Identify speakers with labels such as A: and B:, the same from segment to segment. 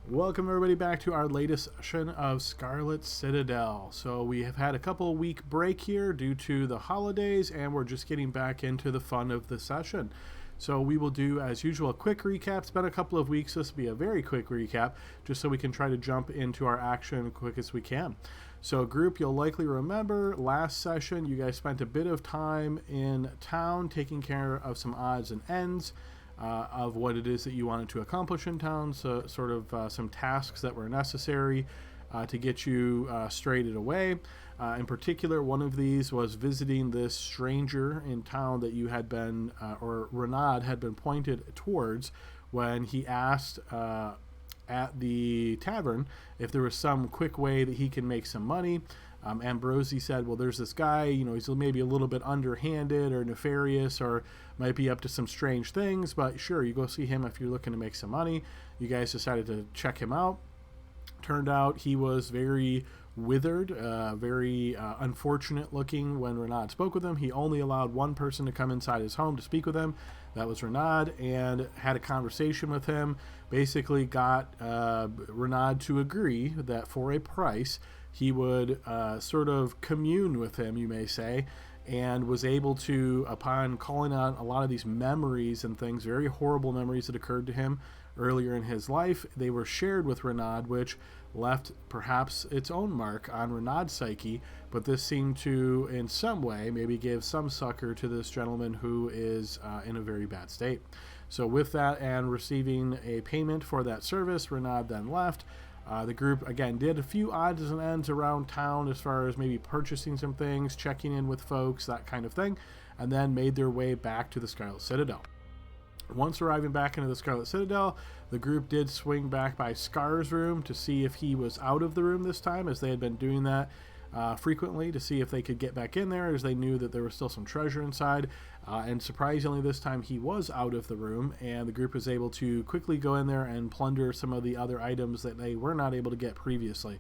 A: Welcome everybody back to our latest session of Scarlet Citadel. So we have had a couple week break here due to the holidays, and we're just getting back into the fun of the session. So we will do, as usual, a quick recap. It's been a couple of weeks. This will be a very quick recap, just so we can try to jump into our action quick as we can. So group, you'll likely remember last session you guys spent a bit of time in town taking care of some odds and ends. Of what it is that you wanted to accomplish in town, so sort of some tasks that were necessary to get you straightened away. In particular, one of these was visiting this stranger in town that you had been, or Renaud had been pointed towards when he asked at the tavern if there was some quick way that he can make some money. Ambrosi said, well, there's this guy, he's maybe a little bit underhanded or nefarious or might be up to some strange things, but sure, you go see him if you're looking to make some money. You guys decided to check him out. Turned out he was very withered, very unfortunate looking when Renaud spoke with him. He only allowed one person to come inside his home to speak with him. That was Renaud, and had a conversation with him. Basically got Renaud to agree that for a price, he would sort of commune with him, you may say, and was able to, upon calling out a lot of these memories and things, very horrible memories that occurred to him earlier in his life, they were shared with Renaud, which left perhaps its own mark on Renaud's psyche, but this seemed to, in some way, maybe give some succor to this gentleman who is in a very bad state. So with that and receiving a payment for that service, Renaud then left. The group, again, did a few odds and ends around town as far as maybe purchasing some things, checking in with folks, that kind of thing, and then made their way back to the Scarlet Citadel. Once arriving back into the Scarlet Citadel, the group did swing back by Scar's room to see if he was out of the room this time, as they had been doing that frequently to see if they could get back in there, as they knew that there was still some treasure inside. And surprisingly, this time he was out of the room, and the group was able to quickly go in there and plunder some of the other items that they were not able to get previously.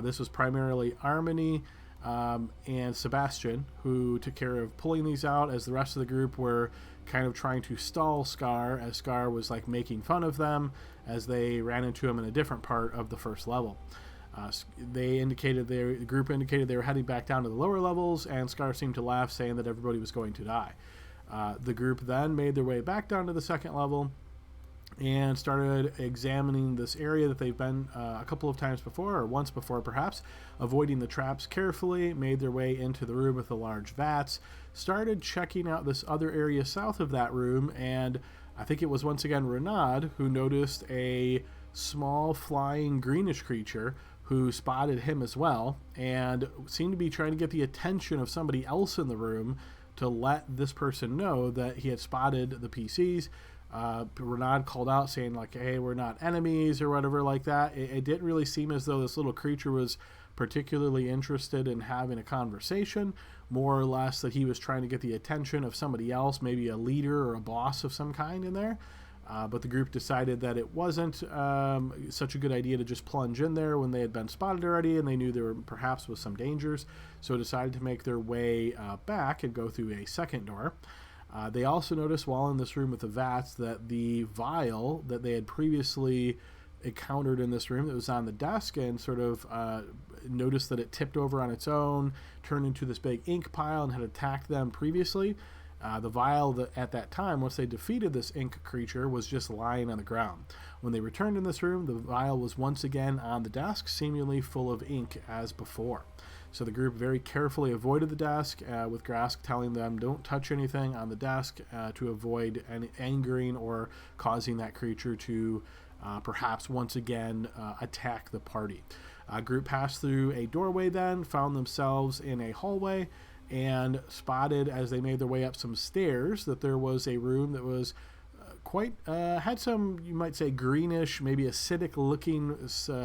A: This was primarily Armony and Sebastian who took care of pulling these out, as the rest of the group were kind of trying to stall Scar, as Scar was like making fun of them as they ran into him in a different part of the first level. The group indicated they were heading back down to the lower levels, and Scar seemed to laugh, saying that everybody was going to die. The group then made their way back down to the second level and started examining this area that they've been a couple of times before, or once before perhaps, avoiding the traps carefully, made their way into the room with the large vats, started checking out this other area south of that room, and I think it was once again Renaud who noticed a small flying greenish creature who spotted him as well and seemed to be trying to get the attention of somebody else in the room to let this person know that he had spotted the PCs. Renaud called out saying like, hey, we're not enemies or whatever like that. It didn't really seem as though this little creature was particularly interested in having a conversation, more or less that he was trying to get the attention of somebody else, maybe a leader or a boss of some kind in there. But the group decided that it wasn't such a good idea to just plunge in there when they had been spotted already, and they knew there perhaps was some dangers, so decided to make their way back and go through a second door. They also noticed while in this room with the vats that the vial that they had previously encountered in this room that was on the desk, and sort of noticed that it tipped over on its own, turned into this big ink pile, and had attacked them previously. The vial at that time, once they defeated this ink creature, was just lying on the ground. When they returned in this room, the vial was once again on the desk, seemingly full of ink as before. So the group very carefully avoided the desk, with Grask telling them don't touch anything on the desk to avoid any angering or causing that creature to perhaps once again attack the party. Group passed through a doorway then, found themselves in a hallway, and spotted as they made their way up some stairs that there was a room that was quite had some, you might say, greenish, maybe acidic looking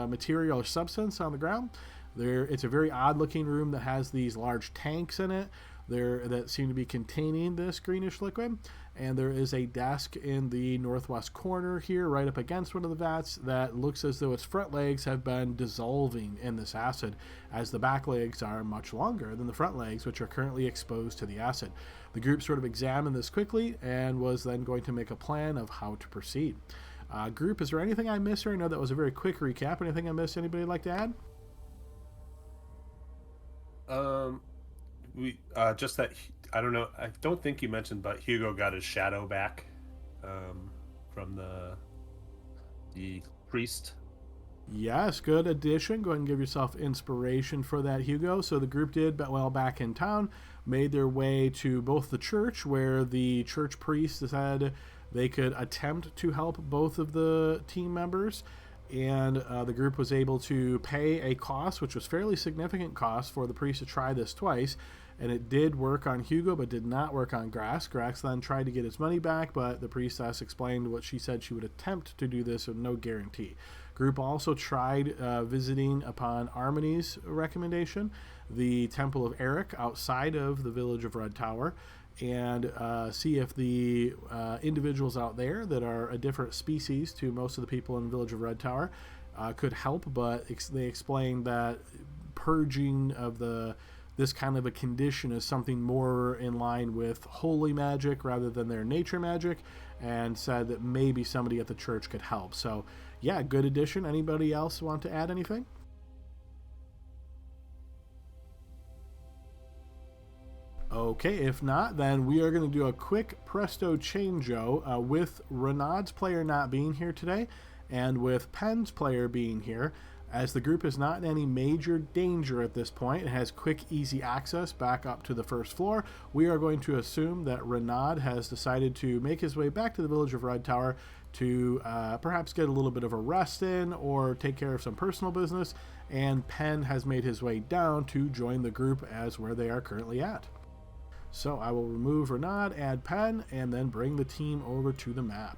A: material or substance on the ground. It's a very odd looking room that has these large tanks in it that seem to be containing this greenish liquid, and there is a desk in the northwest corner here right up against one of the vats that looks as though its front legs have been dissolving in this acid, as the back legs are much longer than the front legs, which are currently exposed to the acid. The group sort of examined this quickly and was then going to make a plan of how to proceed. Group, is there anything I missed here? I know that was a very quick recap. Anything I missed? Anybody like to add?
B: We just that I don't know. I don't think you mentioned, but Hugo got his shadow back from the priest.
A: Yes, good addition. Go ahead and give yourself inspiration for that, Hugo. So the group did, well, back in town, made their way to both the church, where the church priest said they could attempt to help both of the team members. And the group was able to pay a cost, which was fairly significant cost, for the priest to try this twice. And it did work on Hugo, but did not work on Grass. Grass then tried to get his money back, but the priestess explained what she said she would attempt to do this with no guarantee. Group also tried visiting, upon Armony's recommendation, the Temple of Eric outside of the village of Red Tower, and see if the individuals out there that are a different species to most of the people in the village of Red Tower could help, but they explained that purging of this kind of a condition is something more in line with holy magic rather than their nature magic, and said that maybe somebody at the church could help. So yeah, good addition. Anybody else want to add anything? Okay, if not, then we are going to do a quick presto changeo with Renaud's player not being here today, and with Penn's player being here. As the group is not in any major danger at this point, it has quick, easy access back up to the first floor. We are going to assume that Renaud has decided to make his way back to the village of Red Tower to perhaps get a little bit of a rest in or take care of some personal business, and Penn has made his way down to join the group as where they are currently at. So I will remove Renaud, add Penn, and then bring the team over to the map.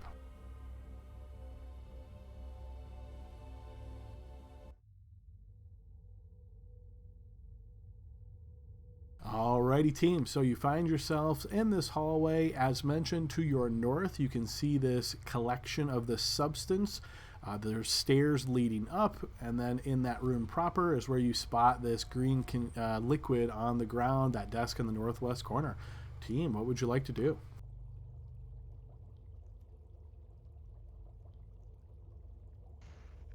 A: Alrighty, team. So you find yourselves in this hallway. As mentioned, to your north, you can see this collection of this substance. There's stairs leading up, and then in that room proper is where you spot this green liquid on the ground, that desk in the northwest corner. Team, what would you like to do?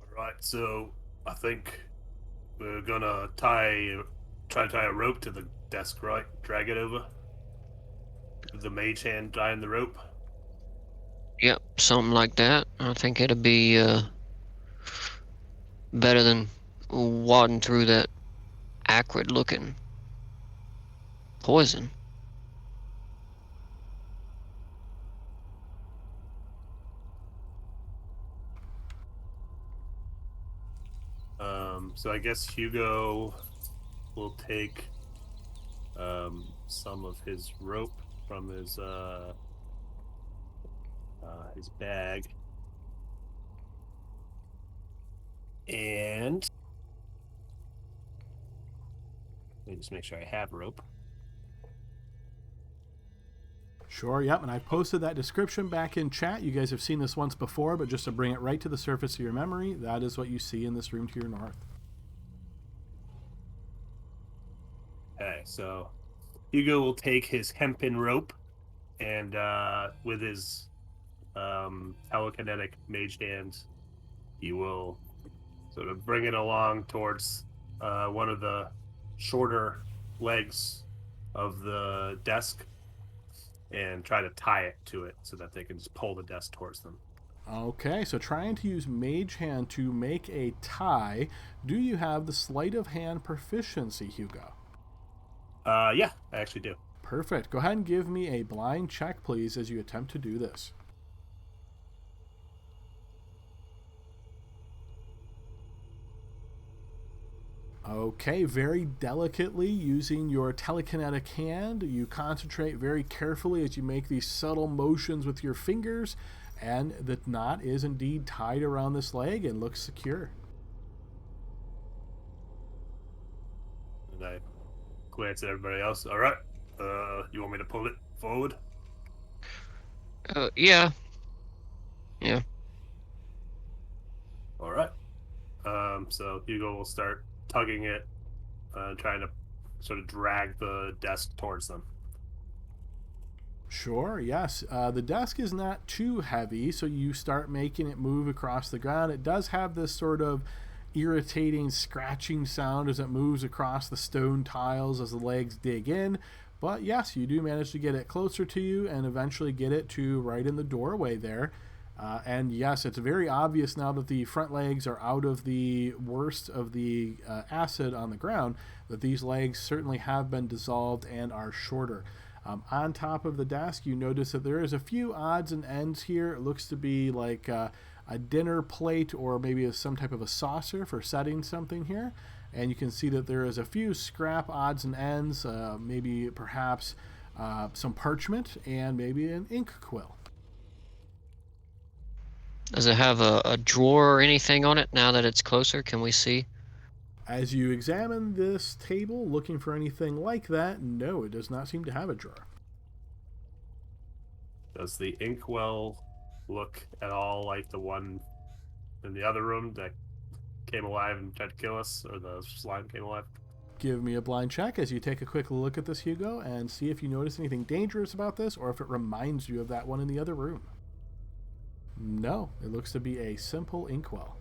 B: All right, so I think we're gonna try to tie a rope to the desk, right? Drag it over. With the mage hand tying the rope.
C: Yep, something like that. I think it'd be better than wadding through that acrid looking poison.
B: So I guess Hugo will take some of his rope from his bag, and let me just make sure I have rope.
A: Sure, yep, and I posted that description back in chat. You guys have seen this once before, but just to bring it right to the surface of your memory, that is what you see in this room to your north.
B: Okay, so Hugo will take his hempen rope and with his telekinetic mage hand, he will sort of bring it along towards one of the shorter legs of the desk and try to tie it to it so that they can just pull the desk towards them.
A: Okay, so trying to use Mage Hand to make a tie. Do you have the sleight of hand proficiency, Hugo?
B: Yeah, I actually do.
A: Perfect. Go ahead and give me a blind check, please, as you attempt to do this. Okay, very delicately using your telekinetic hand, you concentrate very carefully as you make these subtle motions with your fingers, and the knot is indeed tied around this leg and looks secure.
B: And I glance at everybody else. All right, you want me to pull it forward?
C: Yeah. Yeah.
B: All right. So Hugo will start tugging it, trying to sort of drag the desk towards them.
A: Sure, yes. The desk is not too heavy, so you start making it move across the ground. It does have this sort of irritating scratching sound as it moves across the stone tiles as the legs dig in. But yes, you do manage to get it closer to you and eventually get it to right in the doorway there. And yes, it's very obvious now that the front legs are out of the worst of the acid on the ground that these legs certainly have been dissolved and are shorter. On top of the desk, you notice that there is a few odds and ends here. It looks to be like a dinner plate or maybe some type of a saucer for setting something here. And you can see that there is a few scrap odds and ends, maybe perhaps some parchment and maybe an ink quill.
C: Does it have a drawer or anything on it now that it's closer? Can we see?
A: As you examine this table looking for anything like that, no, it does not seem to have a drawer.
B: Does the inkwell look at all like the one in the other room that came alive and tried to kill us, or the slime came alive?
A: Give me a blind check as you take a quick look at this, Hugo, and see if you notice anything dangerous about this or if it reminds you of that one in the other room. No, it looks to be a simple inkwell.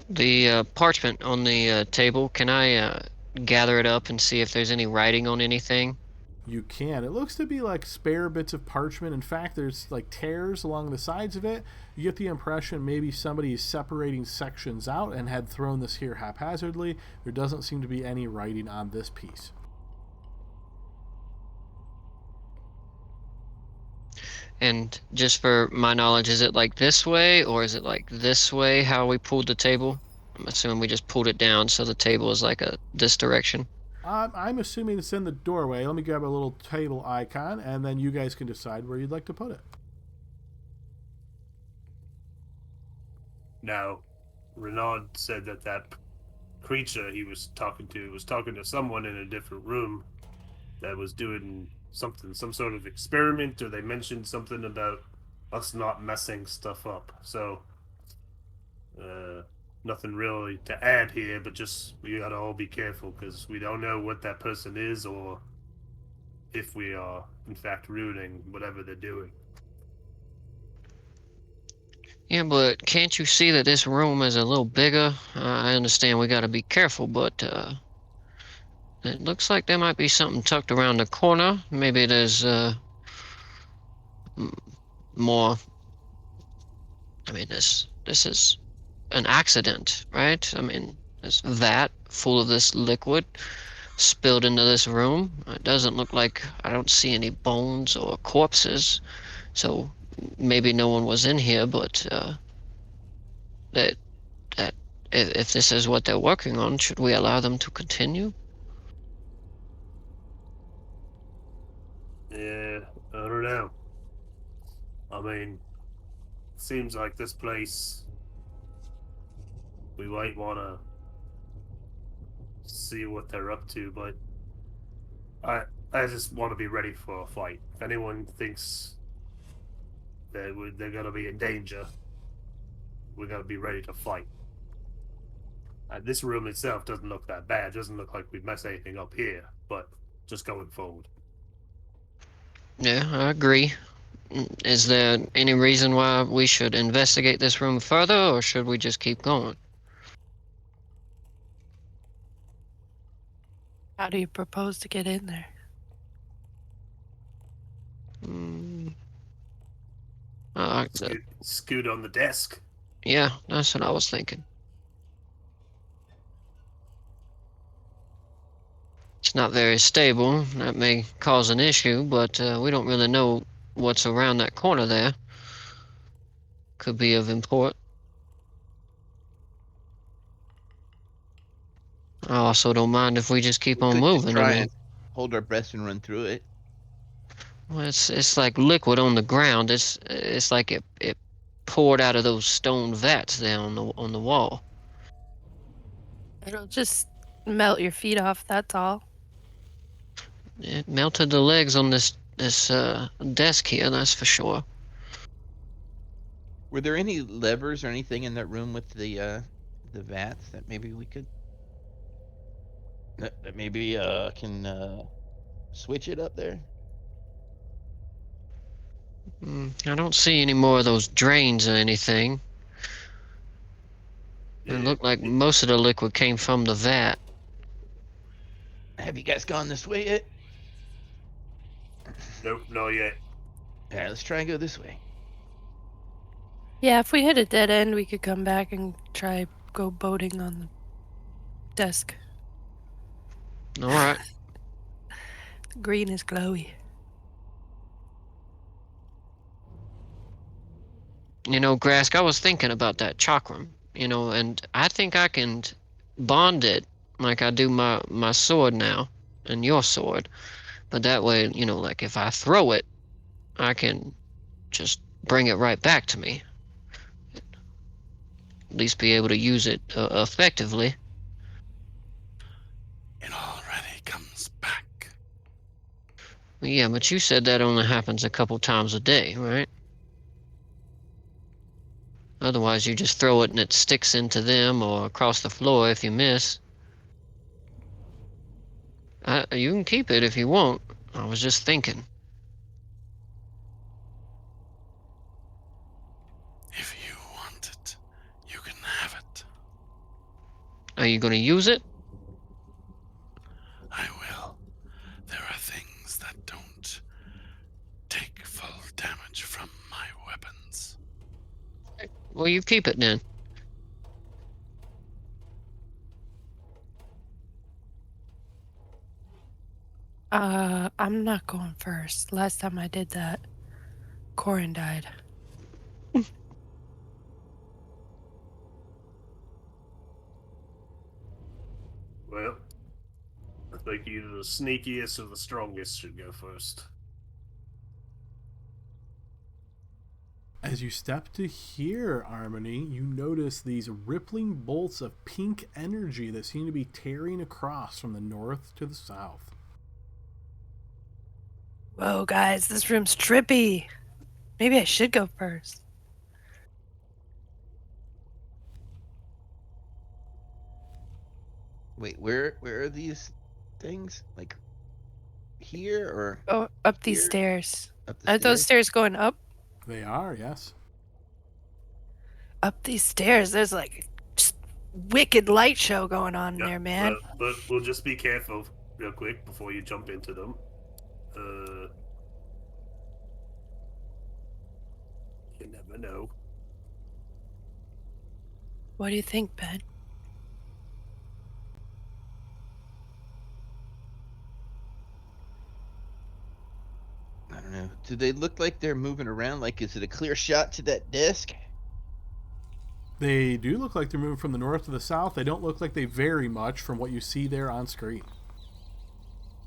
C: The parchment on the table, can I gather it up and see if there's any writing on anything?
A: You can. It looks to be like spare bits of parchment. In fact, there's like tears along the sides of it. You get the impression maybe somebody is separating sections out and had thrown this here haphazardly. There doesn't seem to be any writing on this piece.
C: And just for my knowledge, is it like this way or is it like this way, how we pulled the table? I'm assuming we just pulled it down so the table is like this direction.
A: I'm assuming it's in the doorway. Let me grab a little table icon, and then you guys can decide where you'd like to put it.
B: Now, Renaud said that creature he was talking to someone in a different room that was doing something, some sort of experiment, or they mentioned something about us not messing stuff up. So, nothing really to add here, but just we gotta all be careful because we don't know what that person is or if we are, in fact, ruining whatever they're doing.
C: Yeah, but can't you see that this room is a little bigger? I understand we gotta be careful, but it looks like there might be something tucked around the corner. Maybe there's more. I mean, this is an accident, right? I mean, this vat full of this liquid spilled into this room. It doesn't look like, I don't see any bones or corpses, so maybe no one was in here, but that if this is what they're working on, should we allow them to continue?
B: Yeah, I don't know. I mean, seems like this place we might want to see what they're up to, but I just want to be ready for a fight. If anyone thinks that they're gonna be in danger, we're gonna be ready to fight. This room itself doesn't look that bad. It doesn't look like we've messed anything up here, but just going forward.
C: Yeah, I agree. Is there any reason why we should investigate this room further, or should we just keep going?
D: How do you propose to get in there?
B: Scoot on the desk.
C: Yeah, that's what I was thinking. It's not very stable. That may cause an issue, but we don't really know what's around that corner there. Could be of import. I also don't mind if we just keep on
E: Could just
C: moving.
E: try
C: I mean,
E: and hold our breath and run through it.
C: well, it's like liquid on the ground. It's like it poured out of those stone vats there on the wall.
D: It'll just melt your feet off, that's all.
C: It melted the legs on this desk here, that's for sure.
E: Were there any levers or anything in that room with the vats that maybe we could that maybe can switch it up there?
C: I don't see any more of those drains or anything. It looked like most of the liquid came from the vat.
E: Have you guys gone this way yet?
B: Nope, not yet.
E: All right, let's try and go this way.
D: Yeah, if we hit a dead end, we could come back and try go boating on the desk.
C: All right.
D: Green is glowy.
C: You know, Grask, I was thinking about that chakram, and I think I can bond it like I do my sword now and your sword. But that way, like if I throw it, I can just bring it right back to me. At least be able to use it effectively.
F: It already comes back.
C: Yeah, but you said that only happens a couple times a day, right? Otherwise, you just throw it and it sticks into them or across the floor if you miss. You can keep it if you want. I was just thinking.
F: If you want it, you can have it.
C: Are you going to use it?
F: I will. There are things that don't take full damage from my weapons.
C: Well, you keep it then.
D: I'm not going first. Last time I did that, Corin died.
B: Well, I think either the sneakiest or the strongest should go first.
A: As you step to here, Harmony, you notice these rippling bolts of pink energy that seem to be tearing across from the north to the south.
D: Whoa, guys, this room's trippy. Maybe I should go first.
E: Wait, where are these things? Like here or
D: Oh, up these
E: Here?
D: stairs.
E: up the
D: Are those
E: stairs?
D: stairs going up?
A: They are, yes.
D: Up these stairs, there's like just wicked light show going on
B: Yeah,
D: there, man.
B: but we'll just be careful real quick before you jump into them. You never know.
D: What do you think, Ben?
E: I don't know. Do they look like they're moving around? Like, is it a clear shot to that desk?
A: They do look like they're moving from the north to the south. They don't look like they vary much from what you see there on screen.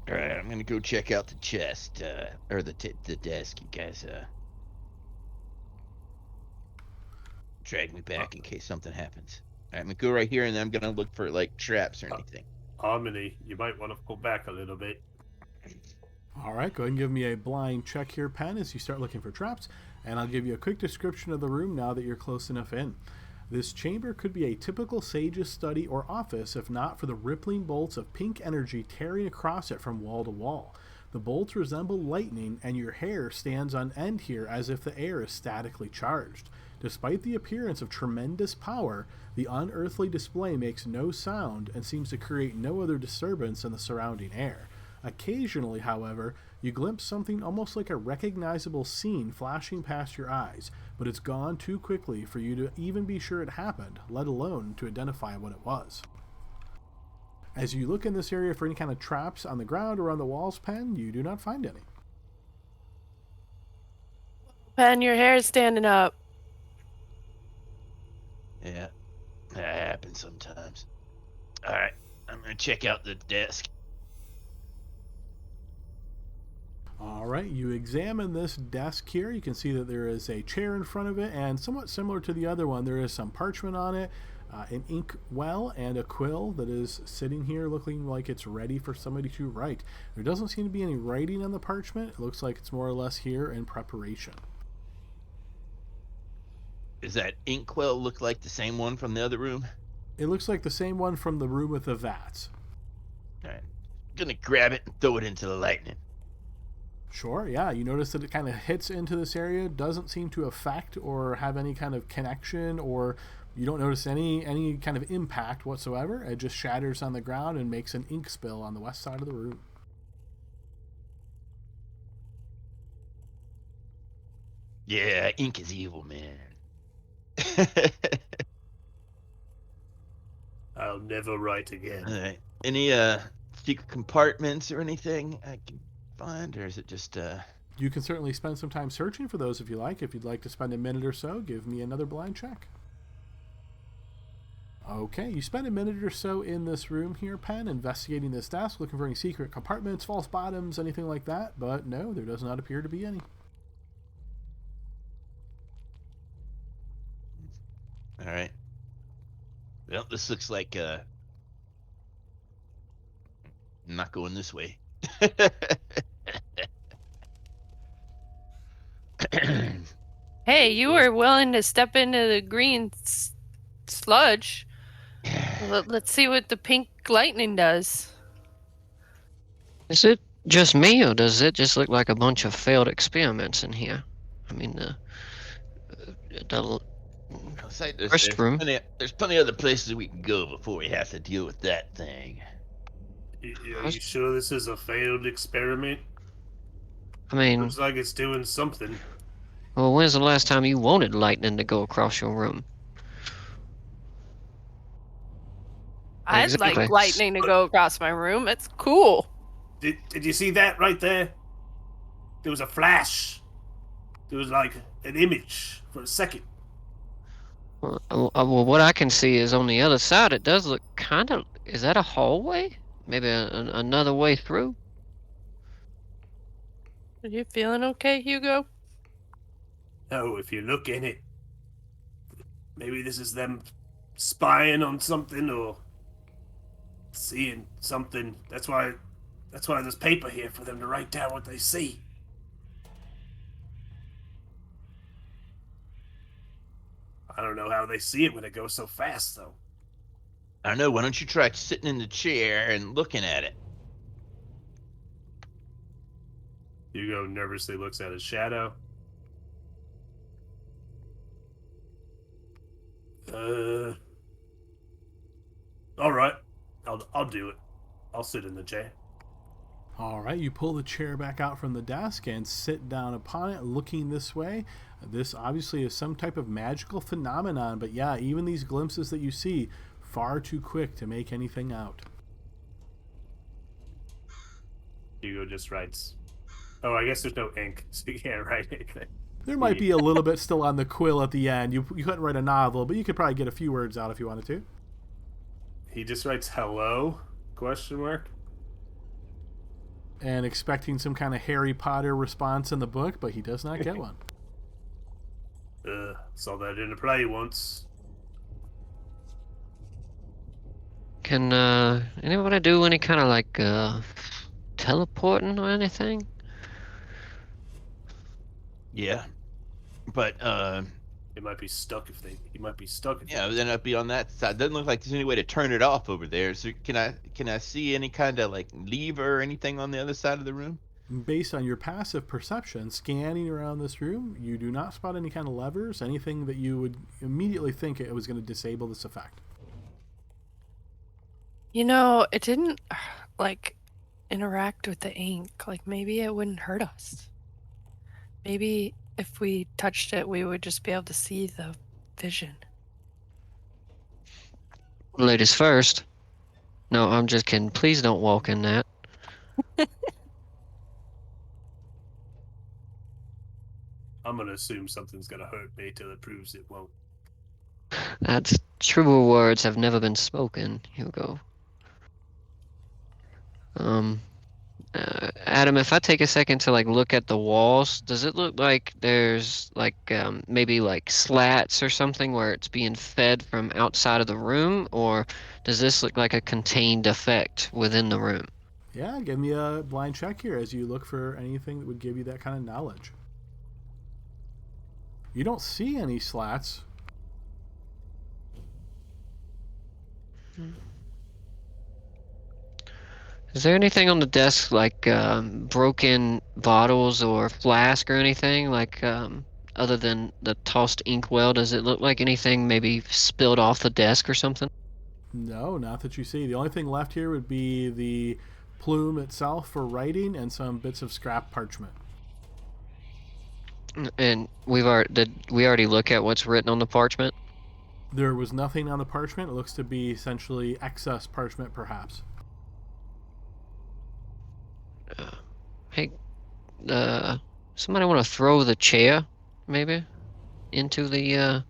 E: All right, I'm gonna go check out the chest or the desk. You guys drag me back in case something happens. All right, I'm gonna go right here, and then I'm gonna look for like traps or anything.
B: Harmony, you might want to pull back a little bit.
A: All right, go ahead and give me a blind check here, Pen, as you start looking for traps, and I'll give you a quick description of the room now that you're close enough in. This chamber could be a typical sage's study or office if not for the rippling bolts of pink energy tearing across it from wall to wall. The bolts resemble lightning, and your hair stands on end here as if the air is statically charged. Despite the appearance of tremendous power, the unearthly display makes no sound and seems to create no other disturbance in the surrounding air. Occasionally, however, you glimpse something almost like a recognizable scene flashing past your eyes, but it's gone too quickly for you to even be sure it happened, let alone to identify what it was. As you look in this area for any kind of traps on the ground or on the walls, Pen, you do not find any.
D: Ben, your hair is standing up.
E: Yeah, that happens sometimes. All right, I'm gonna check out the desk.
A: All right, you examine this desk here. You can see that there is a chair in front of it, and somewhat similar to the other one, there is some parchment on it, an ink well, and a quill that is sitting here looking like it's ready for somebody to write. There doesn't seem to be any writing on the parchment. It looks like it's more or less here in preparation.
E: Does that inkwell look like the same one from the other room?
A: It looks like the same one from the room with the vats.
E: All right. gonna grab it and throw it into the lightning.
A: Sure, yeah. You notice that it kind of hits into this area, doesn't seem to affect or have any kind of connection, or you don't notice any kind of impact whatsoever. It just shatters on the ground and makes an ink spill on the west side of the room.
E: Yeah, ink is evil, man.
B: I'll never write again.
E: All right. Any secret compartments or anything I can find, or is it just
A: You can certainly spend some time searching for those if you like. If you'd like to spend a minute or so, give me another blind check. Okay, you spend a minute or so in this room here, Pen, investigating this desk, looking for any secret compartments, false bottoms, anything like that, but no, there does not appear to be any.
E: all right? Well, this looks like I'm not going this way.
D: Hey, you were willing to step into the green sludge. Let's see what the pink lightning does.
C: Is it just me, or does it just look like a bunch of failed experiments in here? I mean, the
E: It's like
C: first room.
E: There's plenty of other places we can go before we have to deal with that thing.
B: Are you sure this is a failed experiment?
C: I mean,
B: Looks like it's doing something.
C: well, when's the last time you wanted lightning to go across your room?
D: I'd
C: Exactly.
D: like lightning to go across my room. It's cool.
B: Did you see that right there? There was a flash. There was like an image for a second.
C: Well, what I can see is on the other side, it does look kind of... Is that a hallway? Maybe another way through?
D: Are you feeling okay, Hugo?
B: Oh, if you look in it, maybe this is them spying on something or seeing something. That's why there's paper here for them to write down what they see. I don't know how they see it when it goes so fast, though.
E: I don't know. Why don't you try sitting in the chair and looking at it?
B: Hugo nervously looks at his shadow. All right. I'll do it. I'll sit in the chair.
A: All right, you pull the chair back out from the desk and sit down upon it, looking this way. This obviously is some type of magical phenomenon, but yeah, even these glimpses that you see, far too quick to make anything out.
B: Hugo just writes. Oh, I guess there's no ink, so you can't write anything.
A: There might be a little bit still on the quill at the end. You couldn't write a novel, but you could probably get a few words out if you wanted to.
B: He just writes hello? Question mark.
A: And expecting some kind of Harry Potter response in the book, but he does not get one.
B: Saw that in a play once.
C: Can anybody do any kind of like teleporting or anything?
E: Yeah, but
B: It might be stuck if he might be stuck if
E: yeah, then I'd be on that side. Doesn't look like there's any way to turn it off over there. So can I see any kind of like lever or anything on the other side of the room?
A: Based on your passive perception, scanning around this room, you do not spot any kind of levers, anything that you would immediately think it was going to disable this effect.
D: You know, it didn't like interact with the ink. Like maybe it wouldn't hurt us. Maybe if we touched it, we would just be able to see the vision.
C: Ladies first. No, I'm just kidding. Please don't walk in that.
B: I'm gonna assume something's gonna hurt me till it proves it won't.
C: That's truer words have never been spoken, Hugo. Adam, if I take a second to like look at the walls, does it look like there's like maybe like slats or something where it's being fed from outside of the room, or does this look like a contained effect within the room?
A: Yeah, give me a blind check here as you look for anything that would give you that kind of knowledge. You don't see any slats.
C: Is there anything on the desk like broken bottles or flask or anything like other than the tossed inkwell? Does it look like anything maybe spilled off the desk or something?
A: No, not that you see. The only thing left here would be the plume itself for writing and some bits of scrap parchment.
C: And did we already look at what's written on the parchment?
A: There was nothing on the parchment. It looks to be essentially excess parchment, perhaps.
C: Hey, somebody want to throw the chair, maybe, into the. I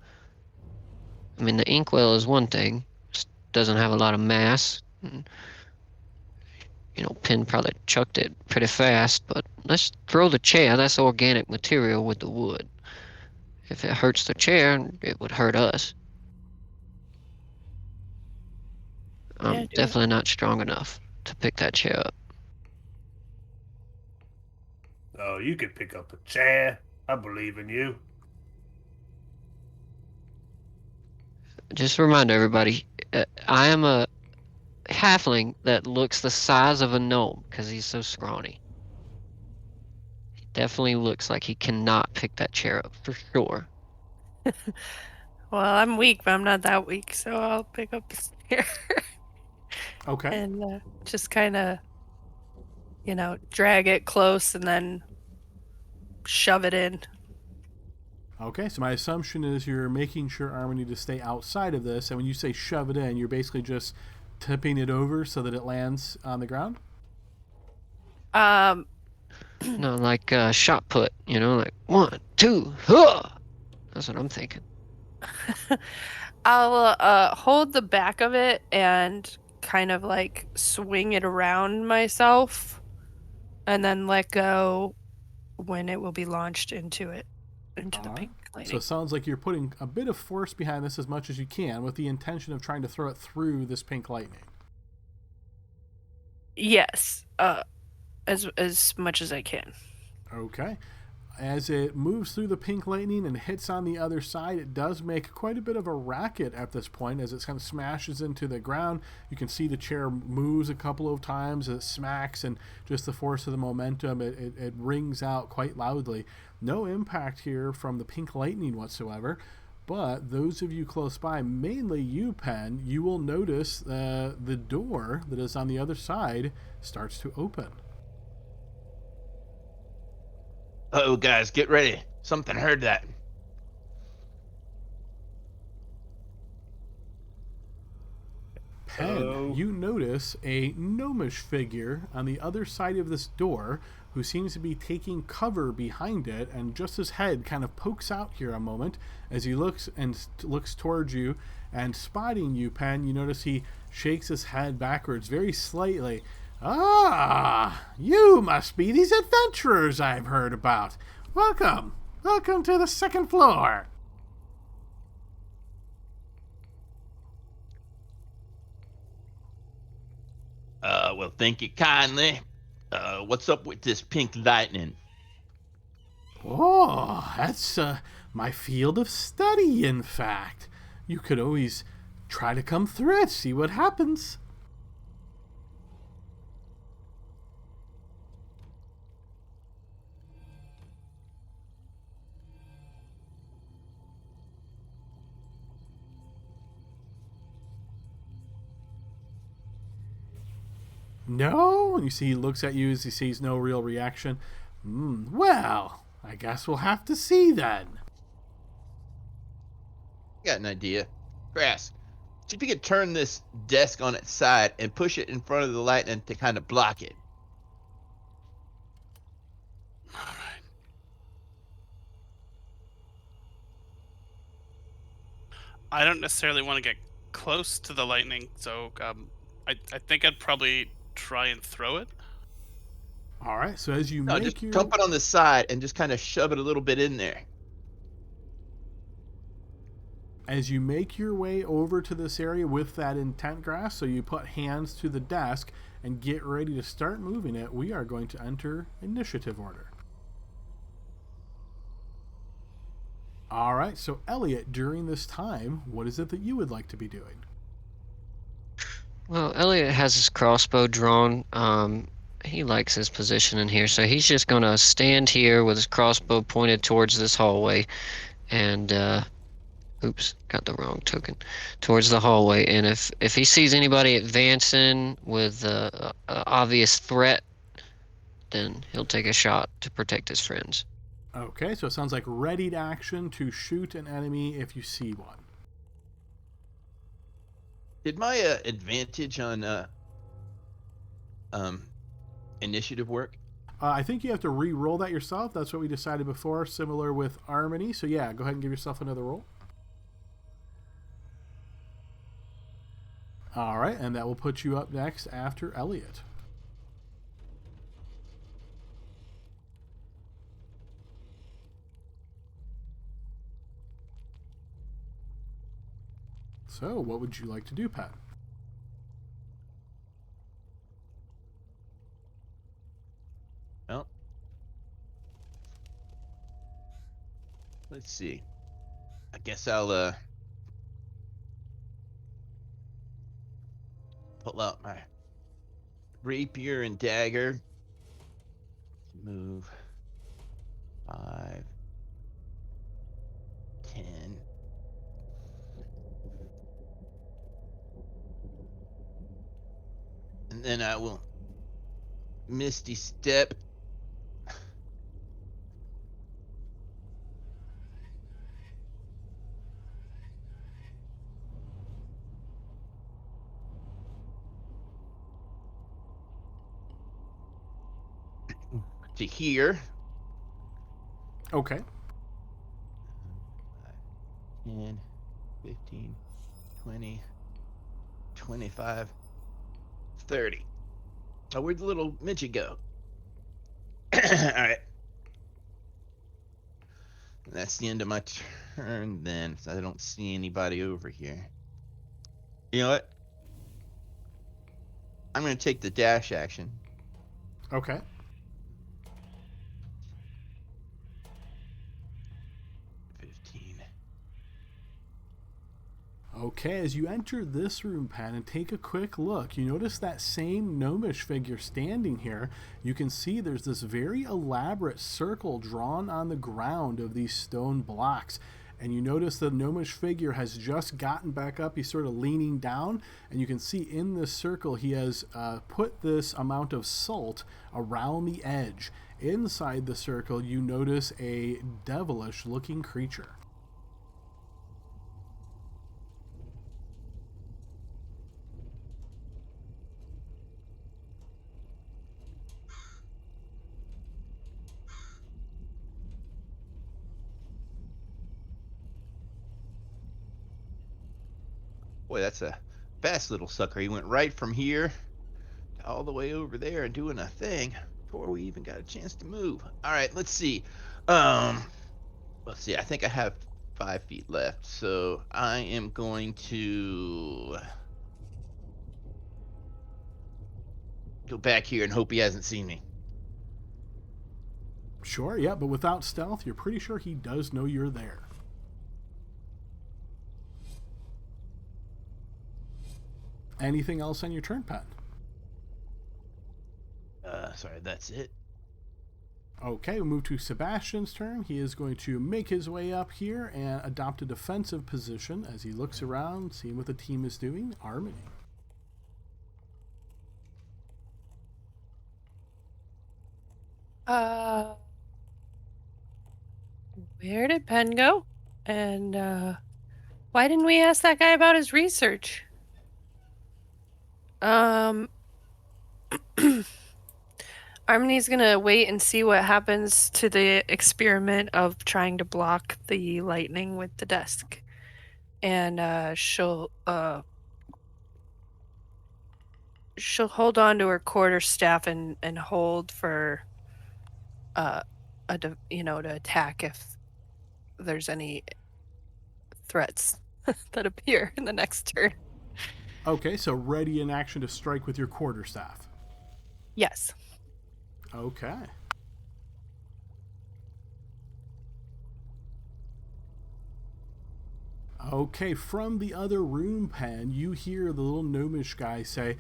C: mean, the inkwell is one thing. Just doesn't have a lot of mass. Pin probably chucked it pretty fast, but let's throw the chair. That's organic material with the wood. If it hurts the chair, it would hurt us.
D: Yeah,
C: I'm
D: do it.
C: definitely not strong enough to pick that chair up.
B: Oh, you could pick up a chair. I believe in you.
C: Just a reminder, everybody, I am a halfling that looks the size of a gnome because he's so scrawny. He definitely looks like he cannot pick that chair up for sure.
D: Well, I'm weak, but I'm not that weak, so I'll pick up the chair
A: Okay.
D: and just kind of, drag it close and then shove it in.
A: Okay, so my assumption is you're making sure Harmony to stay outside of this, and when you say shove it in, you're basically just tipping it over so that it lands on the ground?
C: No, like shot put, like 1, 2, huh! That's what I'm thinking.
D: I'll hold the back of it and kind of like swing it around myself and then let go when it will be launched into the
A: All right.
D: pink
A: So
D: lightning.
A: it sounds like you're putting a bit of force behind this as much as you can with the intention of trying to throw it through this pink lightning.
D: Yes, as much as I can.
A: Okay. As it moves through the pink lightning and hits on the other side, it does make quite a bit of a racket at this point as it kind of smashes into the ground. You can see the chair moves a couple of times as it smacks, and just the force of the momentum, it rings out quite loudly. No impact here from the pink lightning whatsoever, but those of you close by, mainly you, Penn, you will notice the door that is on the other side starts to open.
E: Oh, guys, get ready. Something heard that.
A: Penn,
B: Hello?
A: you notice a gnomish figure on the other side of this door who seems to be taking cover behind it, and just his head kind of pokes out here a moment as he looks towards you, and spotting you, Penn, you notice he shakes his head backwards very slightly. Ah, you must be these adventurers I've heard about. Welcome to the second floor.
E: Well, thank you kindly. What's up with this pink lightning?
A: Oh, that's my field of study, in fact. You could always try to come through it, see what happens. No? And you see he looks at you as he sees no real reaction. Well, I guess we'll have to see then.
E: Got an idea. Grass, see if you can turn this desk on its side and push it in front of the lightning to kind of block it.
F: All right. I don't necessarily want to get close to the lightning, so I think I'd probably try and throw it.
A: All right, so as you
E: No,
A: make
E: just
A: your...
E: dump it on the side and just kind of shove it a little bit in there.
A: As you make your way over to this area with that intent, Grass, so you put hands to the desk and get ready to start moving it, we are going to enter initiative order. All right, so Elliot, during this time, what is it that you would like to be doing?
C: Well, Elliot has his crossbow drawn. He likes his position in here, so he's just gonna stand here with his crossbow pointed towards this hallway, and oops, got the wrong token. Towards the hallway, and if he sees anybody advancing with a obvious threat, then he'll take a shot to protect his friends.
A: Okay, so it sounds like readied action to shoot an enemy if you see one.
E: Did my advantage on initiative work?
A: I think you have to re-roll that yourself. That's what we decided before, similar with Harmony. So yeah, go ahead and give yourself another roll. All right, and that will put you up next after Elliot. So, what would you like to do, Pat?
E: Well, let's see. I guess I'll pull out my rapier and dagger. Move 5, 10. And then I will Misty Step. To here.
A: Okay.
E: 10, 15, 20, 25, 30. Oh, where'd the little midget go? All right. That's the end of my turn then. So I don't see anybody over here. You know what? I'm going to take the dash action.
A: Okay. Okay, as you enter this room, Pat, and take a quick look, you notice that same gnomish figure standing here. You can see there's this very elaborate circle drawn on the ground of these stone blocks. And you notice the gnomish figure has just gotten back up. He's sort of leaning down, and you can see in this circle he has put this amount of salt around the edge. Inside the circle, you notice a devilish-looking creature.
E: Boy, that's a fast little sucker. He went right from here all the way over there and doing a thing before we even got a chance to move. All right, let's see. Let's see. I think I have 5 feet left, so I am going to go back here and hope he hasn't seen me.
A: Sure, yeah, but without stealth, you're pretty sure he does know you're there. Anything else on your turn, Pat?
E: Sorry, that's it.
A: Okay, we'll move to Sebastian's turn. He is going to make his way up here and adopt a defensive position as he looks around, seeing what the team is doing. Harmony.
D: Where did Penn go? And why didn't we ask that guy about his research? Harmony's gonna wait and see what happens to the experiment of trying to block the lightning with the desk. And she'll hold on to her quarterstaff and hold for to attack if there's any threats that appear in the next turn.
A: Okay, so ready in action to strike with your quarterstaff.
D: Yes.
A: Okay. Okay, from the other room, Pen, you hear the little gnomish guy say,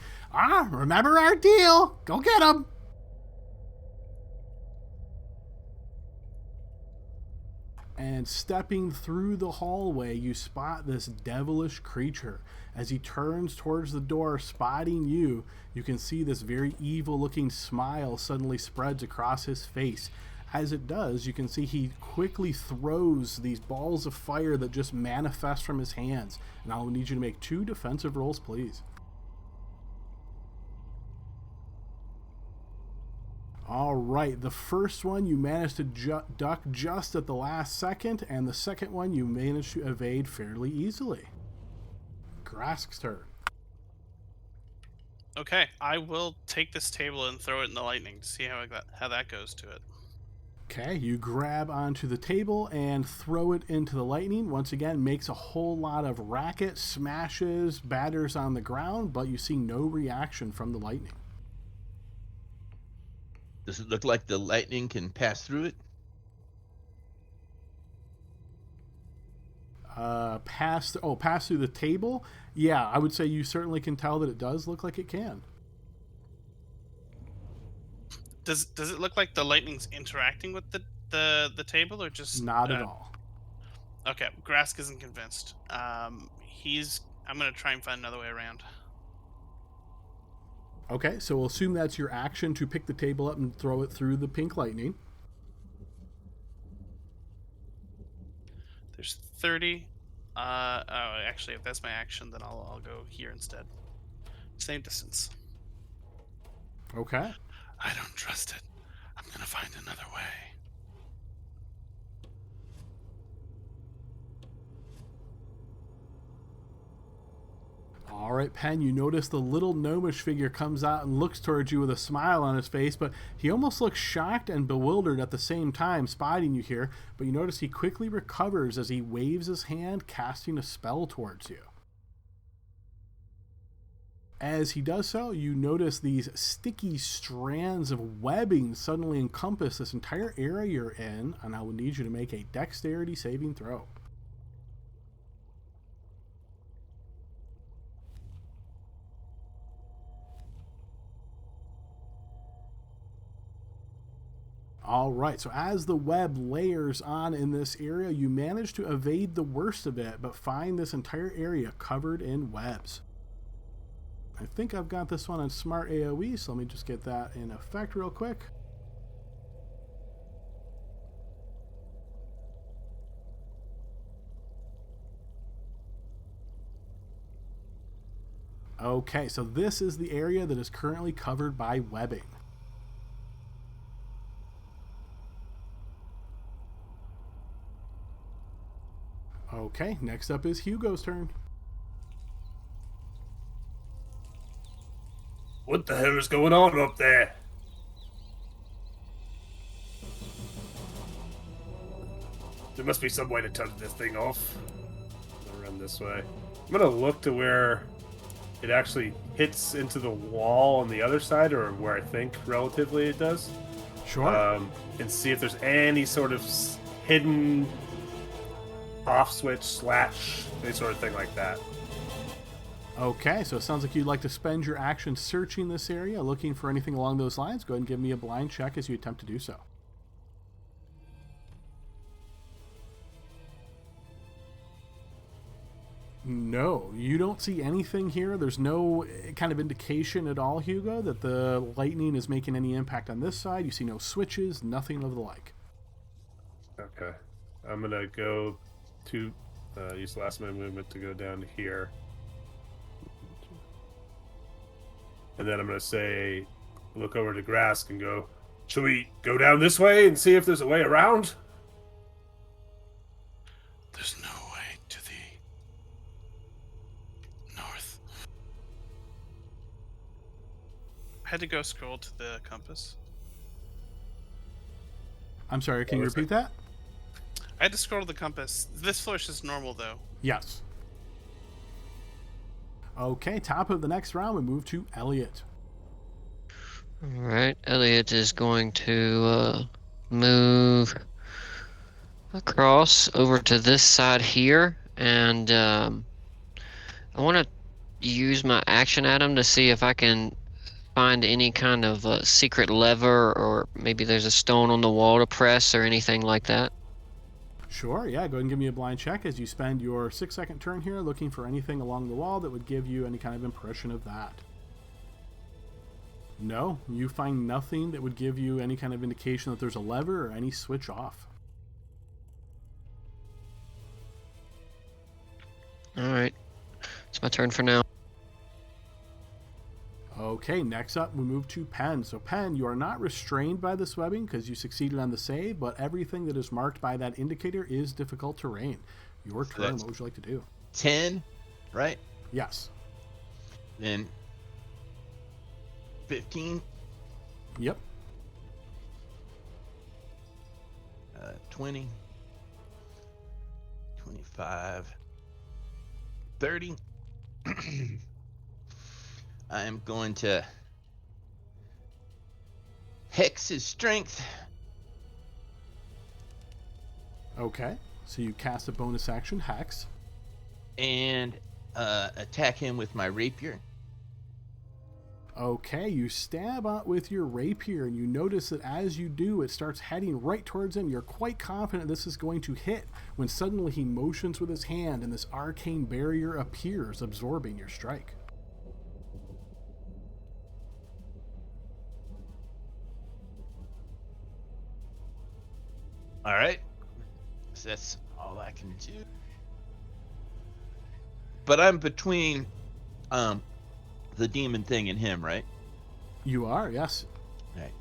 A: remember our deal! Go get him! And stepping through the hallway, you spot this devilish creature. As he turns towards the door, spotting you, you can see this very evil-looking smile suddenly spreads across his face. As it does, you can see he quickly throws these balls of fire that just manifest from his hands. And I'll need you to make 2 defensive rolls, please. All right, the first one you managed to duck just at the last second, and the second one you managed to evade fairly easily. Grask's turn.
G: Okay, I will take this table and throw it in the lightning to see how that goes to it.
A: Okay, you grab onto the table and throw it into the lightning. Once again, makes a whole lot of racket, smashes, batters on the ground, but you see no reaction from the lightning.
E: Does it look like the lightning can pass through it?
A: Pass through the table? Yeah, I would say you certainly can tell that it does look like it can.
G: Does it look like the lightning's interacting with the table, or just
A: Not at all.
G: Okay, Grask isn't convinced. I'm gonna try and find another way around.
A: Okay, so we'll assume that's your action to pick the table up and throw it through the pink lightning.
G: There's 30. Actually, if that's my action, then I'll go here instead. Same distance.
A: Okay.
F: I don't trust it. I'm gonna find another way.
A: All right, Pen, you notice the little gnomish figure comes out and looks towards you with a smile on his face, but he almost looks shocked and bewildered at the same time, spotting you here. But you notice he quickly recovers as he waves his hand, casting a spell towards you. As he does so, you notice these sticky strands of webbing suddenly encompass this entire area you're in, and I will need you to make a dexterity saving throw. All right, so as the web layers on in this area, you manage to evade the worst of it, but find this entire area covered in webs. I think I've got this one on Smart AoE, so let me just get that in effect real quick. Okay, so this is the area that is currently covered by webbing. Okay, next up is Hugo's turn.
B: What the hell is going on up there? There must be some way to turn this thing off. I'm gonna run this way. I'm gonna look to where it actually hits into the wall on the other side, or where I think relatively it does.
A: Sure.
B: And see if there's any sort of hidden off switch, slash, any sort of thing like that.
A: Okay, so it sounds like you'd like to spend your action searching this area, looking for anything along those lines. Go ahead and give me a blind check as you attempt to do so. No, you don't see anything here. There's no kind of indication at all, Hugo, that the lightning is making any impact on this side. You see no switches, nothing of the like.
B: Okay. I'm going to go to use the last of my movement to go down to here. And then I'm going to say, look over to Grask and go, should we go down this way and see if there's a way around?
F: There's no way to the north.
G: I had to go scroll to the compass.
A: I'm sorry, can you repeat that?
G: I had to scroll to the compass. This floor is just normal, though.
A: Yes. Okay, top of the next round, we move to Elliot.
C: All right, Elliot is going to move across over to this side here and I want to use my action atom to see if I can find any kind of secret lever, or maybe there's a stone on the wall to press or anything like that.
A: Sure, yeah, go ahead and give me a blind check as you spend your 6-second turn here looking for anything along the wall that would give you any kind of impression of that. No, you find nothing that would give you any kind of indication that there's a lever or any switch off.
C: Alright, it's my turn for now.
A: Okay, next up we move to Pen. So Pen, you are not restrained by this webbing because you succeeded on the save, but everything that is marked by that indicator is difficult terrain. Your
E: So
A: turn,
E: that's
A: what would you like to do?
E: 10, right?
A: Yes.
E: Then 15,
A: Yep.
E: 20, 25, 30. I am going to hex his strength.
A: Okay, so you cast a bonus action, Hex.
E: And attack him with my rapier.
A: Okay, you stab out with your rapier, and you notice that as you do, it starts heading right towards him. You're quite confident this is going to hit when suddenly he motions with his hand, and this arcane barrier appears, absorbing your strike.
E: All right. So that's all I can do. But I'm between the demon thing and him, right?
A: You are, yes.
E: Right.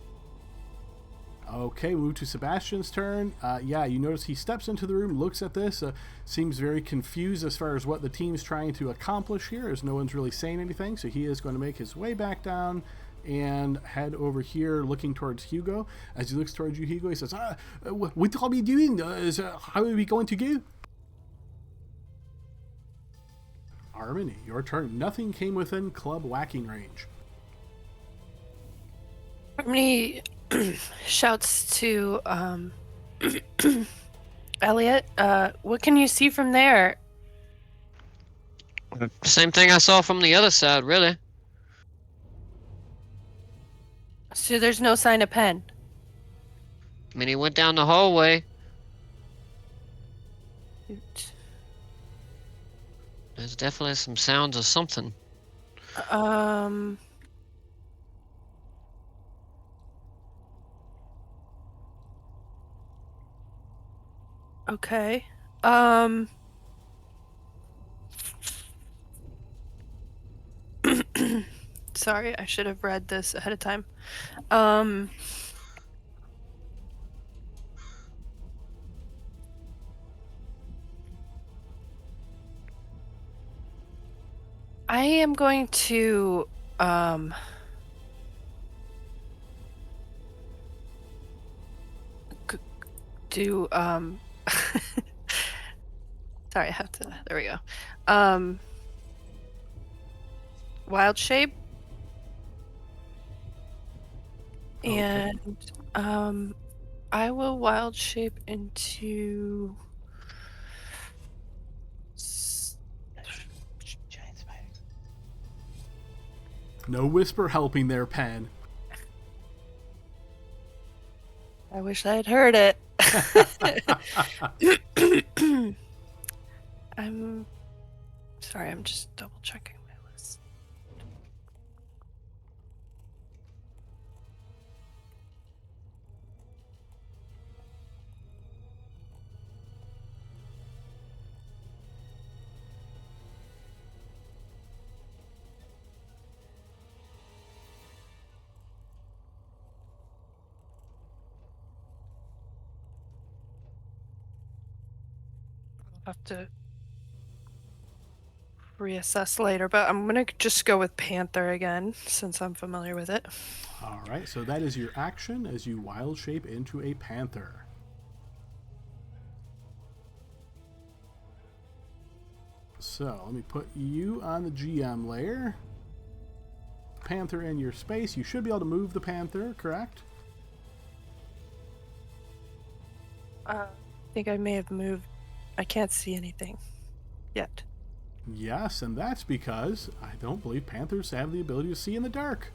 A: Okay, move to Sebastian's turn. Yeah, you notice he steps into the room, looks at this, seems very confused as far as what the team's trying to accomplish here, as no one's really saying anything, so he is going to make his way back down and head over here looking towards Hugo. As he looks towards you, Hugo, he says, what are we doing? How are we going to go? Harmony, your turn. Nothing came within club whacking range.
D: Harmony shouts to Elliot, what can you see from there?
C: Same thing I saw from the other side, really.
D: So there's no sign of Pen.
C: I mean, he went down the hallway. There's definitely some sounds of something.
D: Okay. Sorry, I should have read this ahead of time. I am going to do sorry, I have to, there we go. Wild shape.
A: Okay.
D: And I will wild shape into
E: Giant spider.
A: No whisper helping there, Pen.
D: I wish I had heard it. I'm sorry, I'm just double checking my list. I'll have to reassess later, but I'm gonna just go with Panther again since I'm familiar with it.
A: All right, so that is your action as you wild shape into a panther. So let me put you on the GM layer. Panther in your space. You should be able to move the panther, correct?
D: I think I may have moved. I can't see anything. yet.
A: Yes, and that's because I don't believe panthers have the ability to see in the dark.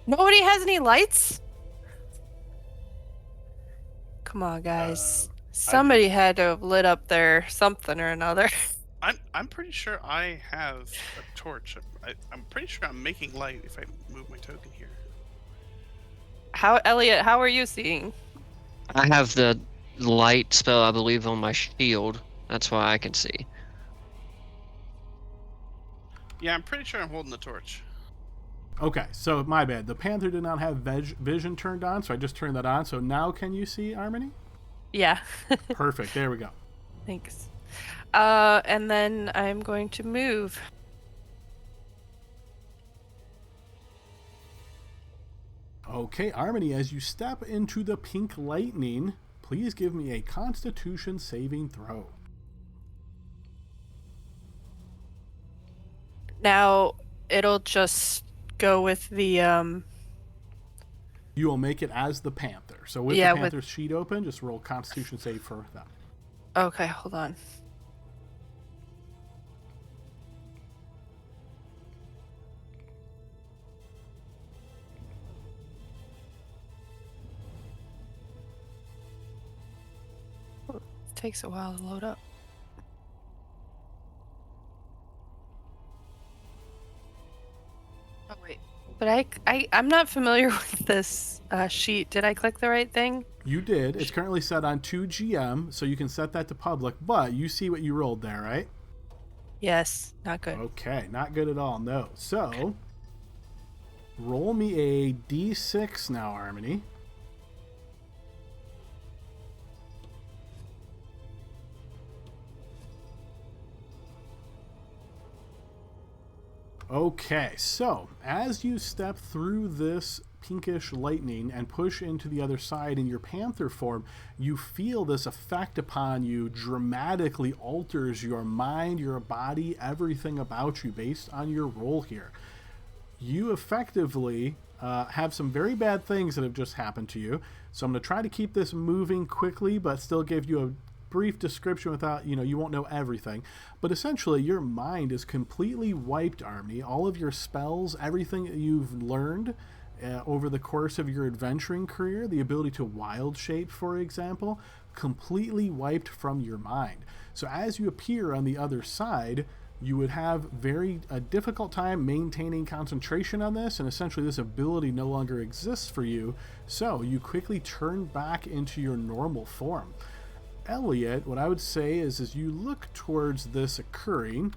D: Nobody has any lights? Come on, guys. Somebody had to have lit up their something or another.
G: I'm pretty sure I have a torch. I'm pretty sure I'm making light if I move my token here.
D: Elliot, how are you seeing?
C: I have the light spell, I believe, on my shield. That's why I can see.
G: Yeah, I'm pretty sure I'm holding the torch.
A: Okay, so my bad. The panther did not have vision turned on, so I just turned that on. So now can you see Harmony?
D: Yeah.
A: Perfect. There we go.
D: Thanks. And then I'm going to move.
A: Okay, Harmony, as you step into the pink lightning, please give me a Constitution saving throw.
D: Now it'll just go with the
A: You will make it as the panther. So with the panther's sheet open, just roll Constitution save for them.
D: Okay, hold on. It takes a while to load up. Oh wait, but I'm not familiar with this sheet. Did I click the right thing?
A: You did. It's currently set on 2GM, so you can set that to public, but you see what you rolled there, right?
D: Yes, not good.
A: Okay, not good at all, no. So, roll me a D6 now, Harmony. Okay, so as you step through this pinkish lightning and push into the other side in your panther form, you feel this effect upon you dramatically alters your mind, your body, everything about you based on your role here. You effectively have some very bad things that have just happened to you. So I'm going to try to keep this moving quickly, but still give you a brief description without, you won't know everything. But essentially, your mind is completely wiped, Army. All of your spells, everything that you've learned over the course of your adventuring career, the ability to wild shape, for example, completely wiped from your mind. So as you appear on the other side, you would have a difficult time maintaining concentration on this, and essentially this ability no longer exists for you, so you quickly turn back into your normal form. Elliot, what I would say is as you look towards this occurring,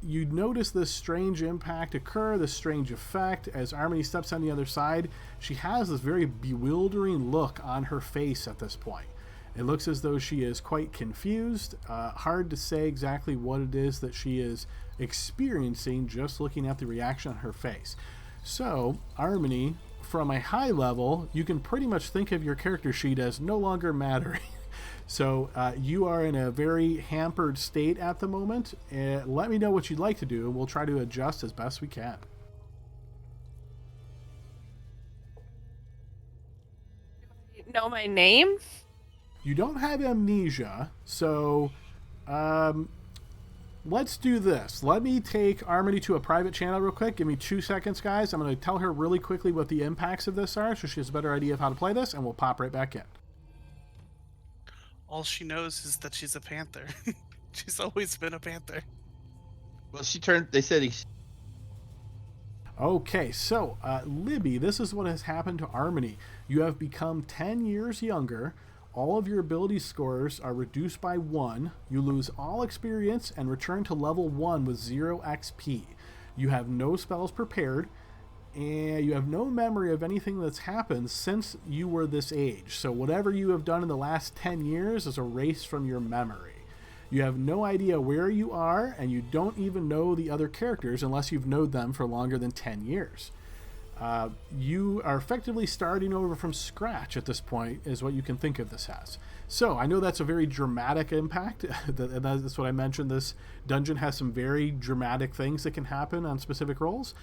A: you notice this strange impact occur, this strange effect. As Harmony steps on the other side, she has this very bewildering look on her face at this point. It looks as though she is quite confused. Hard to say exactly what it is that she is experiencing just looking at the reaction on her face. So, Harmony, from a high level, you can pretty much think of your character sheet as no longer mattering. So you are in a very hampered state at the moment. Let me know what you'd like to do, and we'll try to adjust as best we can.
D: You know my name?
A: You don't have amnesia, so let's do this. Let me take Harmony to a private channel real quick. Give me 2 seconds, guys. I'm going to tell her really quickly what the impacts of this are so she has a better idea of how to play this, and we'll pop right back in.
G: All she knows is that she's a panther. She's always been a panther.
E: Well, they said he's...
A: Okay, so Libby, this is what has happened to Harmony. You have become 10 years younger. All of your ability scores are reduced by 1. You lose all experience and return to level 1 with 0 XP. You have no spells prepared, and you have no memory of anything that's happened since you were this age. So whatever you have done in the last 10 years is erased from your memory. You have no idea where you are, and you don't even know the other characters unless you've known them for longer than 10 years. You are effectively starting over from scratch at this point, is what you can think of this as. So I know that's a very dramatic impact. That's what I mentioned. This dungeon has some very dramatic things that can happen on specific rolls.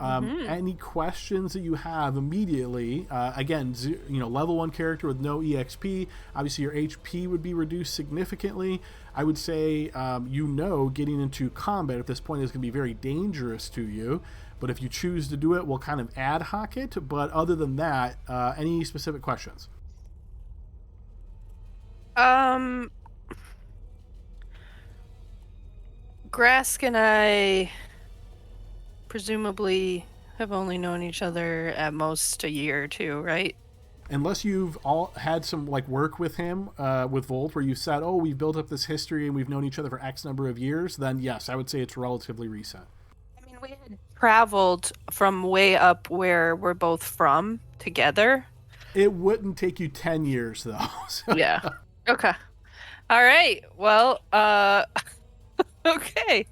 A: Any questions that you have immediately, again, level 1 character with no EXP, obviously your HP would be reduced significantly. I would say, getting into combat at this point is going to be very dangerous to you, but if you choose to do it, we'll kind of ad hoc it. But other than that, any specific questions?
D: Grask and I presumably have only known each other at most a year or two, right?
A: Unless you've all had some work with him, with Volt, where you said, "Oh, we've built up this history and we've known each other for X number of years," then yes, I would say it's relatively recent.
D: I mean, we had traveled from way up where we're both from together.
A: It wouldn't take you 10 years though. So.
D: Yeah. Okay. All right. Well, okay.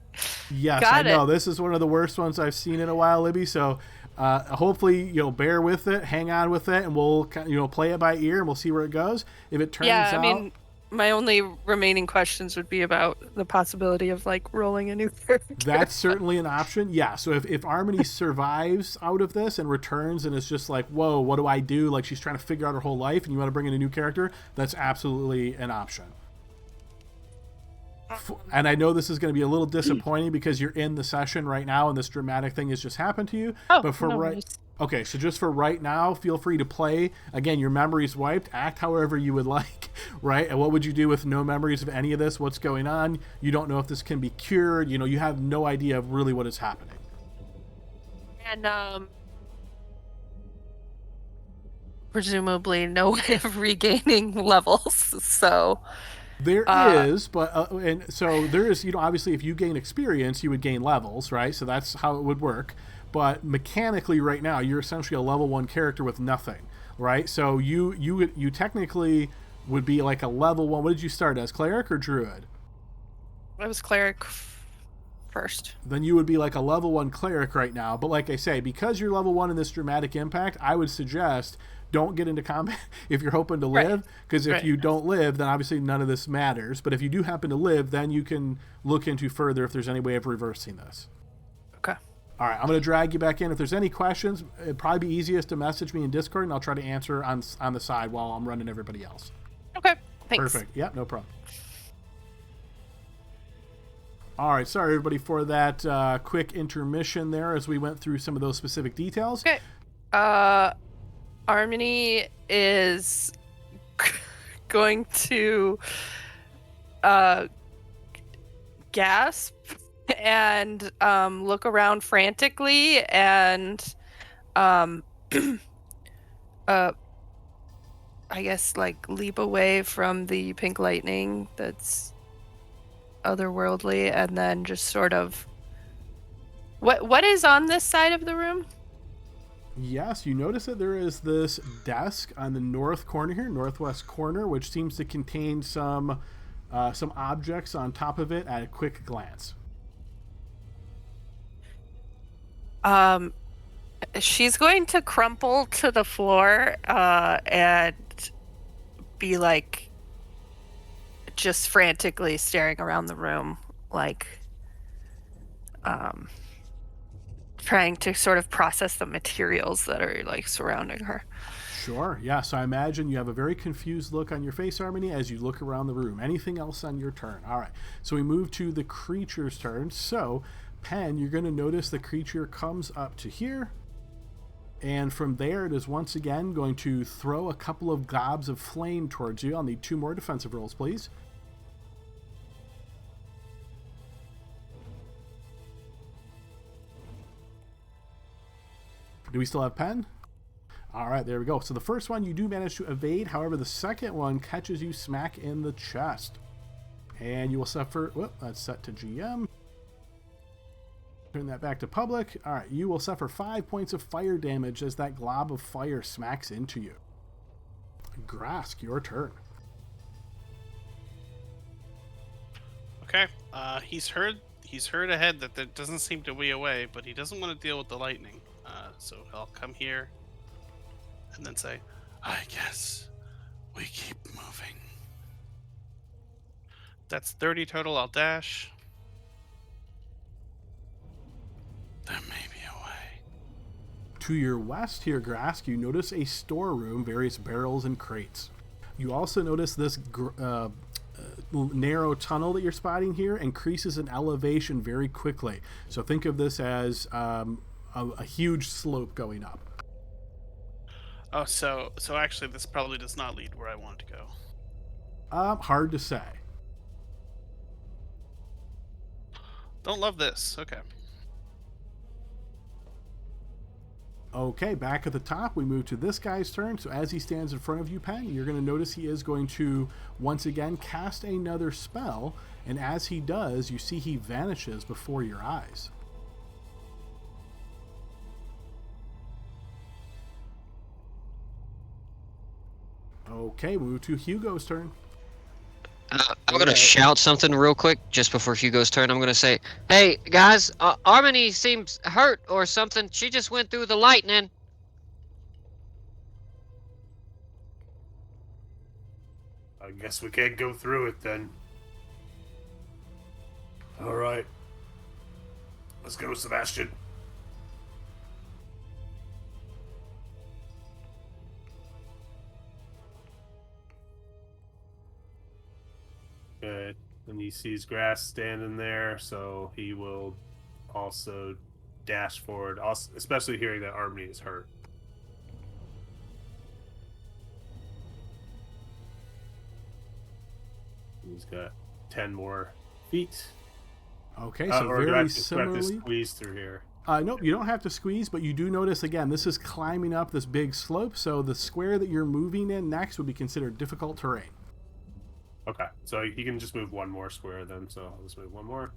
A: Yes,
D: Got
A: I know.
D: it.
A: This is one of the worst ones I've seen in a while, Libby. So hopefully you'll bear with it, hang on with it, and we'll play it by ear and we'll see where it goes. If it turns out,
D: I mean, my only remaining questions would be about the possibility of rolling a new character.
A: That's certainly an option. Yeah. So if Harmony survives out of this and returns and it's just like, whoa, what do I do? Like she's trying to figure out her whole life and you want to bring in a new character, that's absolutely an option. And I know this is going to be a little disappointing because you're in the session right now and this dramatic thing has just happened to you.
D: Oh,
A: but for
D: no
A: right,
D: worries.
A: okay, so just for right now, feel free to play. Again, your memory's wiped. Act however you would like, right? And what would you do with no memories of any of this? What's going on? You don't know if this can be cured. You have no idea of really what is happening.
D: And presumably no way of regaining levels. So
A: There is, but and so there is. Obviously, if you gain experience, you would gain levels, right? So that's how it would work. But mechanically, right now, you're essentially a level 1 character with nothing, right? So you technically would be like a level 1. What did you start as, cleric or druid?
D: I was cleric first.
A: Then you would be like a level 1 cleric right now. But like I say, because you're level 1 in this dramatic impact, I would suggest don't get into combat if you're hoping to live, because if you don't live, then obviously none of this matters. But if you do happen to live, then you can look into further if there's any way of reversing this.
D: Okay.
A: All right, I'm going to drag you back in. If there's any questions, it'd probably be easiest to message me in Discord, and I'll try to answer on the side while I'm running everybody else.
D: Okay. Thanks.
A: Perfect. Yep, no problem. All right, sorry everybody for that quick intermission there as we went through some of those specific details.
D: Okay. Harmony is going to gasp and look around frantically and I guess leap away from the pink lightning that's otherworldly, and then just sort of what is on this side of the room?
A: Yes, you notice that there is this desk on the northwest corner, which seems to contain some objects on top of it at a quick glance.
D: She's going to crumple to the floor and be just frantically staring around the room, trying to sort of process the materials that are surrounding her.
A: Sure, yeah. So I imagine you have a very confused look on your face, Harmony, as you look around the room. Anything else on your turn? All right. So we move to the creature's turn. So, Pen, you're going to notice the creature comes up to here. And from there, it is once again going to throw a couple of gobs of flame towards you. I'll need 2 more defensive rolls, please. Do we still have Pen? All right, there we go. So the first one you do manage to evade. However, the second one catches you smack in the chest. And you will suffer... Whoop, that's set to GM. Turn that back to public. All right, you will suffer 5 points of fire damage as that glob of fire smacks into you. Grask, your turn.
G: Okay. He's heard ahead that there doesn't seem to be a way, but he doesn't want to deal with the lightning. So I'll come here and then say,
F: I guess we keep moving.
G: that's 30 total. I'll dash.
F: There may be a way.
A: To your west here, Grask, you notice a storeroom, various barrels and crates. You also notice this narrow tunnel that you're spotting here increases in elevation very quickly. So think of this as a huge slope going up.
G: Oh, so actually, this probably does not lead where I want to go.
A: Hard to say.
G: Don't love this. Okay.
A: Okay, back at the top, we move to this guy's turn. So as he stands in front of you, Pen, you're going to notice he is going to, once again, cast another spell. And as he does, you see he vanishes before your eyes. Okay, move to Hugo's turn.
C: I'm going to shout something real quick just before Hugo's turn. I'm going to say, hey, guys, Harmony seems hurt or something. She just went through the lightning.
B: I guess we can't go through it then. All right. Let's go, Sebastian. Good. And he sees Grass standing there, so he will also dash forward, also, especially hearing that Harmony is hurt. He's got 10 more feet.
A: Okay, so
B: or do I
A: very
B: have to
A: similarly.
B: squeeze through here?
A: Nope, you don't have to squeeze, but you do notice, again, this is climbing up this big slope, so the square that you're moving in next would be considered difficult terrain.
B: Okay, so you can just move one more square then, so I'll just move one more.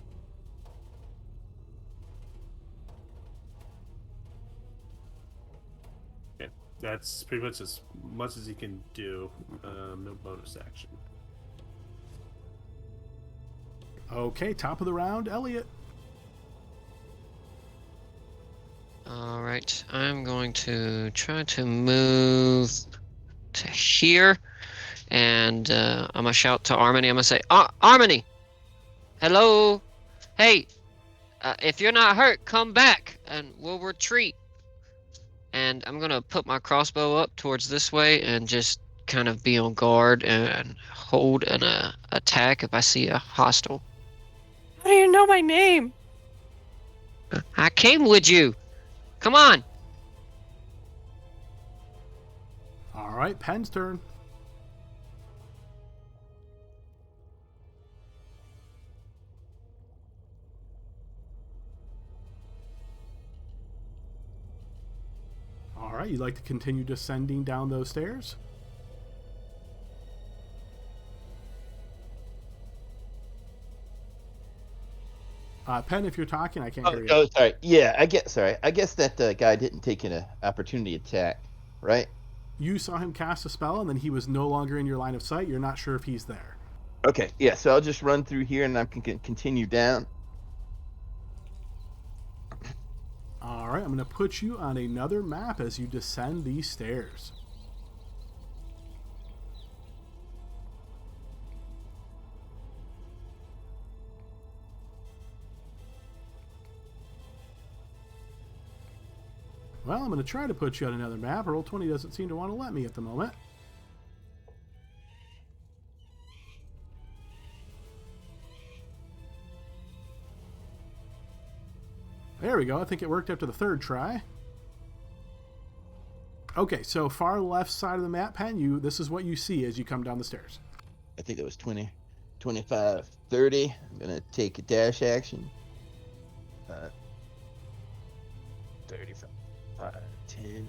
B: Okay, that's pretty much as he can do. No bonus action.
A: Okay, top of the round, Elliot.
C: All right, I'm going to try to move to here, and I'm gonna shout to Harmony. I'm gonna say, Harmony, hello, hey, if you're not hurt, come back, and we'll retreat. And I'm gonna put my crossbow up towards this way and just kind of be on guard and hold an attack if I see a hostile.
D: How do you know my name?
C: I came with you. Come on.
A: All right, Pen's turn. All right, you'd like to continue descending down those stairs? Pen, if you're talking, I can't hear you.
E: Oh, sorry. Yeah, I guess that guy didn't take an opportunity attack, right?
A: You saw him cast a spell, and then he was no longer in your line of sight. You're not sure if he's there.
E: Okay, yeah, so I'll just run through here and I can continue down.
A: All right, I'm going to put you on another map as you descend these stairs. Well, I'm going to try to put you on another map. Roll20 doesn't seem to want to let me at the moment. There we go. I think it worked after the third try. Okay, so far left side of the map, Pen, this is what you see as you come down the stairs.
E: I think that was 20, 25, 30. I'm going to take a dash action. 35, 10,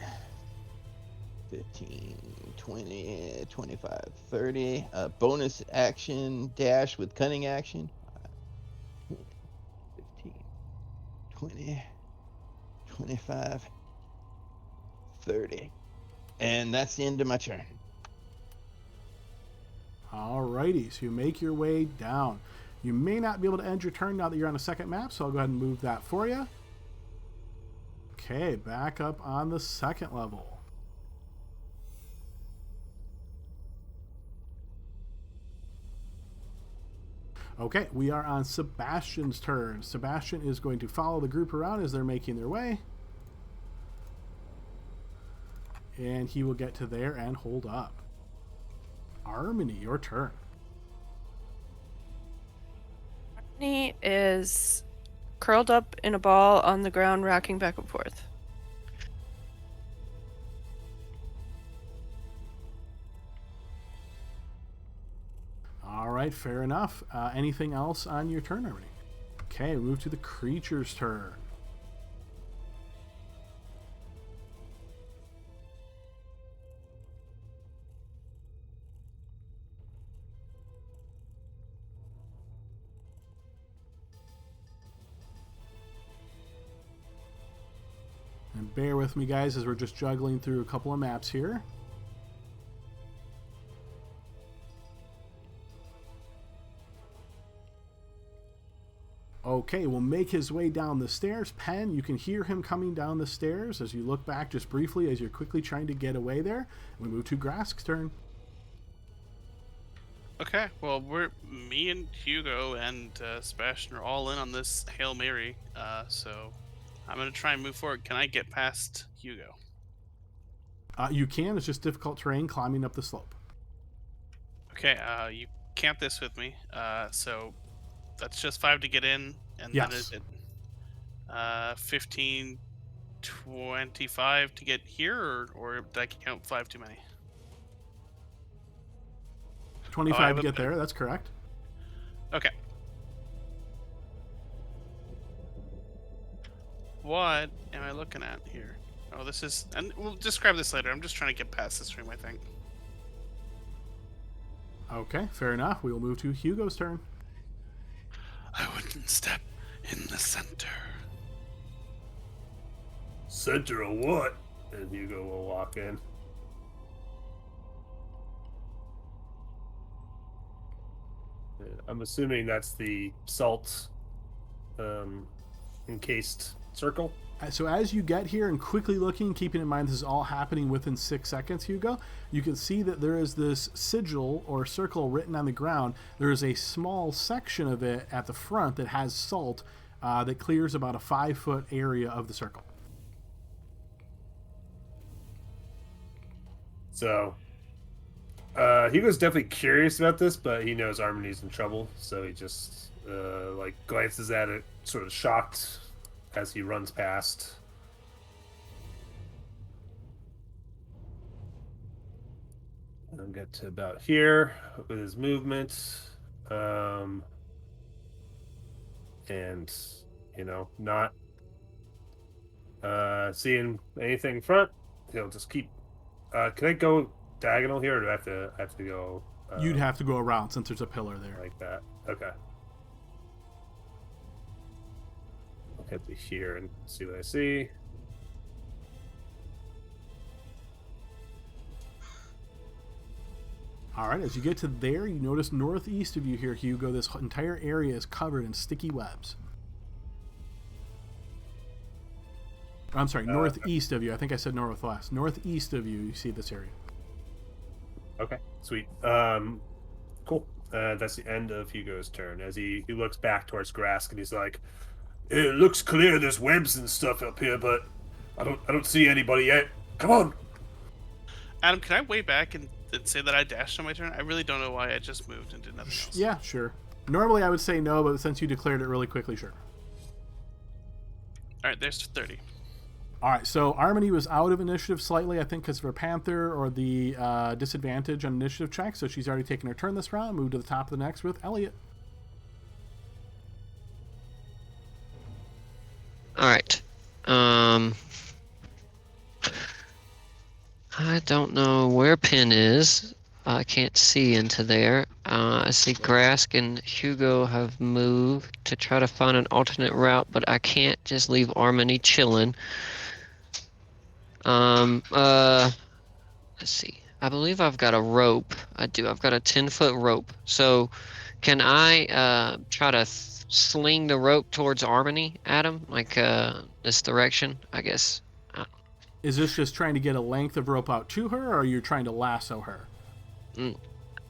E: 15, 20, 25, 30. Bonus action dash with cunning action. 15, 20, 25, 30. And that's the end of my turn.
A: Alrighty, so you make your way down. You may not be able to end your turn now that you're on a second map, so I'll go ahead and move that for you. Okay, back up on the second level. Okay, we are on Sebastian's turn. Sebastian is going to follow the group around as they're making their way. and he will get to there and hold up. Harmony, your turn.
D: He is curled up in a ball on the ground, rocking back and forth.
A: All right, fair enough. Anything else on your turn, Harmony? Okay, we move to the creature's turn. And bear with me, guys, as we're just juggling through a couple of maps here. Okay, we'll make his way down the stairs. Pen, you can hear him coming down the stairs as you look back just briefly as you're quickly trying to get away there. We move to Grask's turn.
G: Okay, well, me and Hugo and Sebastian are all in on this Hail Mary, so I'm going to try and move forward. Can I get past Hugo?
A: You can. It's just difficult terrain climbing up the slope.
G: Okay, you camp this with me, so that's just 5 to get in, and
A: Yes.
G: then is it 15, 25 to get here, or did I count 5 too many?
A: 25 to get there, that's correct.
G: Okay. What am I looking at here? Oh, this is... And we'll describe this later. I'm just trying to get past this room, I think.
A: Okay, fair enough. We will move to Hugo's turn.
F: I wouldn't step in the center.
B: Center of what? And Hugo will walk in. I'm assuming that's the salt encased circle.
A: So as you get here and quickly looking, keeping in mind this is all happening within 6 seconds, Hugo, you can see that there is this sigil or circle written on the ground. There is a small section of it at the front that has salt that clears about a 5-foot area of the circle.
B: So Hugo's definitely curious about this, but he knows Harmony's in trouble, so he just like glances at it, sort of shocked as he runs past. And I'll get to about here with his movement, and not seeing anything in front. He'll just keep. Can I go diagonal here, or do I have to go?
A: You'd have to go around since there's a pillar there.
B: Like that. Okay. I'll head to here and see what I see.
A: All right, as you get to there, you notice northeast of you here, Hugo, this entire area is covered in sticky webs. I'm sorry, northeast of you. I think I said northwest. Northeast of you, you see this area.
B: Okay, sweet. Cool. That's the end of Hugo's turn. As he looks back towards Grask and he's like, "It looks clear. There's webs and stuff up here, but I don't see anybody yet. Come on."
G: Adam, can I way back and say that I dashed on my turn? I really don't know why I just moved and did nothing else.
A: Yeah, sure. Normally I would say no, but since you declared it really quickly, sure.
G: All right, there's 30.
A: All right, so Harmony was out of initiative slightly, I think, because of her Panther or the disadvantage on initiative check. So she's already taken her turn this round. Move to the top of the next with Elliot.
C: All right. I don't know where Pin is. I can't see into there. I see Grask and Hugo have moved to try to find an alternate route, but I can't just leave Harmony chilling. Let's see. I believe I've got a rope. I do. I've got a 10-foot rope. So, can I try to sling the rope towards Harmony, Adam? Like this direction, I guess.
A: Is this just trying to get a length of rope out to her, or are you trying to lasso her?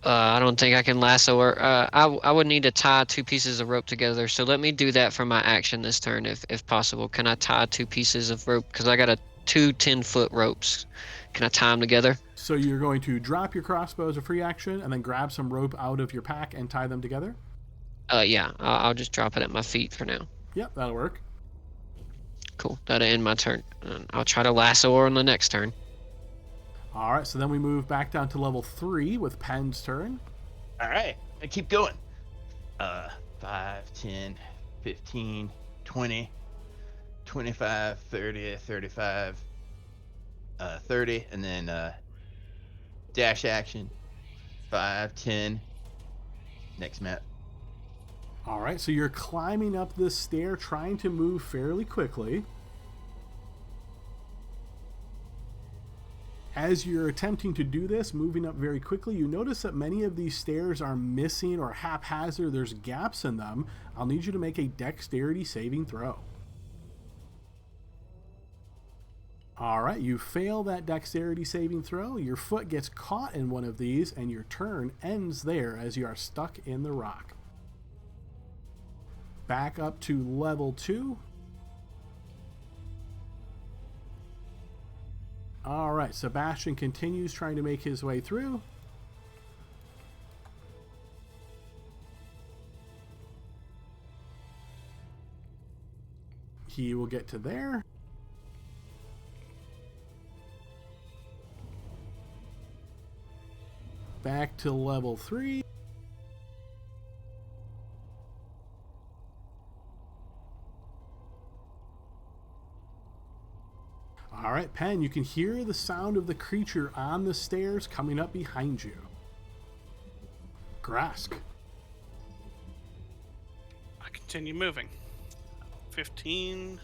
C: I don't think I can lasso her. I would need to tie 2 pieces of rope together. So let me do that for my action this turn, if possible. Can I tie 2 pieces of rope? Because I got 2 10-foot ropes. Can I tie them together?
A: So you're going to drop your crossbow as a free action and then grab some rope out of your pack and tie them together?
C: Yeah. I'll just drop it at my feet for now.
A: Yep, that'll work.
C: Cool. That'll end my turn. And I'll try to lasso her on the next turn.
A: All right, so then we move back down to level 3 with Pen's turn.
E: All right, I keep going. 5, 10, 15, 20, 25, 30, 35, 30, and then dash action. 5, 10. Next map.
A: All right, so you're climbing up this stair, trying to move fairly quickly. As you're attempting to do this, moving up very quickly, you notice that many of these stairs are missing or haphazard. There's gaps in them. I'll need you to make a dexterity saving throw. All right, you fail that dexterity saving throw. Your foot gets caught in one of these, and your turn ends there as you are stuck in the rock. Back up to level 2. All right, Sebastian continues trying to make his way through. He will get to there. Back to level 3. All right, Pen, you can hear the sound of the creature on the stairs coming up behind you. Grask.
G: I continue moving. 15,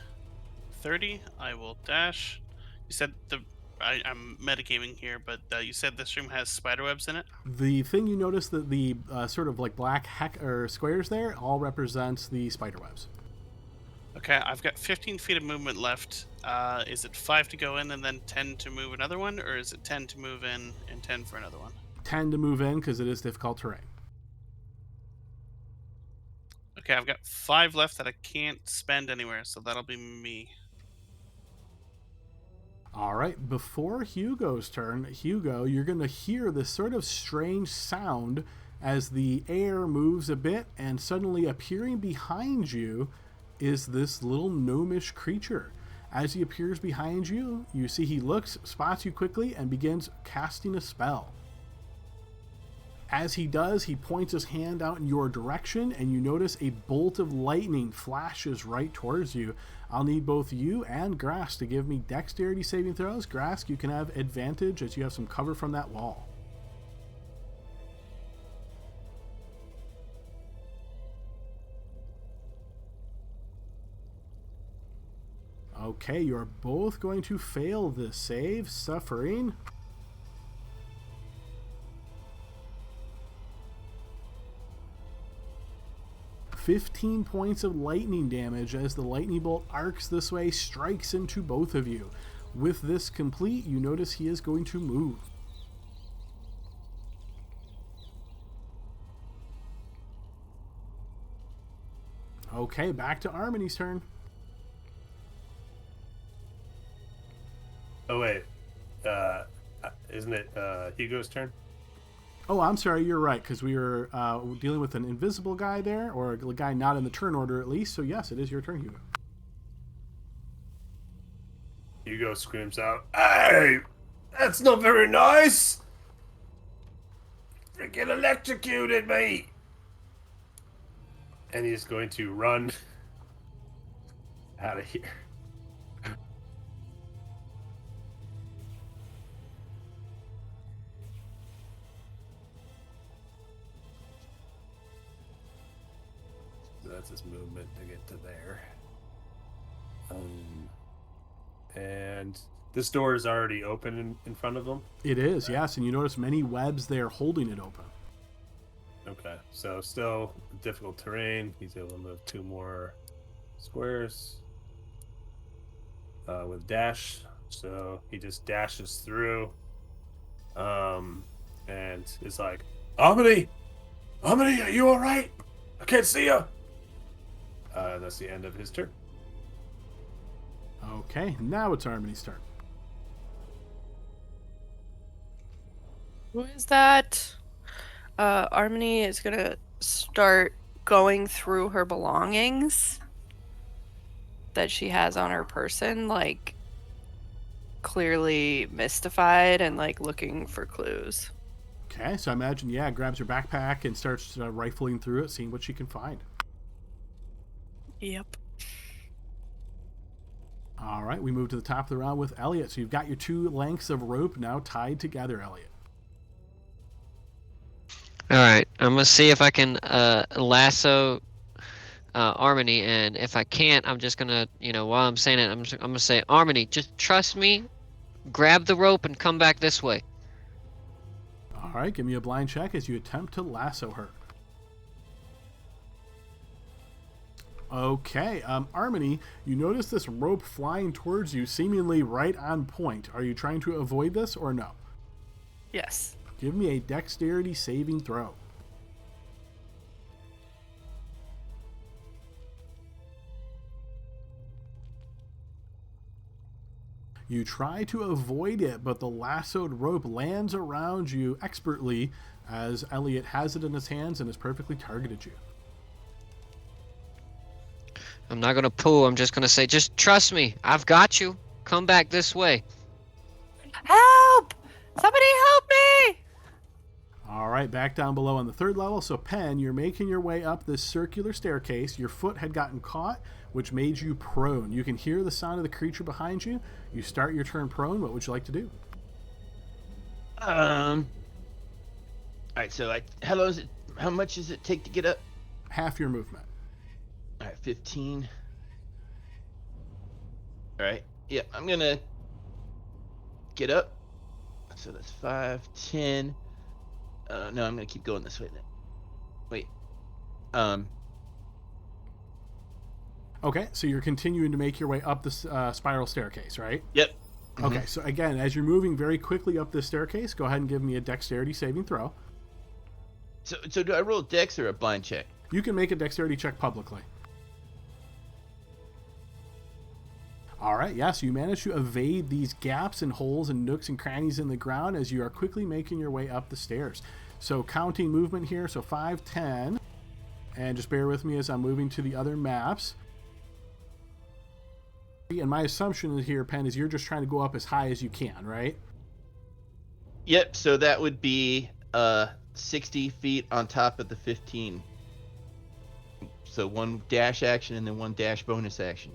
G: 30. I will dash. You said I'm metagaming here, but you said this room has spiderwebs in it.
A: The thing you notice that the sort of like black squares there all represents the spiderwebs.
G: Okay, I've got 15 feet of movement left. Is it 5 to go in and then 10 to move another one, or is it 10 to move in and 10 for another one?
A: 10 to move in because it is difficult terrain.
G: Okay, I've got 5 left that I can't spend anywhere, so that'll be me.
A: All right, before Hugo's turn, Hugo, you're going to hear this sort of strange sound as the air moves a bit, and suddenly appearing behind you is this little gnomish creature. As he appears behind you, you see he looks, spots you quickly, and begins casting a spell. As he does, he points his hand out in your direction, and you notice a bolt of lightning flashes right towards you. I'll need both you and Grask to give me dexterity saving throws. Grask, you can have advantage as you have some cover from that wall. Okay, you're both going to fail this save, suffering 15 points of lightning damage as the lightning bolt arcs this way, strikes into both of you. With this complete, you notice he is going to move. Okay, back to Armony's turn.
B: Oh wait, isn't it Hugo's turn?
A: Oh, I'm sorry, you're right, because we were dealing with an invisible guy there, or a guy not in the turn order at least, so yes, it is your turn, Hugo.
B: Hugo screams out, "Hey, that's not very nice! Freaking electrocuted me!" And he's going to run out of here. That's his movement to get to there. And this door is already open in front of him?
A: It is, yes, and you notice many webs there holding it open.
B: Okay, so still difficult terrain. He's able to move 2 more squares with dash. So he just dashes through and is like, Amity, are you all right? I can't see you. That's the end of his turn.
A: Okay, now it's Armony's turn.
D: Who is that? Harmony is gonna start going through her belongings that she has on her person, like clearly mystified and like looking for clues.
A: Okay, so I imagine, yeah, grabs her backpack and starts rifling through it, seeing what she can find.
D: Yep.
A: All right, we move to the top of the round with Elliot. So you've got your 2 lengths of rope now tied together, Elliot.
C: All right, I'm gonna see if I can lasso Harmony, and if I can't, I'm just gonna, while I'm saying it, I'm gonna say, Harmony, just trust me, grab the rope and come back this way.
A: All right, give me a blind check as you attempt to lasso her. Okay, Harmony, you notice this rope flying towards you, seemingly right on point. Are you trying to avoid this or no?
D: Yes.
A: Give me a dexterity saving throw. You try to avoid it, but the lassoed rope lands around you expertly as Elliot has it in his hands and has perfectly targeted you.
C: I'm not gonna pull, I'm just gonna say, just trust me, I've got you. Come back this way.
D: Help! Somebody help me!
A: All right, back down below on the 3rd level. So, Pen, you're making your way up this circular staircase. Your foot had gotten caught, which made you prone. You can hear the sound of the creature behind you. You start your turn prone. What would you like to do?
E: All right, so how much does it take to get up?
A: Half your movement.
E: All right, 15. All right. Yeah, I'm going to get up. So that's 5, 10. No, I'm going to keep going this way then. Wait.
A: Okay, so you're continuing to make your way up the spiral staircase, right?
E: Yep.
A: Okay, so again, as you're moving very quickly up this staircase, go ahead and give me a dexterity saving throw.
E: So do I roll a dex or a blind check?
A: You can make a dexterity check publicly. All right, yeah, so you manage to evade these gaps and holes and nooks and crannies in the ground as you are quickly making your way up the stairs. So counting movement here, so 5, 10, and just bear with me as I'm moving to the other maps. And my assumption here, Pen, is you're just trying to go up as high as you can, right?
E: Yep, so that would be 60 feet on top of the 15. So 1 dash action and then 1 dash bonus action.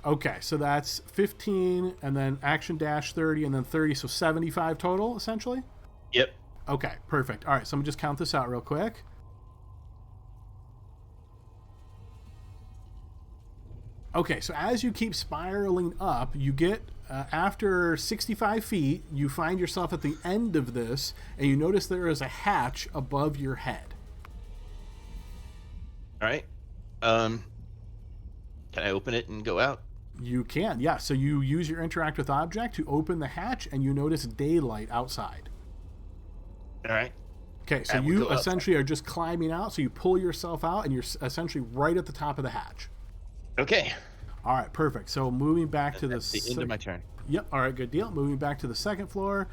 A: Okay, so that's 15 and then action dash 30 and then 30, so 75 total, essentially?
E: Yep.
A: Okay, perfect. All right, so I'm going to just count this out real quick. Okay, so as you keep spiraling up, you get, after 65 feet, you find yourself at the end of this, and you notice there is a hatch above your head.
E: All right. Can I open it and go out?
A: You can, yeah. So you use your interact with object to open the hatch, and you notice daylight outside.
E: All right.
A: Okay, so you essentially are just climbing out, so you pull yourself out, and you're essentially right at the top of the hatch.
E: Okay.
A: All right, perfect. So moving back to
E: That's the end of my turn.
A: Yep, all right, good deal. Moving back to the 2nd floor.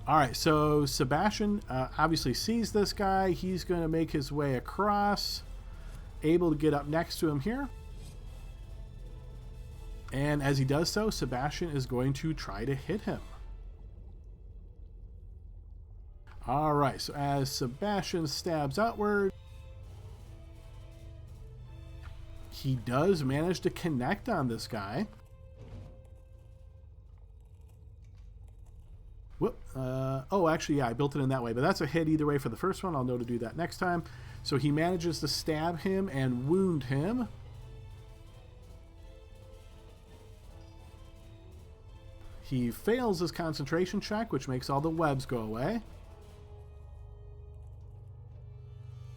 A: All right, so Sebastian obviously sees this guy. He's going to make his way across, able to get up next to him here. And as he does so, Sebastian is going to try to hit him. All right, so as Sebastian stabs outward, he does manage to connect on this guy. Whoop. Actually, yeah, I built it in that way, but that's a hit either way for the first one. I'll know to do that next time. So he manages to stab him and wound him. He fails his concentration check, which makes all the webs go away.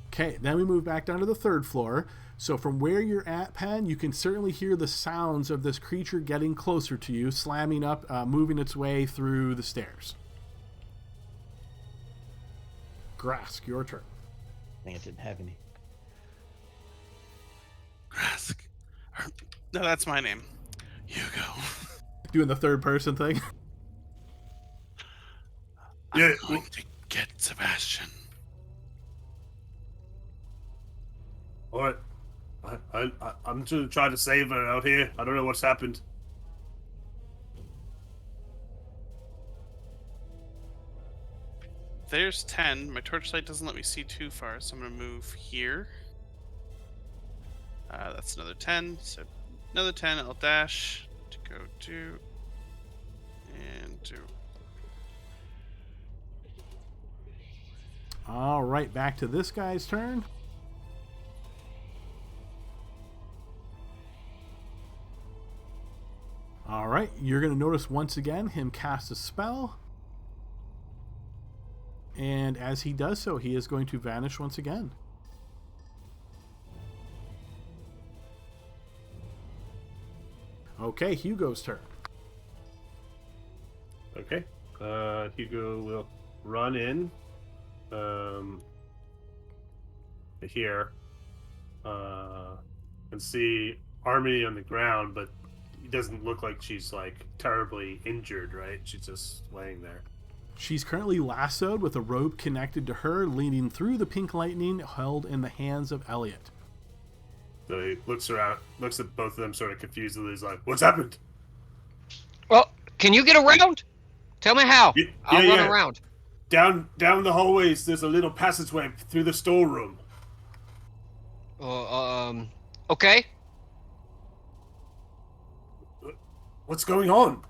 A: Okay, then we move back down to the 3rd floor. So from where you're at, Pen, you can certainly hear the sounds of this creature getting closer to you, slamming up, moving its way through the stairs. Grask, your turn.
E: I think I didn't have any.
F: Grask.
G: No, that's my name.
F: Hugo.
A: Doing the 3rd person thing.
B: Yeah.
F: I'm going to get Sebastian.
B: All right. I'm just trying to save her out here. I don't know what's happened.
G: There's 10. My torchlight doesn't let me see too far, so I'm going to move here. That's another 10. So another 10. I'll dash to go do and do.
A: All right, back to this guy's turn. All right, you're going to notice once again him cast a spell. And as he does so, he is going to vanish once again. Okay, Hugo's turn.
B: Okay. Hugo will run in. Here. And see Harmony on the ground, but it doesn't look like she's like terribly injured, right? She's just laying there.
A: She's currently lassoed with a rope connected to her, leading through the pink lightning held in the hands of Elliot.
B: So he looks around, looks at both of them sort of confusedly. He's like, "What's happened?"
C: Well, can you get around? Tell me how.
B: Yeah,
C: I'll run
B: yeah.
C: around.
B: Down the hallways, there's a little passageway through the storeroom.
C: Okay.
B: What's going on?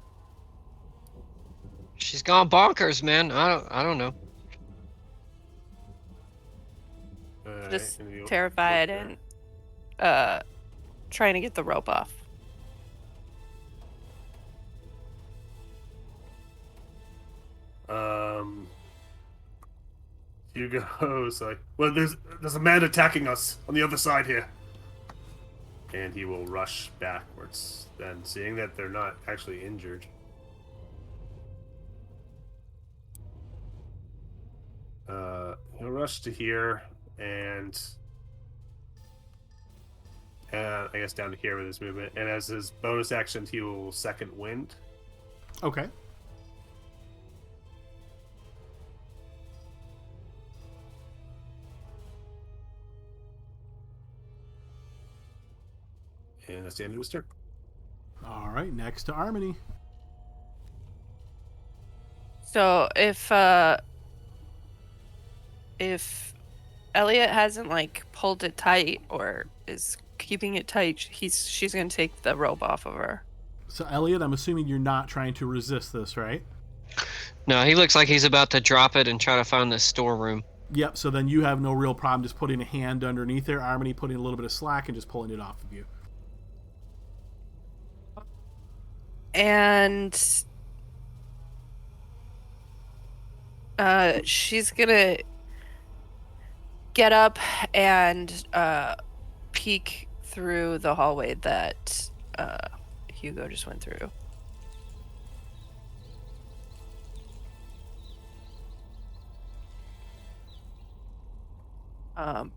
C: She's gone bonkers, man. I don't know.
D: Just
B: And he'll
D: terrified
B: look
D: and trying to get the rope off.
B: there. Hugo's like, "Well, there's a man attacking us on the other side here," and he will rush backwards. Then, seeing that they're not actually injured, he'll rush to here and I guess down to here with his movement. And as his bonus action, he will second wind.
A: Okay.
B: And that's the end of his turn.
A: All right, next to Harmony.
D: So if Elliot hasn't like pulled it tight or is keeping it tight, she's gonna take the rope off of her.
A: So, Elliot, I'm assuming you're not trying to resist this, right?
C: No, he looks like he's about to drop it and try to find the storeroom.
A: Yep, so then you have no real problem just putting a hand underneath there, Harmony putting a little bit of slack and just pulling it off of you.
D: And she's gonna get up and peek through the hallway that Hugo just went through.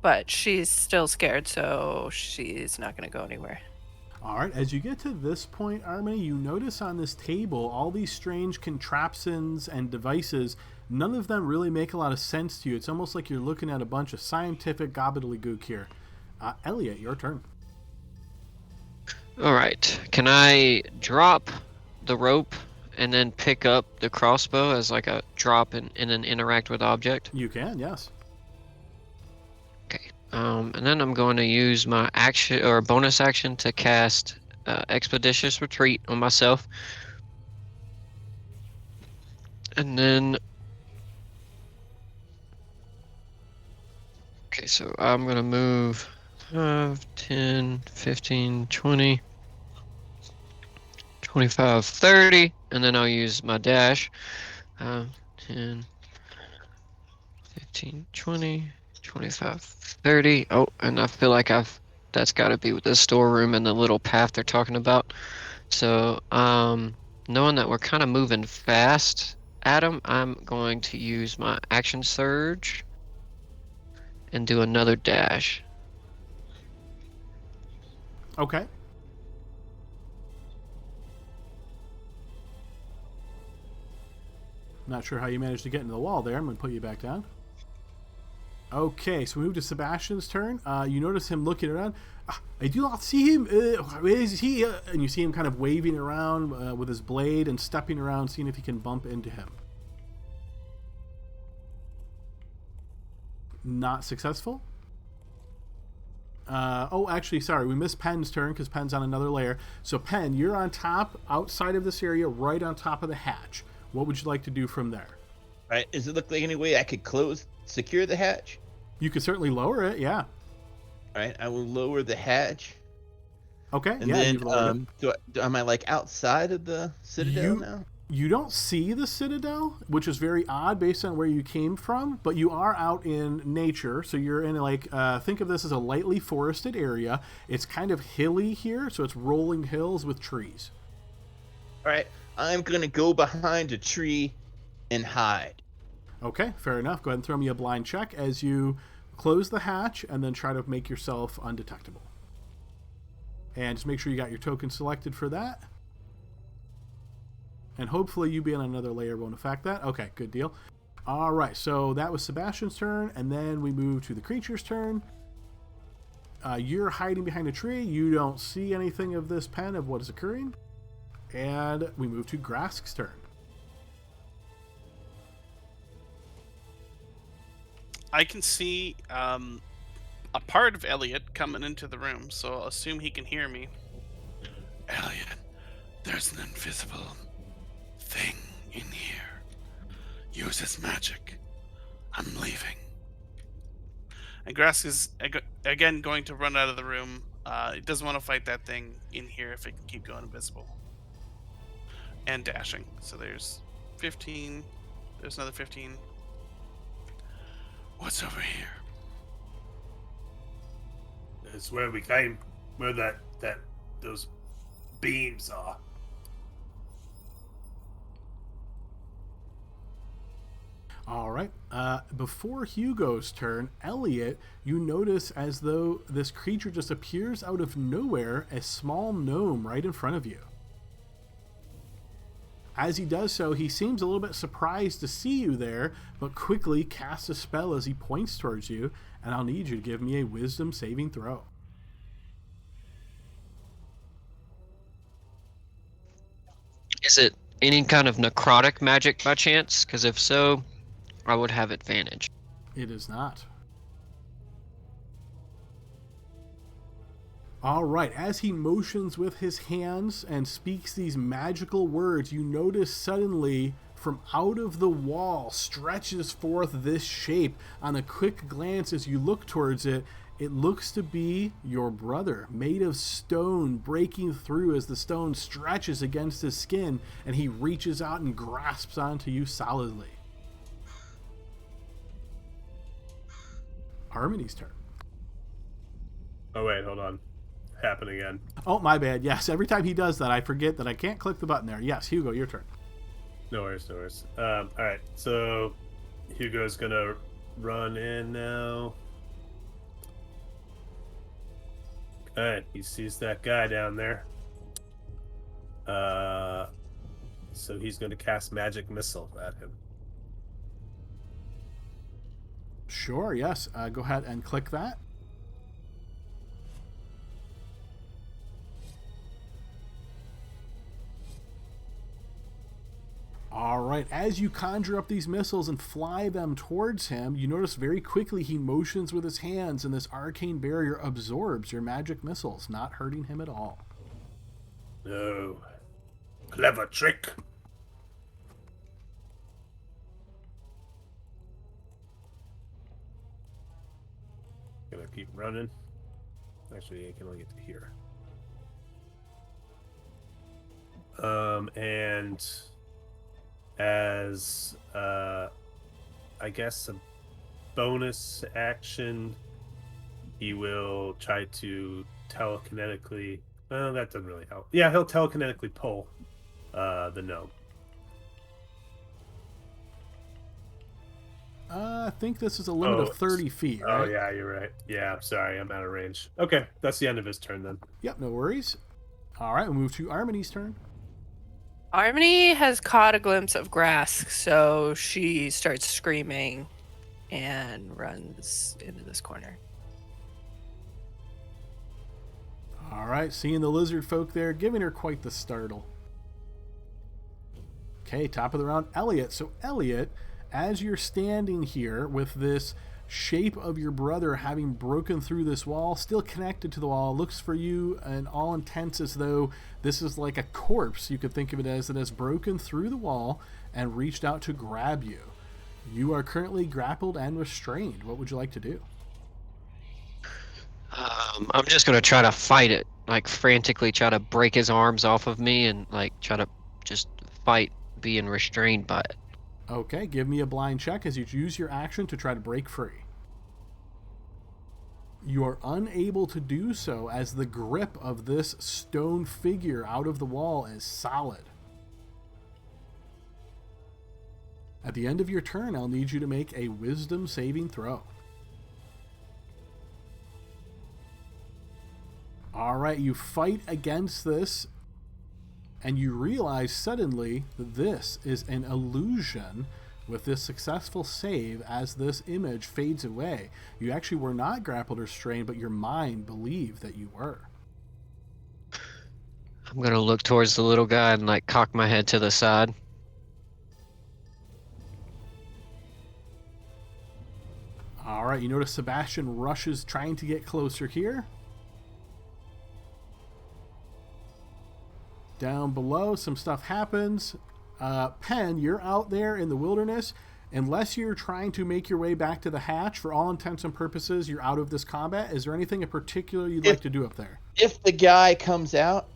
D: But she's still scared, so she's not going to go anywhere.
A: All right, as you get to this point, Harmony, you notice on this table all these strange contraptions and devices. None of them really make a lot of sense to you. It's almost like you're looking at a bunch of scientific gobbledygook here. Elliot, your turn.
C: All right. Can I drop the rope and then pick up the crossbow as like a drop and then interact with object?
A: You can, yes.
C: Okay. And then I'm going to use my action or bonus action to cast Expeditious Retreat on myself. And then... Okay, so I'm going to move 5, 10, 15, 20, 25, 30, and then I'll use my dash. 10, 15, 20, 25, 30. Oh, and I feel like that's got to be with the storeroom and the little path they're talking about. So, knowing that we're kind of moving fast, Adam, I'm going to use my action surge and do another dash.
A: Okay. Not sure how you managed to get into the wall there. I'm going to put you back down. Okay, so we move to Sebastian's turn. You notice him looking around. I do not see him. Where is he? And you see him kind of waving around with his blade and stepping around, seeing if he can bump into him. Not successful. Actually, sorry. We missed Pen's turn because Pen's on another layer. So, Pen, you're on top, outside of this area, right on top of the hatch. What would you like to do from there?
E: All right. Does it look like any way I could secure the hatch?
A: You could certainly lower it, yeah.
E: All right. I will lower the hatch.
A: Okay,
E: And
A: yeah.
E: then,
A: you've lowered it.
E: am I like outside of the Citadel now?
A: You don't see the Citadel, which is very odd based on where you came from, but you are out in nature. So you're in think of this as a lightly forested area. It's kind of hilly here, so it's rolling hills with trees.
E: All right. I'm going to go behind a tree and hide.
A: Okay, fair enough. Go ahead and throw me a blind check as you close the hatch and then try to make yourself undetectable. And just make sure you got your token selected for that. And hopefully you being on another layer won't affect that. Okay, good deal. All right, so that was Sebastian's turn, and then we move to the creature's turn. You're hiding behind a tree. You don't see anything of this, Pen, of what is occurring. And we move to Grask's turn.
G: I can see a part of Elliot coming into the room, so I'll assume he can hear me.
F: Elliot, there's an invisible thing in here. Use his magic. I'm leaving.
G: And Grask is again going to run out of the room. He doesn't want to fight that thing in here if it can keep going invisible. And dashing. So there's 15. There's another 15.
F: What's over here?
B: It's where we came. Where those beams are.
A: All right. Before Hugo's turn, Elliot, you notice as though this creature just appears out of nowhere, a small gnome right in front of you. As he does so, he seems a little bit surprised to see you there, but quickly casts a spell as he points towards you, and I'll need you to give me a wisdom saving throw.
C: Is it any kind of necrotic magic by chance? Because if so, I would have advantage.
A: It is not. All right, as he motions with his hands and speaks these magical words, you notice suddenly from out of the wall stretches forth this shape. On a quick glance as you look towards it, it looks to be your brother, made of stone, breaking through as the stone stretches against his skin, and he reaches out and grasps onto you solidly. Harmony's turn.
B: Oh wait, hold on. Happen again.
A: Oh, my bad. Yes, every time he does that, I forget that I can't click the button there. Yes, Hugo, your turn.
B: No worries, no worries. All right, so Hugo's gonna run in now. Okay, he sees that guy down there. So he's gonna cast Magic Missile at him.
A: Sure, yes. Go ahead and click that. All right, as you conjure up these missiles and fly them towards him, you notice very quickly he motions with his hands and this arcane barrier absorbs your magic missiles, not hurting him at all.
B: No. Clever trick. Gonna keep running. Actually, I can only get to here. And as I guess a bonus action, he will try to telekinetically. Well, that doesn't really help. Yeah, he'll telekinetically pull the gnome.
A: I think this is a limit of 30 feet, right?
B: Oh, yeah, you're right. Yeah, I'm sorry. I'm out of range. Okay, that's the end of his turn then.
A: Yep, no worries. All right, we'll move to Harmony's turn.
D: Harmony has caught a glimpse of Grask, so she starts screaming and runs into this corner.
A: All right, seeing the lizard folk there, giving her quite the startle. Okay, top of the round, Elliot. So, Elliot, as you're standing here with this shape of your brother having broken through this wall, still connected to the wall, looks for you in all intents as though this is like a corpse. You could think of it as that has broken through the wall and reached out to grab you. You are currently grappled and restrained. What would you like to do?
C: I'm just gonna try to fight it, like frantically try to break his arms off of me and like try to just fight being restrained by it.
A: Okay, give me a blind check as you use your action to try to break free. You are unable to do so as the grip of this stone figure out of the wall is solid. At the end of your turn, I'll need you to make a wisdom saving throw. All right, you fight against this, and you realize suddenly that this is an illusion with this successful save as this image fades away. You actually were not grappled or strained, but your mind believed that you were.
C: I'm gonna look towards the little guy and like cock my head to the side.
A: All right, you notice Sebastian rushes trying to get closer here. Down below, some stuff happens. Penn, you're out there in the wilderness. Unless you're trying to make your way back to the hatch, for all intents and purposes, you're out of this combat. Is there anything in particular you'd like to do up there?
E: If the guy comes out,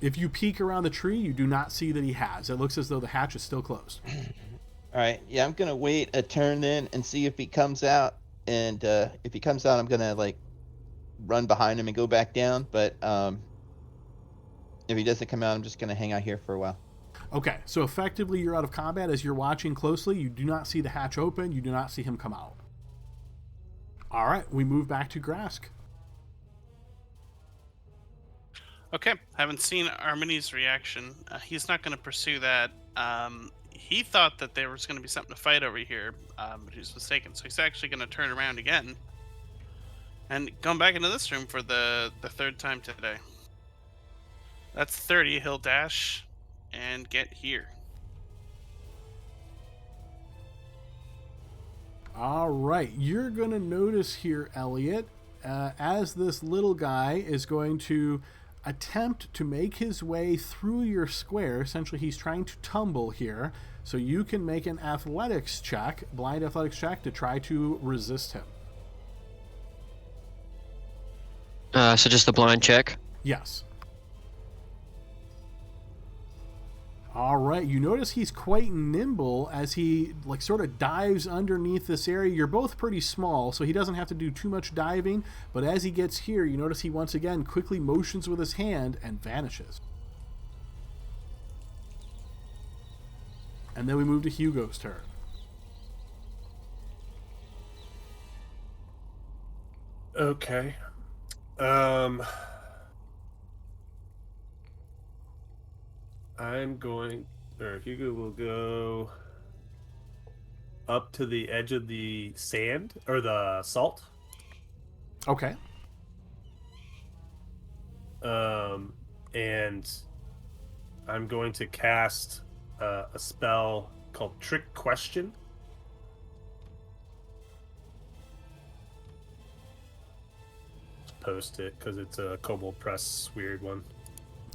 A: If you peek around the tree, you do not see that he has. It looks as though the hatch is still closed.
E: all right, yeah, I'm gonna wait a turn then and see if he comes out. And if he comes out, I'm gonna like run behind him and go back down. But if he doesn't come out, I'm just gonna hang out here for a while.
A: Okay, so effectively you're out of combat. As you're watching closely, you do not see the hatch open. You do not see him come out. All right, we move back to Grask.
G: Okay, haven't seen Armini's reaction. He's not going to pursue that. He thought that there was going to be something to fight over here, but he was mistaken. So he's actually going to turn around again and come back into this room for the third time today. That's 30. He'll dash and get here.
A: All right, you're going to notice here, Elliot, as this little guy is going to attempt to make his way through your square. Essentially, he's trying to tumble here. So you can make an athletics check, blind athletics check, to try to resist him.
C: So just the blind check.
A: Yes. All right, you notice he's quite nimble as he like sort of dives underneath this area. You're both pretty small, so he doesn't have to do too much diving, but as he gets here, you notice he once again quickly motions with his hand and vanishes. And then we move to Hugo's turn.
B: Okay. I'm going, or Hugo will go up to the edge of the sand, or the salt.
A: Okay.
B: And I'm going to cast a spell called Trick Question. Just post it, because it's a Kobold Press weird one.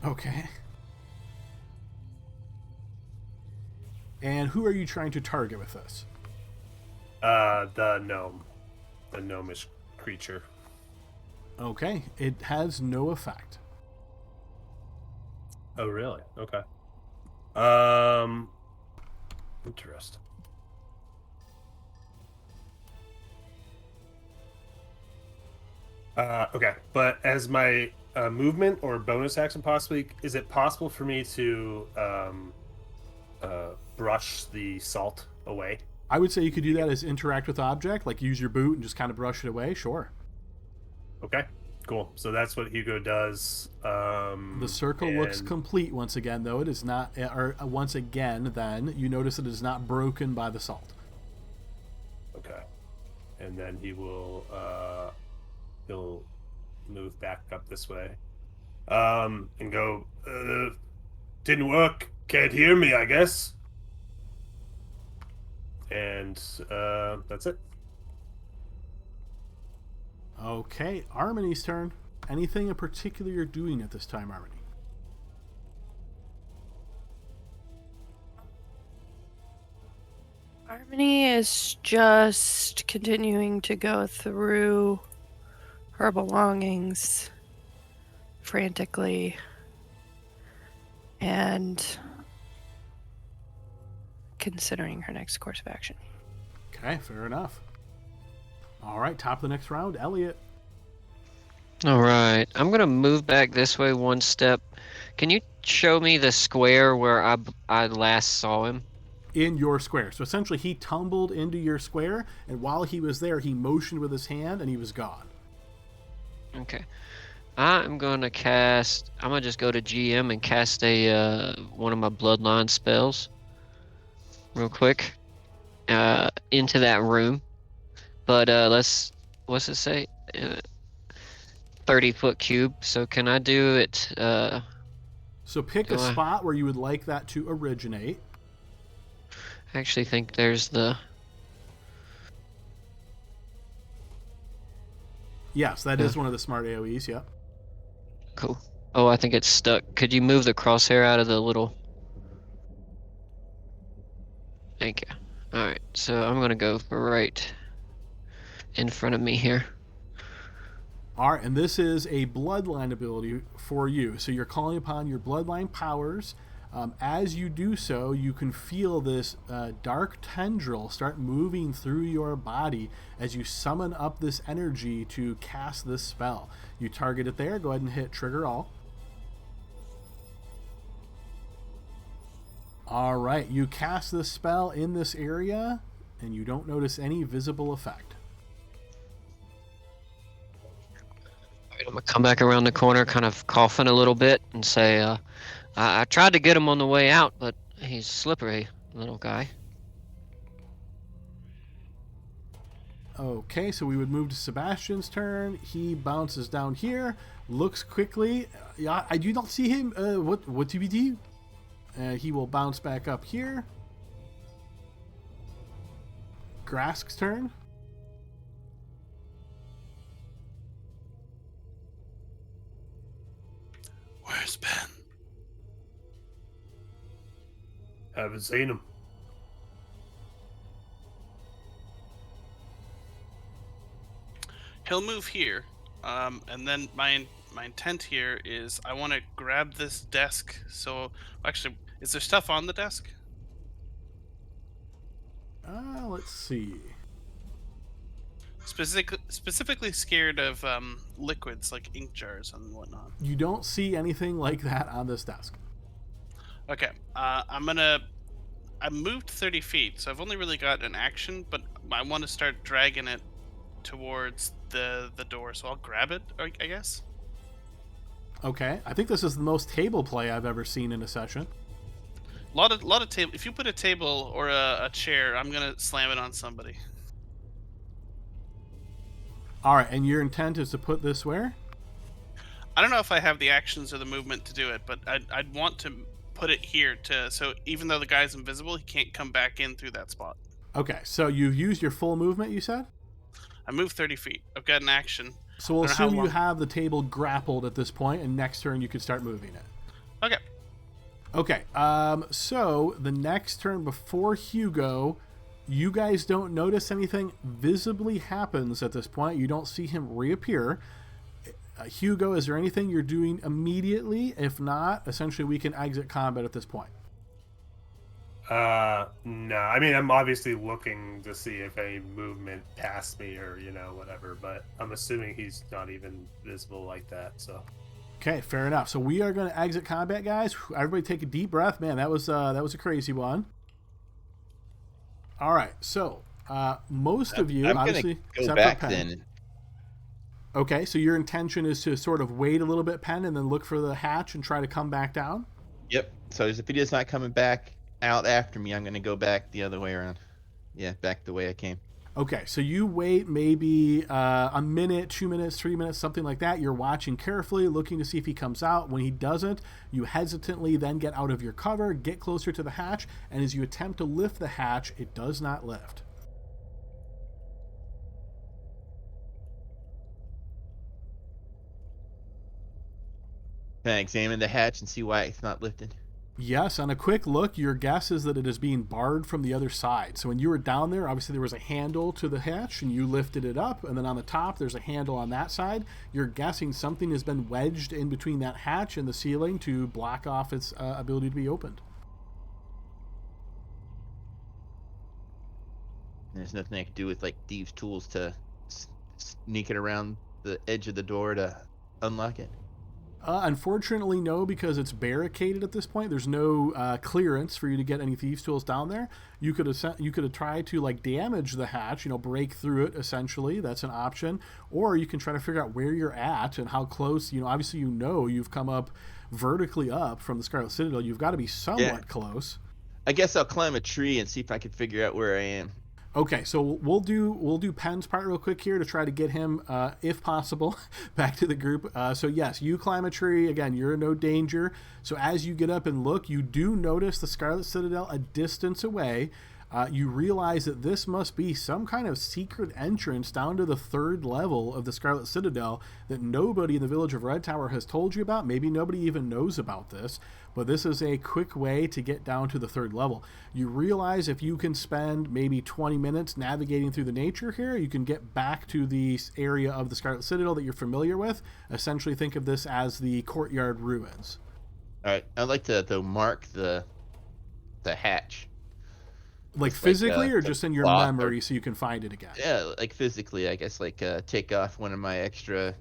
A: Okay. And who are you trying to target with this?
B: The gnome. The gnomish creature.
A: Okay, it has no effect.
B: Oh, really? Okay. Interesting. Okay, but as my movement or bonus action possibly, is it possible for me to brush the salt away?
A: I would say you could do that as interact with object, like use your boot and just kind of brush it away. Sure.
B: Okay, Cool. So that's what Hugo does.
A: The circle looks complete once again, though it is not. Or once again, then you notice it is not broken by the salt.
B: Okay. And then he'll move back up this way, and go. Didn't work. Can't hear me, I guess. And that's it.
A: Okay, Harmony's turn. Anything in particular you're doing at this time, Harmony?
D: Harmony is just continuing to go through her belongings frantically and considering her next course of action.
A: Okay, fair enough. All right, top of the next round, Elliot.
C: All right, I'm gonna move back this way one step. Can you show me the square where I last saw him?
A: In your square. So essentially he tumbled into your square, and while he was there, he motioned with his hand, and he was gone.
C: Okay. I'm gonna just go to GM and cast a one of my bloodline spells real quick into that room. But what's it say? 30-foot cube. So can I do it?
A: So pick a spot where you would like that to originate.
C: I actually think there's the...
A: Yes, that is one of the smart AoEs, yep.
C: Cool. Oh, I think it's stuck. Could you move the crosshair out of the little... Thank you. Alright, so I'm gonna go right in front of me here.
A: Alright, and this is a bloodline ability for you. So you're calling upon your bloodline powers. As you do so, you can feel this dark tendril start moving through your body as you summon up this energy to cast this spell. You target it there. Go ahead and hit trigger all. All right, you cast this spell in this area, and you don't notice any visible effect.
C: All right, I'm gonna come back around the corner, kind of coughing a little bit, and say, I tried to get him on the way out, but he's slippery, little guy.
A: Okay, so we would move to Sebastian's turn. He bounces down here, looks quickly. Yeah, I do not see him. What do we do? He will bounce back up here. Grask's turn.
F: Where's Ben?
B: Haven't seen him.
G: He'll move here, and then my intent here is I want to grab this desk. So actually, is there stuff on the desk?
A: Let's see.
G: Specifically scared of liquids like ink jars and whatnot.
A: You don't see anything like that on this desk.
G: Okay, I moved 30 feet, so I've only really got an action, but I want to start dragging it towards the door, so I'll grab it, I guess.
A: Okay, I think this is the most table play I've ever seen in a session.
G: Lot of table. If you put a table or a chair, I'm gonna slam it on somebody.
A: All right, and your intent is to put this where?
G: I don't know if I have the actions or the movement to do it, but I'd want to put it here so even though the guy's invisible, he can't come back in through that spot.
A: Okay, so you've used your full movement, you said?
G: I moved 30 feet. I've got an action.
A: So we'll assume you have the table grappled at this point, and next turn you can start moving it.
G: Okay.
A: Okay, so the next turn before Hugo, you guys don't notice anything visibly happens at this point. You don't see him reappear. Hugo, is there anything you're doing immediately? If not, essentially we can exit combat at this point.
B: No. I mean, I'm obviously looking to see if any movement past me or, whatever, but I'm assuming he's not even visible like that, so...
A: Okay, fair enough. So we are going to exit combat, guys. Everybody take a deep breath. Man, that was a crazy one. All right, so most of you
E: I'm
A: obviously
E: gonna go back then.
A: Okay, so your intention is to sort of wait a little bit, Penn, and then look for the hatch and try to come back down?
E: Yep. So if he is not coming back out after me, I'm going to go back the other way around. Yeah, back the way I came.
A: Okay, so you wait maybe a minute, 2 minutes, 3 minutes, something like that. You're watching carefully, looking to see if he comes out. When he doesn't, you hesitantly then get out of your cover, get closer to the hatch, and as you attempt to lift the hatch, it does not lift.
E: Can I examine the hatch and see why it's not lifted?
A: Yes, on a quick look, your guess is that it is being barred from the other side. So when you were down there, obviously there was a handle to the hatch and you lifted it up, and then on the top there's a handle on that side. You're guessing something has been wedged in between that hatch and the ceiling to block off its ability to be opened.
E: There's nothing I could do with like thieves' tools to sneak it around the edge of the door to unlock it.
A: Unfortunately, no, because it's barricaded at this point. There's no clearance for you to get any thieves' tools down there. You could have tried to like damage the hatch, break through it. Essentially, that's an option. Or you can try to figure out where you're at and how close. Obviously, you've come up vertically up from the Scarlet Citadel. You've got to be somewhat close.
E: I guess I'll climb a tree and see if I can figure out where I am.
A: Okay, so we'll do Penn's part real quick here to try to get him, if possible, back to the group. So yes, you climb a tree. Again, you're in no danger. So as you get up and look, you do notice the Scarlet Citadel a distance away. You realize that this must be some kind of secret entrance down to the 3rd level of the Scarlet Citadel that nobody in the village of Red Tower has told you about. Maybe nobody even knows about this, but this is a quick way to get down to the 3rd level. You realize if you can spend maybe 20 minutes navigating through the nature here, you can get back to the area of the Scarlet Citadel that you're familiar with. Essentially, think of this as the courtyard ruins.
E: All right, I'd like to though mark the hatch.
A: Like
E: Just
A: physically, or just in your
E: cloth
A: memory so you can find it again?
E: Yeah, like physically, I guess. Like take off one of my extra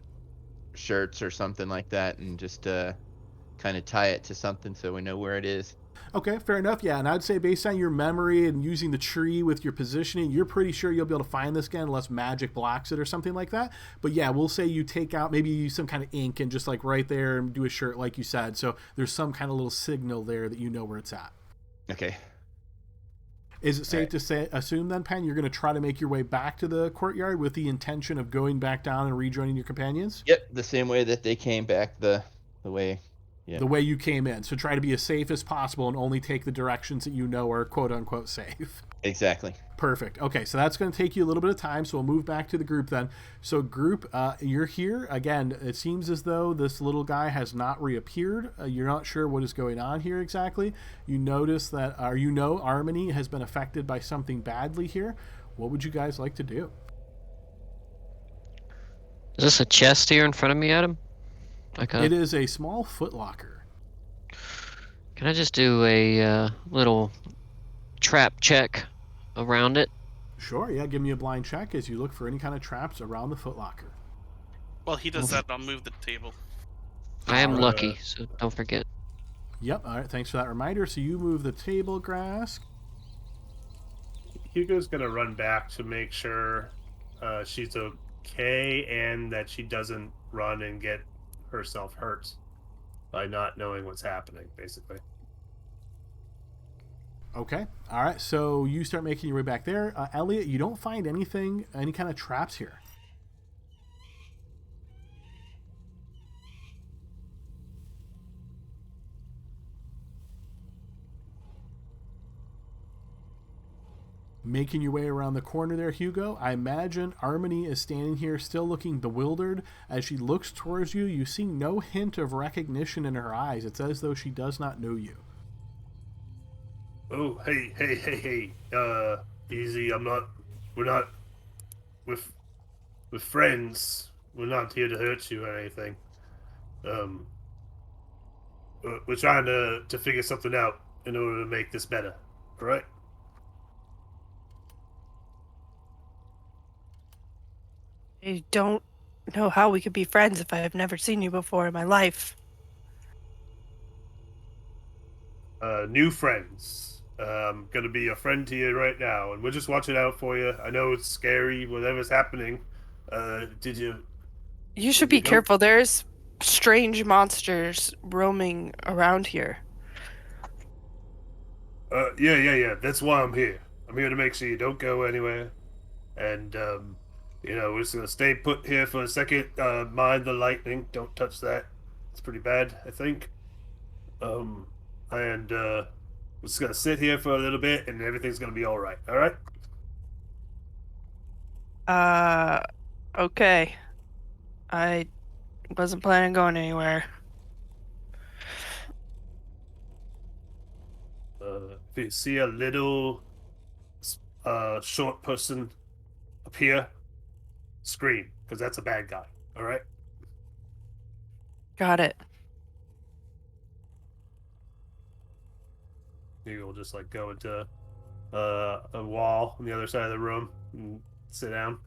E: shirts or something like that, and just kind of tie it to something so we know where it is.
A: Okay, fair enough. Yeah, and I'd say based on your memory and using the tree with your positioning, you're pretty sure you'll be able to find this again unless magic blocks it or something like that. But yeah, we'll say you take out, maybe use some kind of ink and just like right there and do a shirt like you said. So there's some kind of little signal there that you know where it's at.
E: Okay.
A: Is it safe to assume then, Penn, you're going to try to make your way back to the courtyard with the intention of going back down and rejoining your companions?
E: Yep, the same way that they came back, the way. Yeah.
A: The way you came in. So try to be as safe as possible and only take the directions that you know are quote-unquote safe.
E: Exactly.
A: Perfect. Okay, so that's going to take you a little bit of time, so we'll move back to the group then. So group, you're here. Again, it seems as though this little guy has not reappeared. You're not sure what is going on here exactly. You notice that, Harmony has been affected by something badly here. What would you guys like to do?
C: Is this a chest here in front of me, Adam?
A: It is a small footlocker.
C: Can I just do a little trap check around it?
A: Sure, yeah. Give me a blind check as you look for any kind of traps around the footlocker.
G: While he does that, I'll move the table.
C: I am lucky, so don't forget.
A: Yep, all right, thanks for that reminder. So you move the table, Grask.
B: Hugo's going to run back to make sure she's okay and that she doesn't run and get herself hurt by not knowing what's happening, basically.
A: Okay. All right. So you start making your way back there. Elliot, you don't find any kind of traps here. Making your way around the corner there, Hugo, I imagine Harmony is standing here still looking bewildered. As she looks towards you, you see no hint of recognition in her eyes. It's as though she does not know you.
B: Oh, hey. Easy. We're not with friends. We're not here to hurt you or anything. We're trying to figure something out in order to make this better. All right?
D: I don't know how we could be friends if I have never seen you before in my life.
B: New friends. Gonna be a friend to you right now, and we're just watching out for you. I know it's scary, whatever's happening. Did you
D: You should be careful. There's strange monsters roaming around here.
B: Yeah. That's why I'm here. I'm here to make sure you don't go anywhere. And, we're just gonna stay put here for a second. Mind the lightning. Don't touch that. It's pretty bad, I think. We're just gonna sit here for a little bit and everything's gonna be alright, alright?
D: Okay. I wasn't planning on going anywhere.
B: If you see a little, short person appear, scream, because that's a bad guy, alright?
D: Got it.
B: You will just, like, go into a wall on the other side of the room and sit down.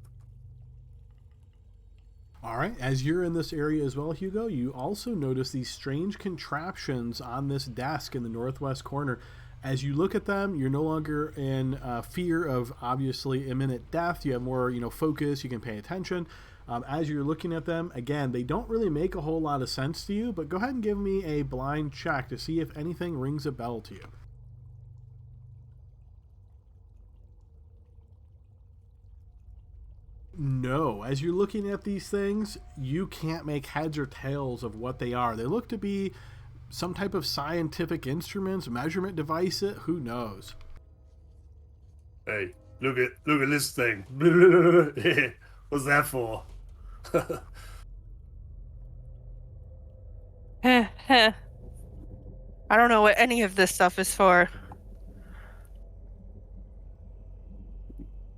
A: All right, as you're in this area as well, Hugo, you also notice these strange contraptions on this desk in the northwest corner. As you look at them, you're no longer in fear of obviously imminent death. You have more, focus. You can pay attention. As you're looking at them, again, they don't really make a whole lot of sense to you, but go ahead and give me a blind check to see if anything rings a bell to you. No, as you're looking at these things, you can't make heads or tails of what they are. They look to be some type of scientific instruments, measurement device. Who knows?
B: Hey, look at this thing. What's that for?
D: I don't know what any of this stuff is for.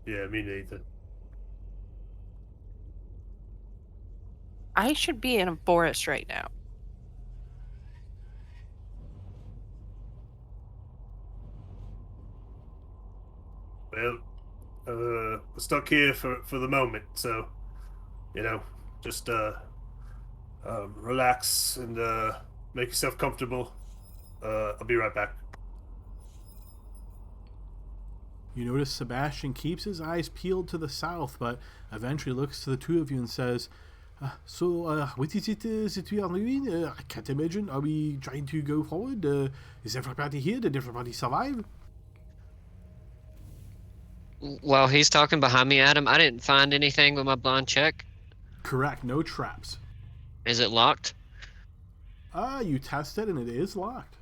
B: Yeah, me neither.
D: I should be in a forest right now.
B: Well, we're stuck here for the moment, so, just relax and make yourself comfortable. I'll be right back.
A: You notice Sebastian keeps his eyes peeled to the south, but eventually looks to the two of you and says, what is it that we are doing? I can't imagine. Are we trying to go forward? Is everybody here? Did everybody survive?
C: While he's talking behind me, Adam, I didn't find anything with my blind check.
A: Correct. No traps.
C: Is it locked?
A: You test it and it is locked.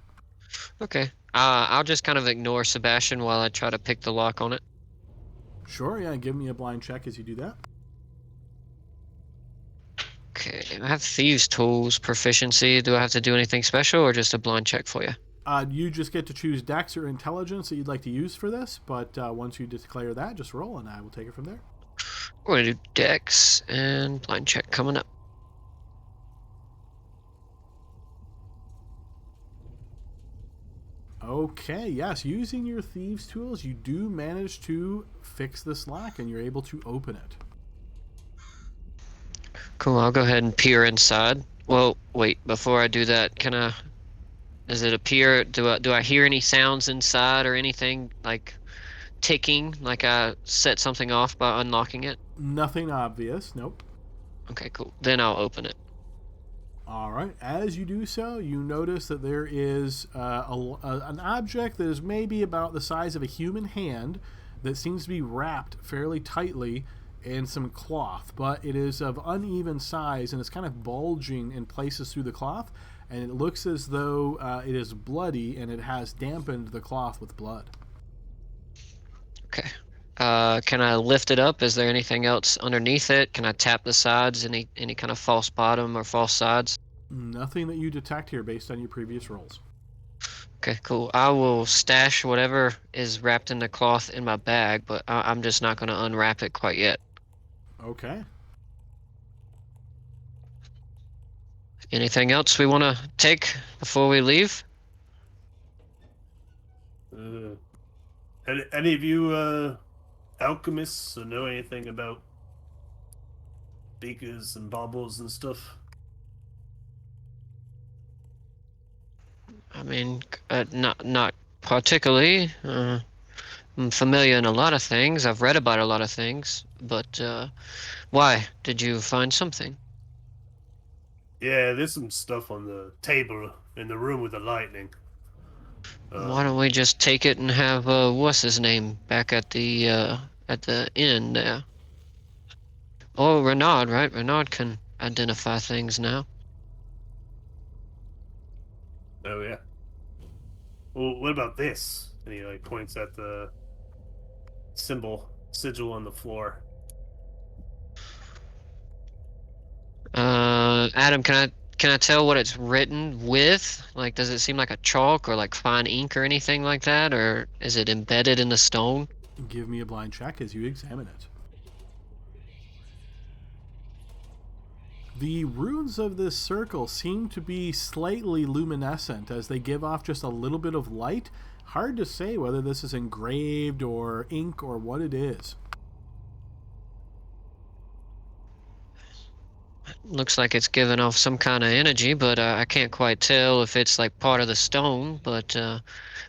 C: Okay. I'll just kind of ignore Sebastian while I try to pick the lock on it.
A: Sure, yeah. Give me a blind check as you do that.
C: Okay, I have Thieves' Tools proficiency. Do I have to do anything special or just a blind check for you?
A: You just get to choose Dex or Intelligence that you'd like to use for this, but once you declare that, just roll and I will take it from there.
C: We're going to do Dex and blind check coming up.
A: Okay, yes. Using your Thieves' Tools, you do manage to fix this lock and you're able to open it.
C: Cool, I'll go ahead and peer inside. Well, wait, before I do that, does it appear, do I hear any sounds inside or anything like ticking, like I set something off by unlocking it?
A: Nothing obvious, nope.
C: Okay, cool. Then I'll open it.
A: All right, as you do so, you notice that there is an object that is maybe about the size of a human hand that seems to be wrapped fairly tightly in some cloth, but it is of uneven size and it's kind of bulging in places through the cloth, and it looks as though it is bloody and it has dampened the cloth with blood.
C: Okay. Can I lift it up? Is there anything else underneath it? Can I tap the sides? Any kind of false bottom or false sides?
A: Nothing that you detect here based on your previous rolls.
C: Okay, cool. I will stash whatever is wrapped in the cloth in my bag, but I'm just not going to unwrap it quite yet.
A: Okay.
C: Anything else we want to take before we leave?
B: Any of you alchemists or know anything about beakers and baubles and stuff?
C: I mean, not particularly. I'm familiar in a lot of things. I've read about a lot of things, but why? Did you find something?
B: Yeah, there's some stuff on the table in the room with the lightning.
C: Why don't we just take it and have what's his name back at the inn there? Oh, Renaud, right? Renaud can identify things now.
B: Oh yeah. Well, what about this? And he like points at the sigil on the floor.
C: Adam, can I tell what it's written with? Like, does it seem like a chalk or like fine ink or anything like that, or is it embedded in the stone?
A: Give me a blind check as you examine it. The runes of this circle seem to be slightly luminescent as they give off just a little bit of light. Hard to say whether this is engraved or ink or what it is.
C: Looks like it's giving off some kind of energy, but I can't quite tell if it's like part of the stone. But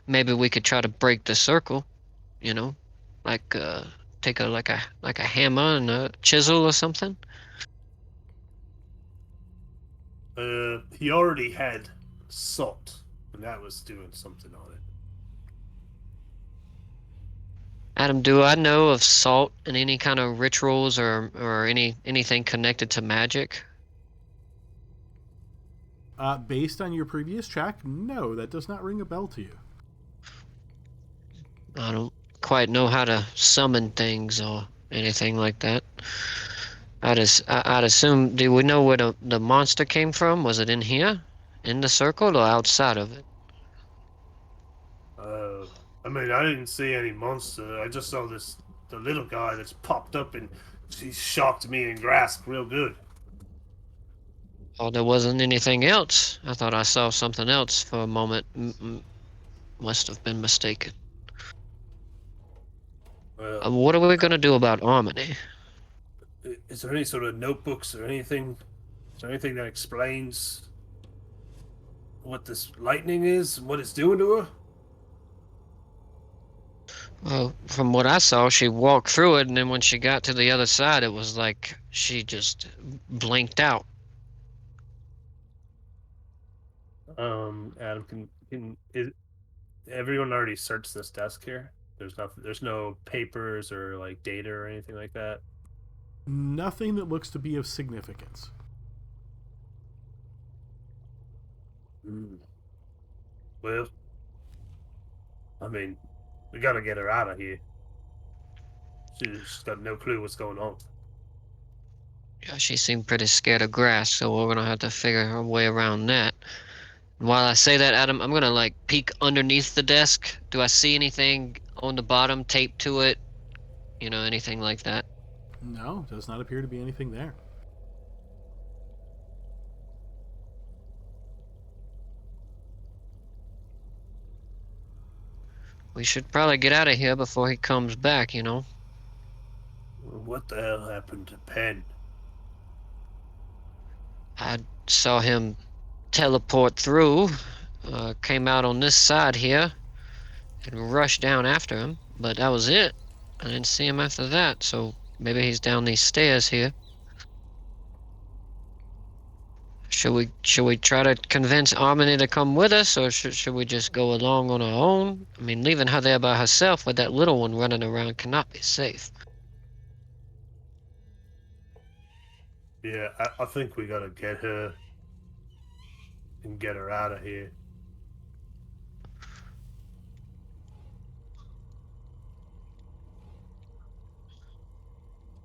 C: maybe we could try to break the circle, you know, like take a like a hammer and a chisel or something.
B: He already had salt, and that was doing something on it.
C: Adam, do I know of salt and any kind of rituals or anything connected to magic?
A: Based on your previous check, no, that does not ring a bell to you.
C: I don't quite know how to summon things or anything like that. I'd assume. Do we know where the monster came from? Was it in here, in the circle, or outside of it?
B: I mean, I didn't see any monster. I just saw the little guy that's popped up and he shocked me and grasped real good.
C: Oh, there wasn't anything else. I thought I saw something else for a moment. Must have been mistaken.
B: Well,
C: What are we gonna do about Harmony?
B: is there any sort of notebooks or anything? Is there anything that explains what this lightning is, what it's doing to her?
C: Well, from what I saw, she walked through it, and then when she got to the other side, it was like she just blinked out.
B: Adam, is everyone already searched this desk here? There's no papers or like data or anything like that.
A: Nothing that looks to be of significance.
B: Well, I mean, we gotta get her out of here. She's got no clue what's going on.
C: Yeah, she seemed pretty scared of grass, so we're gonna have to figure our way around that. While I say that, Adam, I'm gonna like peek underneath the desk. Do I see anything on the bottom taped to it? You know, anything like that?
A: No, does not appear to be anything there.
C: We should probably get out of here before he comes back, you know?
B: What the hell happened to Penn?
C: I saw him teleport through, came out on this side here, and rushed down after him, but that was it. I didn't see him after that, so maybe he's down these stairs here. Should we try to convince Harmony to come with us, or should we just go along on our own? I mean, leaving her there by herself with that little one running around cannot be safe.
B: Yeah, I think we gotta get her and get her out of here.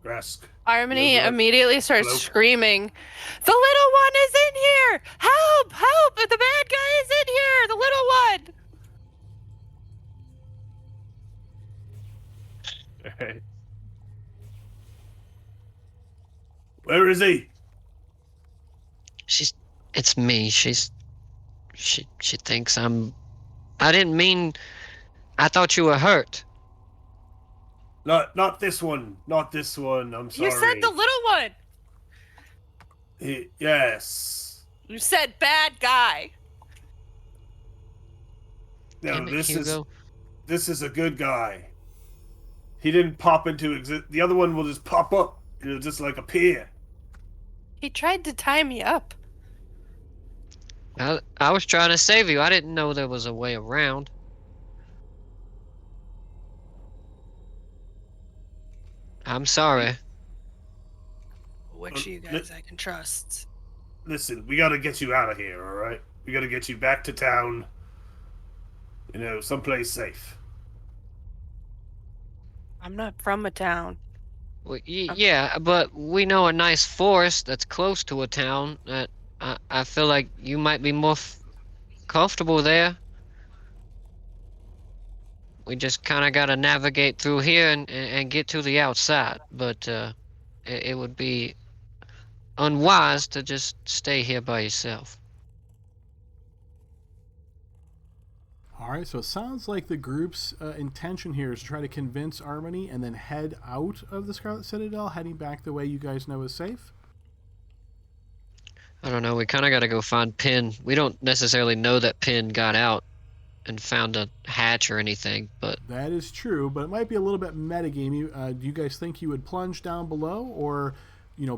B: Grask.
D: Harmony
B: You're good.
D: immediately starts
B: Hello?
D: screaming, "The little one is in here! Help! Help! The bad guy is in here! The little one!"
B: Alright. Where is he?
C: It's me. She thinks I didn't mean, I thought you were hurt.
B: Not this one. Not this one. I'm sorry.
D: You said the little one!
B: Yes.
D: You said bad guy.
B: No,
C: Damn it, Hugo.
B: this is a good guy. He didn't pop into exist. The other one will just pop up. It'll just like appear.
D: He tried to tie me up.
C: I was trying to save you. I didn't know there was a way around. I'm sorry.
D: Which of you guys I can trust?
B: Listen, we gotta get you out of here, alright? We gotta get you back to town. You know, someplace safe.
D: I'm not from a town.
C: Well, yeah, but we know a nice forest that's close to a town that I feel like you might be more comfortable there. We just kind of got to navigate through here and get to the outside, but it would be unwise to just stay here by yourself.
A: All right, so it sounds like the group's intention here is to try to convince Harmony and then head out of the Scarlet Citadel, heading back the way you guys know is safe.
C: I don't know, we kind of got to go find Pin. We don't necessarily know that Pin got out and found a hatch or anything, but...
A: That is true, but it might be a little bit metagamey. Do you guys think you would plunge down below, or,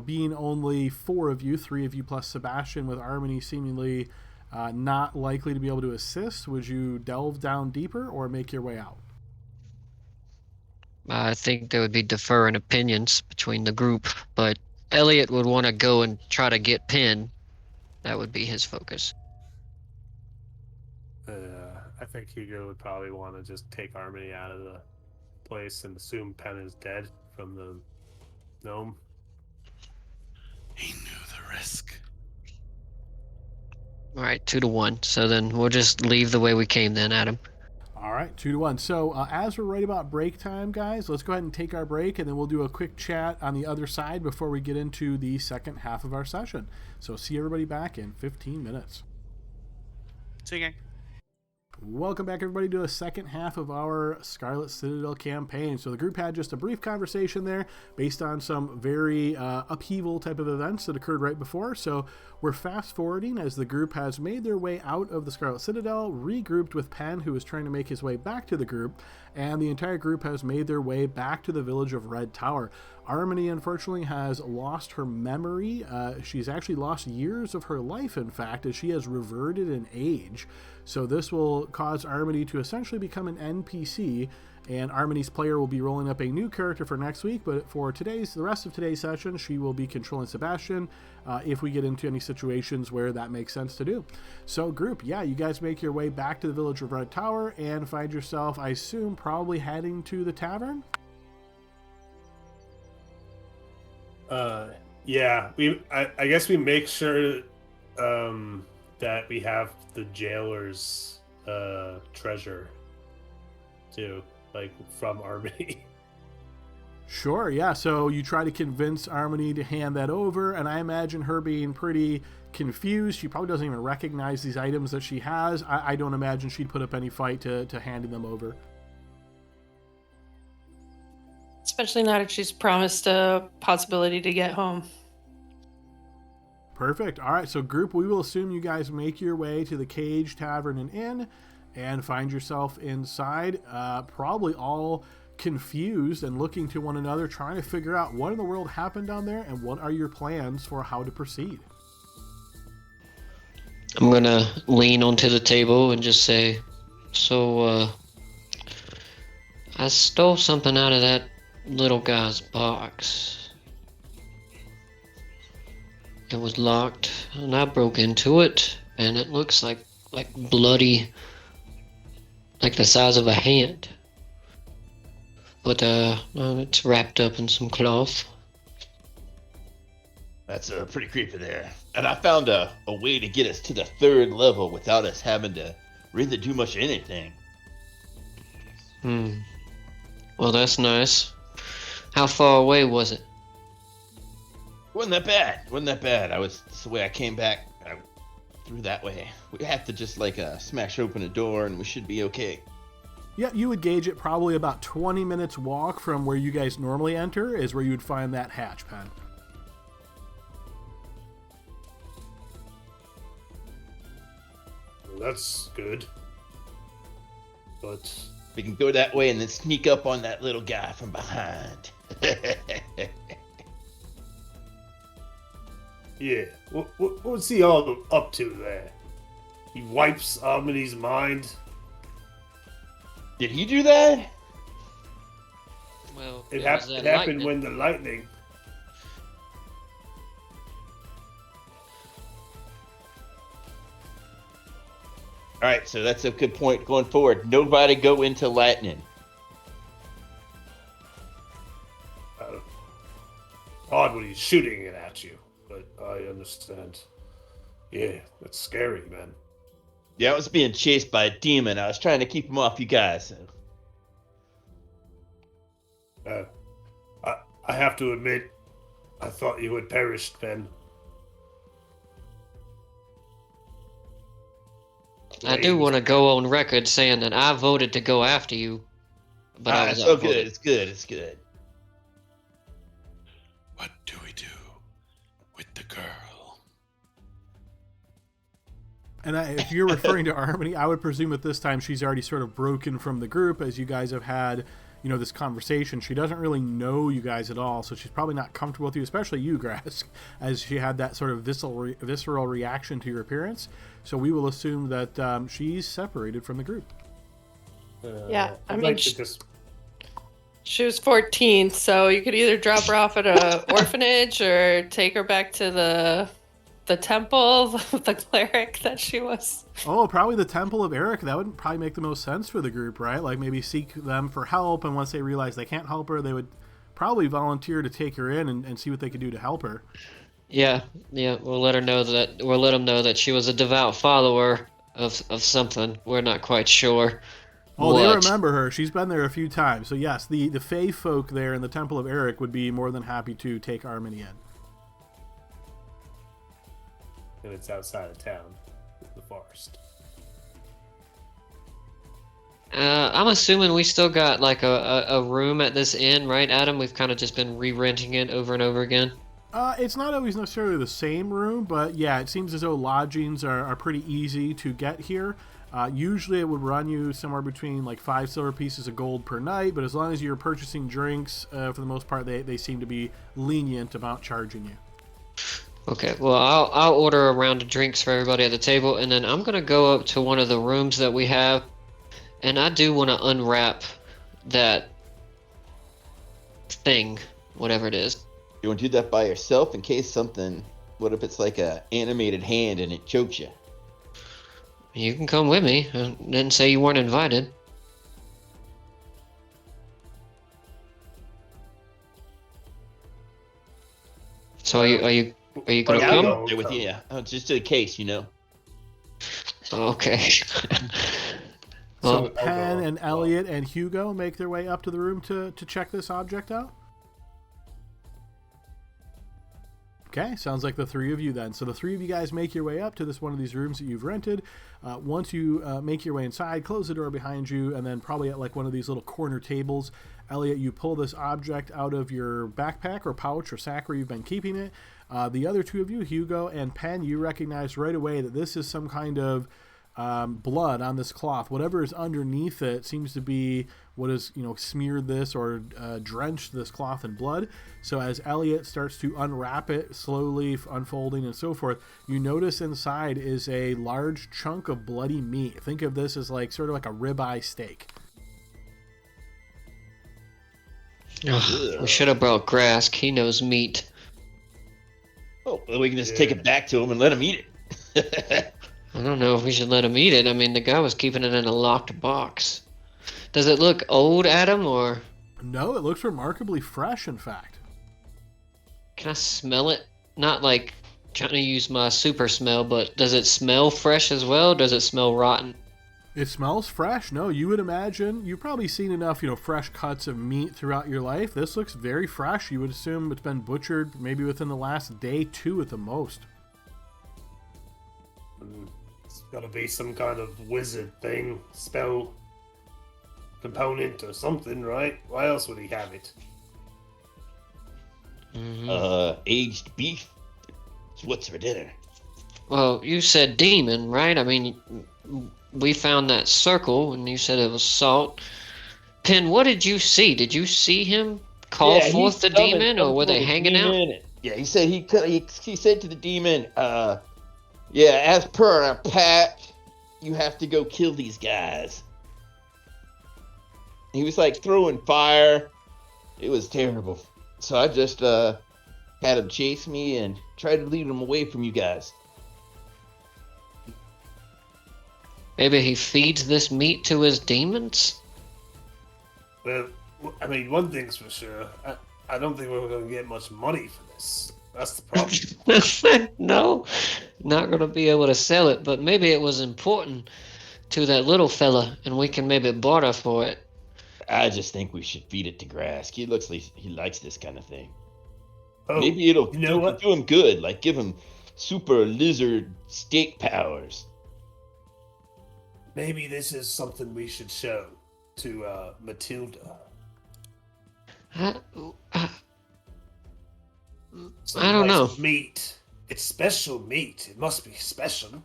A: being only 4 of you, 3 of you plus Sebastian, with Harmony seemingly not likely to be able to assist, would you delve down deeper or make your way out?
C: I think there would be differing opinions between the group, but Elliot would want to go and try to get Pin. That would be his focus.
B: I think Hugo would probably want to just take Harmony out of the place and assume Penn is dead from the gnome.
F: He knew the risk.
C: All right, 2-1. So then we'll just leave the way we came then, Adam.
A: All right, 2-1. So as we're right about break time, guys, let's go ahead and take our break, and then we'll do a quick chat on the other side before we get into the second half of our session. So see everybody back in 15 minutes.
G: See you, gang.
A: Welcome back, everybody, to the second half of our Scarlet Citadel campaign. So the group had just a brief conversation there based on some very upheaval type of events that occurred right before. So we're fast forwarding as the group has made their way out of the Scarlet Citadel, regrouped with Penn, who is trying to make his way back to the group, and the entire group has made their way back to the village of Red Tower. Harmony, unfortunately, has lost her memory. She's actually lost years of her life, in fact, as she has reverted in age. So this will cause Harmony to essentially become an NPC, and Harmony's player will be rolling up a new character for next week, but for the rest of today's session, she will be controlling Sebastian if we get into any situations where that makes sense to do. So group, yeah, you guys make your way back to the village of Red Tower and find yourself, I assume, probably heading to the tavern?
B: Yeah, I guess we make sure that we have the jailer's treasure too, like from Harmony.
A: Sure, yeah. So you try to convince Harmony to hand that over, and I imagine her being pretty confused. She probably doesn't even recognize these items that she has. I don't imagine she'd put up any fight to handing them over.
D: Especially not if she's promised a possibility to get home.
A: Perfect. All right, so group, we will assume you guys make your way to the Cage Tavern and Inn and find yourself inside, probably all confused and looking to one another, trying to figure out what in the world happened down there and what are your plans for how to proceed.
C: I'm going to lean onto the table and just say, so, I stole something out of that little guy's box. It was locked, and I broke into it, and it looks like bloody, like the size of a hand. But it's wrapped up in some cloth.
E: That's pretty creepy there. And I found a way to get us to the 3rd level without us having to really do much of anything.
C: Well, that's nice. How far away was it?
E: Wasn't that bad. That's the way I came back. I through that way. We have to just smash open a door and we should be okay.
A: Yeah, you would gauge it probably about 20 minutes walk from where you guys normally enter is where you would find that hatch, Penn.
B: Well, that's good. But
E: we can go that way and then sneak up on that little guy from behind.
B: yeah, what's he all up to there? He wipes Harmony's mind.
E: Did he do that?
C: Well,
B: It,
C: was
B: it
C: that
B: happened
C: lightning.
B: when the lightning.
E: All right, so that's a good point going forward. Nobody go into lightning.
B: Odd when he's shooting it at you, but I understand. Yeah, that's scary, man.
E: Yeah, I was being chased by a demon. I was trying to keep him off you guys.
B: I have to admit, I thought you had perished, Ben.
C: I do want to go on record saying that I voted to go after you, but I was
E: it's so
C: outvoted.
E: good. It's good. It's good.
F: What do we do with the girl?
A: And if you're referring to Harmony, I would presume at this time she's already sort of broken from the group as you guys have had, this conversation. She doesn't really know you guys at all, so she's probably not comfortable with you, especially you, Grask, as she had that sort of visceral reaction to your appearance. So we will assume that she's separated from the group.
D: Yeah, I
B: I'd
D: mean,
B: like to just
D: she was 14, so you could either drop her off at a orphanage or take her back to the temple, the cleric that she was.
A: Oh, probably the Temple of Eric. That would probably make the most sense for the group, right? Like maybe seek them for help, and once they realize they can't help her, they would probably volunteer to take her in and see what they could do to help her.
C: Yeah, we'll let her know that. We'll let them know that she was a devout follower of something. We're not quite sure.
A: Oh, they
C: what.
A: remember her. She's been there a few times. So yes, the Fae folk there in the Temple of Eric would be more than happy to take Harmony in.
B: and it's outside of town, the forest.
C: I'm assuming we still got like a room at this inn, right, Adam? We've kind of just been re-renting it over and over again.
A: It's not always necessarily the same room, but yeah, it seems as though lodgings are pretty easy to get here. Usually it would run you somewhere between like 5 silver pieces of gold per night, but as long as you're purchasing drinks, for the most part, they seem to be lenient about charging you.
C: Okay, well, I'll order a round of drinks for everybody at the table, and then I'm gonna go up to one of the rooms that we have, and I do want to unwrap that thing, whatever it is.
E: You want to do that by yourself in case something... What if it's like a animated hand and it chokes you?
C: You can come with me. I didn't say you weren't invited. So are you gonna
E: Yeah,
C: come?
E: I'll go there with you. Yeah, just in case, you know.
C: Okay.
A: So
C: Well,
A: Penn and Elliot and Hugo make their way up to the room to check this object out. Okay, sounds like the three of you then. So the three of you guys make your way up to this one of these rooms that you've rented. Once you make your way inside, close the door behind you, and then probably at like one of these little corner tables, Elliot, you pull this object out of your backpack or pouch or sack where you've been keeping it. The other two of you, Hugo and Penn, you recognize right away that this is some kind of blood on this cloth. Whatever is underneath it seems to be what has smeared this or drenched this cloth in blood. So as Elliot starts to unwrap it, slowly unfolding and so forth, you notice inside is a large chunk of bloody meat. Think of this as like sort of like a ribeye steak.
C: we should have brought Grask. He knows meat.
E: Oh, well, we can just take it back to him and let him eat it.
C: I don't know if we should let him eat it. I mean, the guy was keeping it in a locked box. Does it look old, Adam, or
A: No, it looks remarkably fresh, in fact.
C: can I smell it? Not like trying to use my super smell, but does it smell fresh as well? Does it smell rotten?
A: It smells fresh. No, you would imagine. You've probably seen enough, fresh cuts of meat throughout your life. This looks very fresh. You would assume it's been butchered maybe within the last day, 2 at the most.
B: It's got to be some kind of wizard thing, spell component or something, right? Why else would he have it?
E: Aged beef. It's what's for dinner.
C: Well, you said demon, right? I mean, we found that circle, and you said it was salt. Penn, what did you see? Did you see him call
E: Yeah,
C: forth the
E: he summoned
C: demon, or were they
E: the
C: hanging out?
E: demon. Yeah, he said he said to the demon, yeah, as per our pact, you have to go kill these guys. He was like throwing fire. It was terrible. So I just had him chase me and try to lead him away from you guys.
C: Maybe he feeds this meat to his demons?
B: Well, I mean, one thing's for sure. I don't think we're going to get much money for this. That's the problem.
C: No, not gonna be able to sell it, but maybe it was important to that little fella, and we can maybe barter for it.
E: I just think we should feed it to Grask. He looks like he likes this kind of thing.
B: Oh,
E: Maybe it'll
B: you know what?
E: do him good, like give him super lizard steak powers.
B: Maybe this is something we should show to Matilda.
C: I
B: Some
C: don't
B: nice
C: know.
B: Meat. It's special meat. It must be special.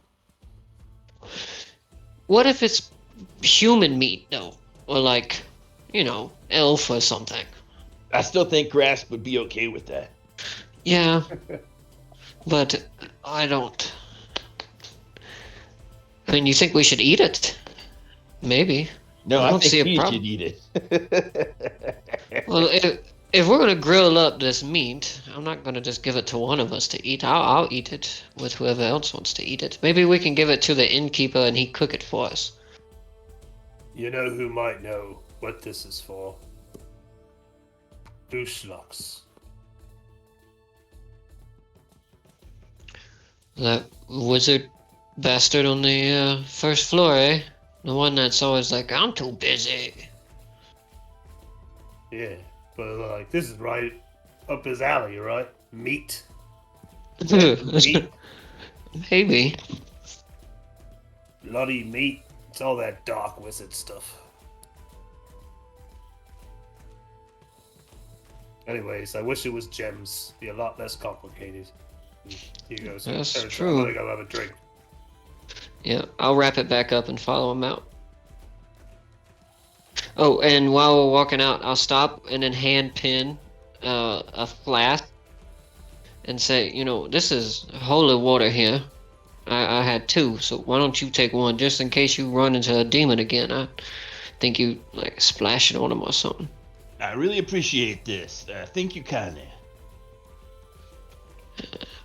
C: What if it's human meat, though? Or like, elf or something?
E: I still think Grask would be okay with that.
C: Yeah, but I don't. I mean, you think we should eat it? Maybe.
E: No,
C: I
E: I
C: don't see
E: think
C: a
E: he
C: problem.
E: should eat it.
C: Well, if we're gonna grill up this meat, I'm not gonna just give it to one of us to eat. I'll eat it with whoever else wants to eat it. Maybe we can give it to the innkeeper and he cook it for us.
B: You know who might know what this is for? Douchelux.
C: That wizard bastard on the first floor, eh? The one that's always like, I'm too busy.
B: Yeah, but like this is right up his alley, right? Meat. Meat.
C: Maybe.
B: Bloody meat. It's all that dark wizard stuff. Anyways, I wish it was gems. Be a lot less complicated. Here goes.
C: That's
B: I'm
C: true.
B: gonna go have a drink.
C: Yeah, I'll wrap it back up and follow him out. Oh, and while we're walking out, I'll stop and then hand pin a flask and say, this is holy water here. I had 2, so why don't you take one just in case you run into a demon again? I think you splash it on him or something.
E: I really appreciate this. Thank you kindly.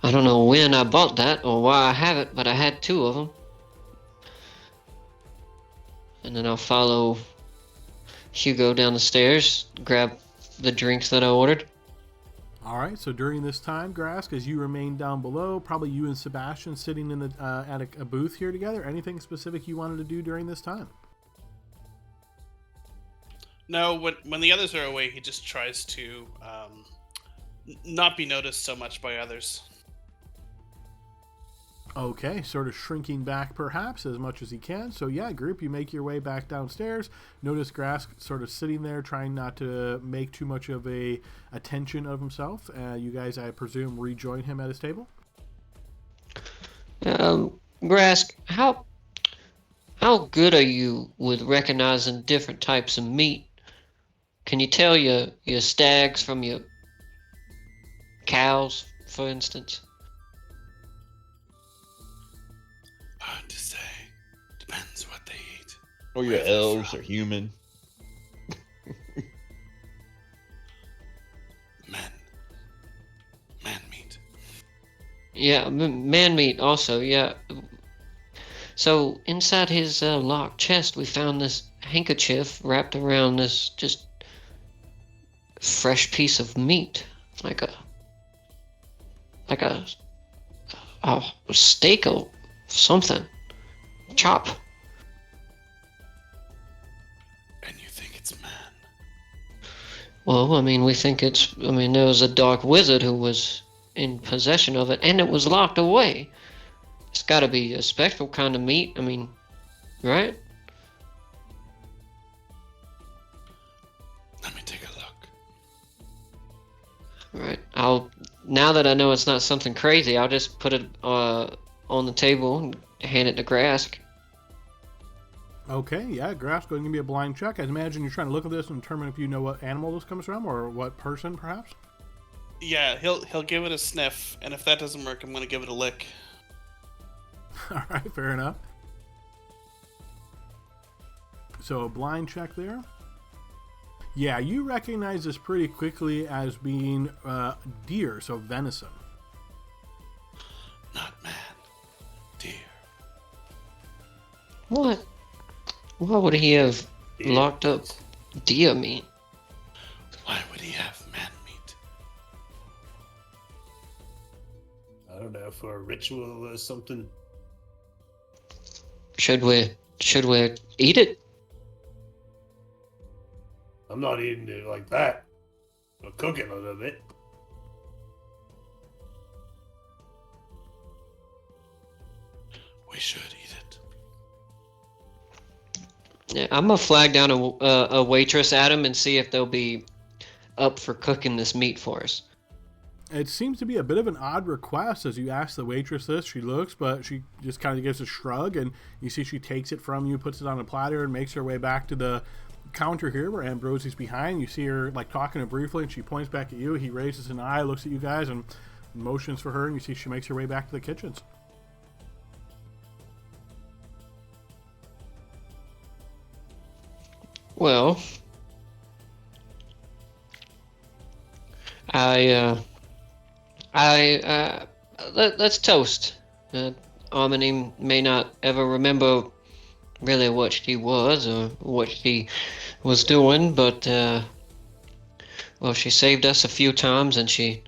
C: I don't know when I bought that or why I have it, but I had 2 of them. And then I'll follow Hugo down the stairs, grab the drinks that I ordered.
A: All right, so during this time, Grask, as you remain down below, probably you and Sebastian sitting in the at a booth here together, anything specific you wanted to do during this time?
G: No, when the others are away, he just tries to not be noticed so much by others.
A: Okay, sort of shrinking back perhaps as much as he can. So yeah, group, you make your way back downstairs. Notice Grask sort of sitting there trying not to make too much of a attention of himself. You guys, I presume, rejoin him at his table?
C: Grask, how good are you with recognizing different types of meat? Can you tell your stags from your cows, for instance?
F: Hard to say. Depends what they eat.
E: Or your elves or human.
F: Man meat.
C: Yeah, man meat also, yeah. So inside his locked chest, we found this handkerchief wrapped around this just fresh piece of meat, like a steak or something, chop.
F: And you think it's man?
C: Well, we think there was a dark wizard who was in possession of it, and it was locked away. It's got to be a special kind of meat. Right?
F: Let me take a look.
C: Right. Now that I know it's not something crazy, I'll just put it on the table and hand it to Grask.
A: Okay, yeah, Grask, go ahead and give me a blind check. I imagine you're trying to look at this and determine if you know what animal this comes from or what person, perhaps?
G: Yeah, he'll give it a sniff, and if that doesn't work, I'm gonna give it a lick.
A: All right, fair enough. So a blind check there. Yeah, you recognize this pretty quickly as being deer, so venison.
F: Not man. Deer.
C: What? Why would he have
B: Deer.
C: locked up deer meat?
F: Why would he have man meat?
B: I don't know, for a ritual or something.
C: Should we eat it?
B: I'm not eating it like that. I'll cook it a little bit.
F: We should eat it.
C: Yeah, I'm gonna flag down a waitress at him and see if they'll be up for cooking this meat for us.
A: It seems to be a bit of an odd request as you ask the waitress this. She looks, but she just kind of gives a shrug, and you see she takes it from you, puts it on a platter, and makes her way back to the counter here where Ambrosie's behind. You see her like talking to him briefly, and she points back at you. He raises an eye, looks at you guys, and motions for her, and you see she makes her way back to the kitchens.
C: Well, let's toast. Harmony may not ever remember really what she was or what she was doing, but well, she saved us a few times, and she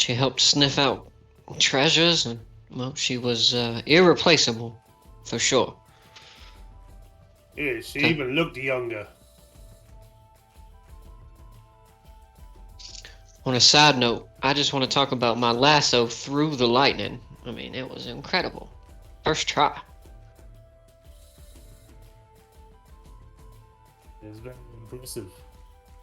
C: helped sniff out treasures, and well, she was irreplaceable for sure.
B: Yeah, she even looked younger.
C: On a side note, I just want to talk about my lasso through the lightning. I mean, it was incredible. First try.
B: It's very impressive.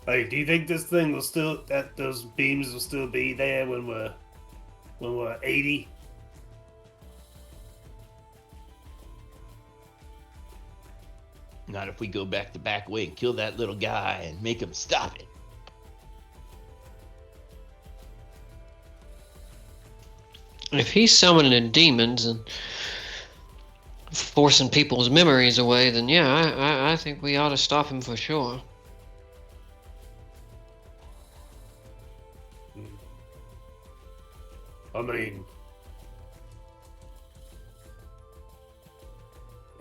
B: Hey, do you think this thing will still, that those beams will still be there when we're 80?
E: Not if we go back the back way and kill that little guy and make him stop it.
C: If he's summoning demons and forcing people's memories away, then yeah, I think we ought to stop him for sure.
B: I mean,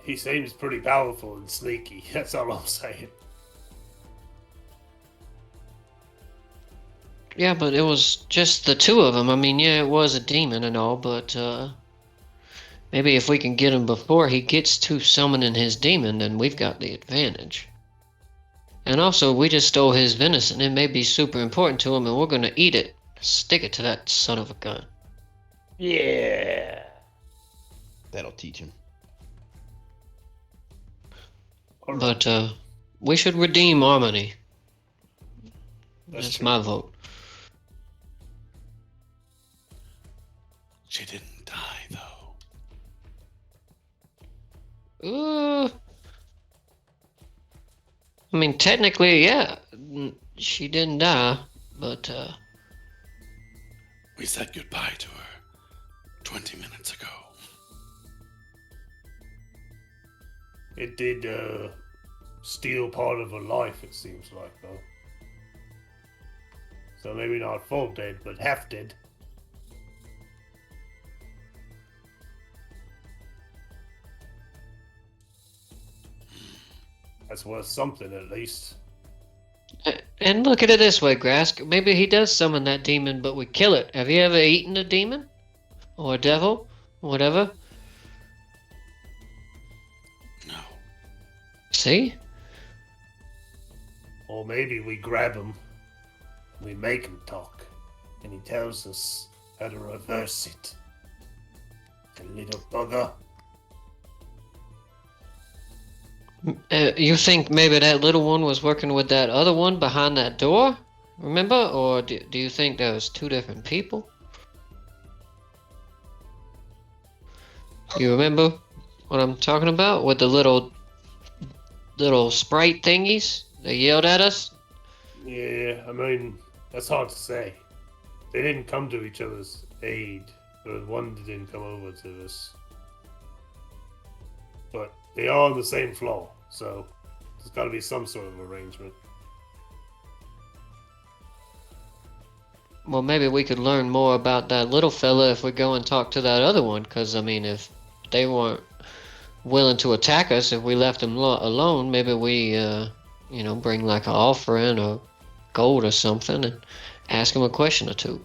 B: he seems pretty powerful and sneaky. That's all I'm saying.
C: Yeah, but it was just the two of them. I mean, yeah, it was a demon and all, but maybe if we can get him before he gets to summoning his demon, then we've got the advantage. And also, we just stole his venison. It may be super important to him, and we're gonna eat it. Stick it to that son of a gun.
E: Yeah. That'll teach him.
B: All right.
C: But we should redeem Harmony. That's
B: true.
C: my vote.
F: She didn't die, though.
C: I mean, technically, yeah, she didn't die, but
F: We said goodbye to her 20 minutes ago.
B: It did steal part of her life, it seems like, though. So maybe not full dead, but half dead. That's worth something, at least.
C: and look at it this way, Grask. Maybe he does summon that demon, but we kill it. Have you ever eaten a demon? Or a devil? Whatever?
F: No.
C: See?
B: Or maybe we grab him, we make him talk, and he tells us how to reverse it. The little bugger.
C: You think maybe that little one was working with that other one behind that door? Remember? Or do you think there was two different people? You remember what I'm talking about? With the little sprite thingies? They yelled at us?
B: Yeah, I mean, that's hard to say. They didn't come to each other's aid, or one didn't come over to us. But they are on the same floor, so There's got to be some sort of arrangement.
C: Well, maybe we could learn more about that little fella if we go and talk to that other one. Because, I mean, if they weren't willing to attack us, if we left them alone, maybe we, bring like an offering or gold or something and ask them a question or two.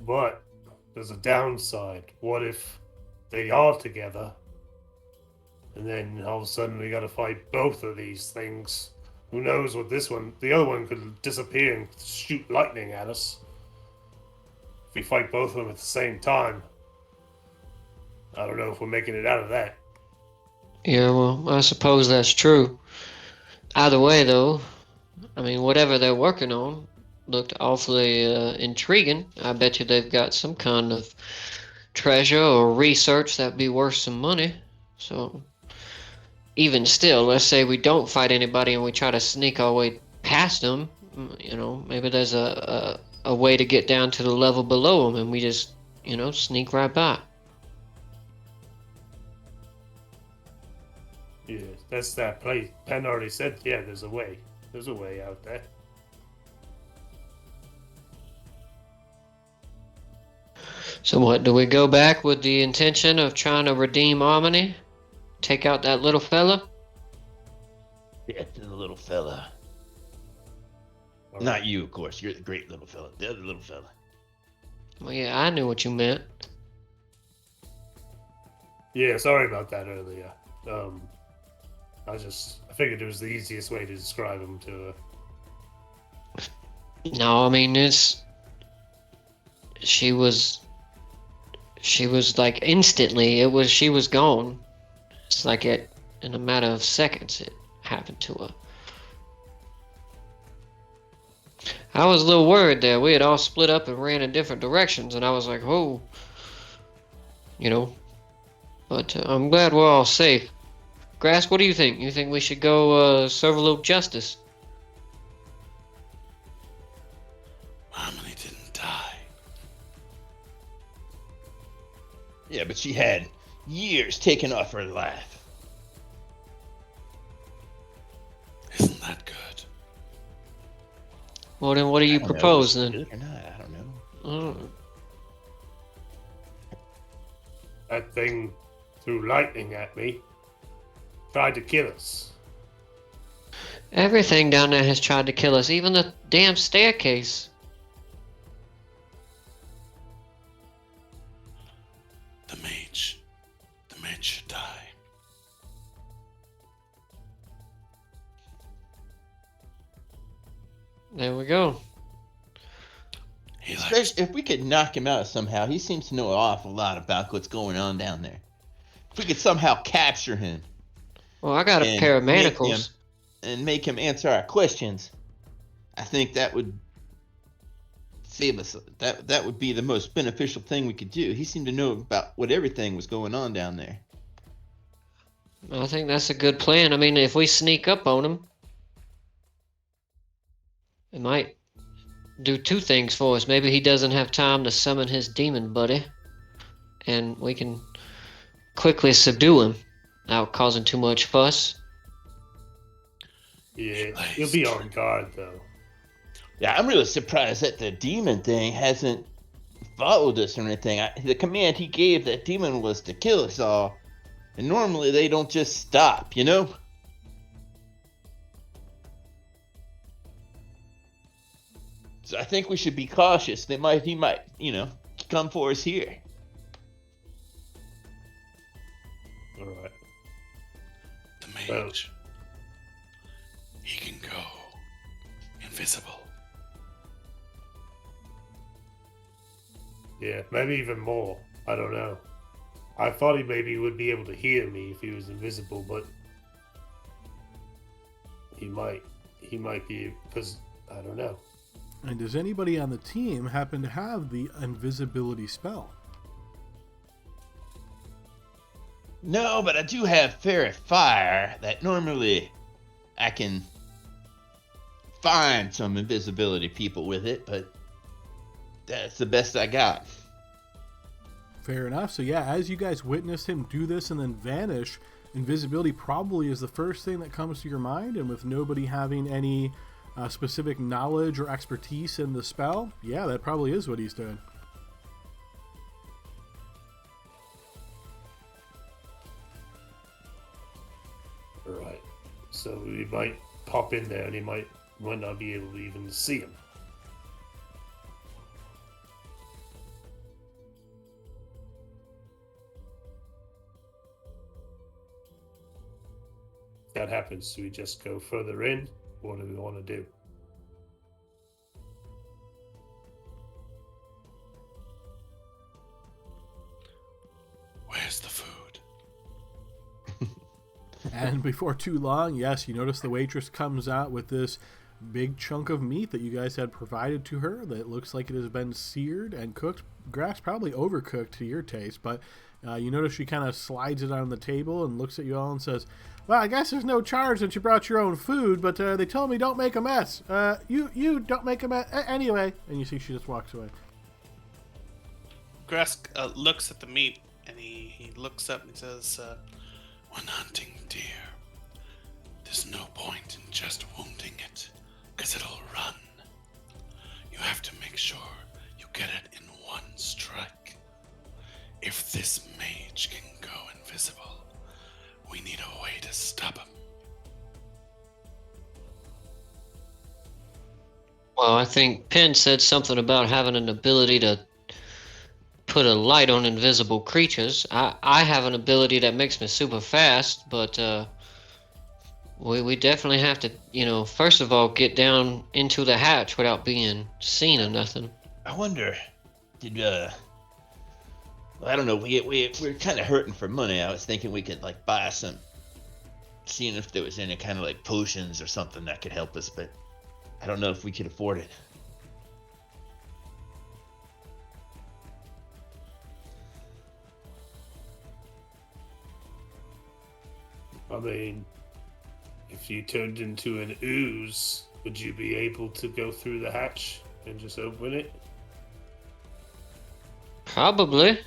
B: But there's a downside. What if they are together, and then all of a sudden we got to fight both of these things? Who knows what this one... The other one could disappear and shoot lightning at us. If we fight both of them at the same time, I don't know if we're making it out of that.
C: Yeah, well, I suppose that's true. Either way, though, I mean, whatever they're working on looked awfully intriguing. I bet you they've got some kind of treasure or research that'd be worth some money. So, even still, let's say we don't fight anybody and we try to sneak our way past them. Maybe there's a way to get down to the level below them and we just, sneak right by.
B: Yeah, that's that place. Penn already said, yeah, there's a way. There's a way out there.
C: So what, do we go back with the intention of trying to redeem Harmony? Take out that little fella?
E: Yeah, the little fella.
B: All
E: Not
B: right.
E: you, of course. You're the great little fella. The other little fella.
C: Well, yeah, I knew what you meant.
B: Yeah, sorry about that earlier. I figured it was the easiest way to describe him to
C: No, I mean, she was like instantly, she was gone. It's like in a matter of seconds it happened to her. I was a little worried there. We had all split up and ran in different directions, and I was like, oh, but I'm glad we're all safe. Grass, what do you think? You think we should go serve a little justice?
F: Harmony didn't die.
E: Yeah, but she had years taken off her life.
F: Isn't that good?
C: Well, then what do you
E: I don't know,
C: propose
E: is it
C: then?
E: good or not? I don't know.
C: Oh,
B: that thing threw lightning at me. Tried to kill us.
C: everything down there has tried to kill us, even the damn staircase.
F: The mage. The mage should die.
C: There we go.
F: He likes
E: Especially if we could knock him out somehow. He seems to know an awful lot about what's going on down there. If we could somehow capture him
C: Well, I got a
E: and
C: pair of
E: make
C: manacles.
E: make him answer our questions, I think that would save us. That would be the most beneficial thing we could do. He seemed to know about what everything was going on down there.
C: I think that's a good plan. I mean, if we sneak up on him, it might do two things for us. Maybe he doesn't have time to summon his demon buddy, and we can quickly subdue him without causing too much fuss.
B: Yeah, he'll be on guard though.
E: Yeah, I'm really surprised that the demon thing hasn't followed us or anything. The command he gave that demon was to kill us all, and normally they don't just stop, So I think we should be cautious. He might, come for us here.
B: All right.
F: the mage.
B: Well-
F: He can go invisible.
B: Yeah, maybe even more. I don't know. I thought he maybe would be able to hear me if he was invisible, but he might be, because I don't know.
A: And does anybody on the team happen to have the invisibility spell?
E: No, but I do have Fairy Fire that normally I can find some invisibility people with it, but that's the best I got.
A: Fair enough. So yeah, as you guys witnessed him do this and then vanish, invisibility probably is the first thing that comes to your mind, and with nobody having any specific knowledge or expertise in the spell, yeah, that probably is what he's doing.
B: Right. So we might pop in there and he might not be able to even see him. If that happens, do we just go further in? What do we want to do?
F: Where's the food?
A: And before too long, yes, you notice the waitress comes out with this big chunk of meat that you guys had provided to her that looks like it has been seared and cooked. Grass probably overcooked to your taste, but you notice she kind of slides it on the table and looks at you all and says, well, I guess there's no charge since you brought your own food, but they told me don't make a mess. You don't make a mess anyway. And you see she just walks away.
G: Grask looks at the meat and he looks up and he says,
F: When hunting deer, there's no point in just wounding it, because it'll run. You have to make sure you get it in one strike. If this mage can go invisible, we need a way to stop him.
C: Well, I think Penn said something about having an ability to put a light on invisible creatures. I have an ability that makes me super fast, but we definitely have to, first of all, get down into the hatch without being seen or nothing.
E: I wonder, well, I don't know, we're kind of hurting for money. I was thinking we could, buy some, seeing if there was any kind of, potions or something that could help us, but I don't know if we could afford it.
B: I mean, if you turned into an ooze, would you be able to go through the hatch and just open it?
C: Probably.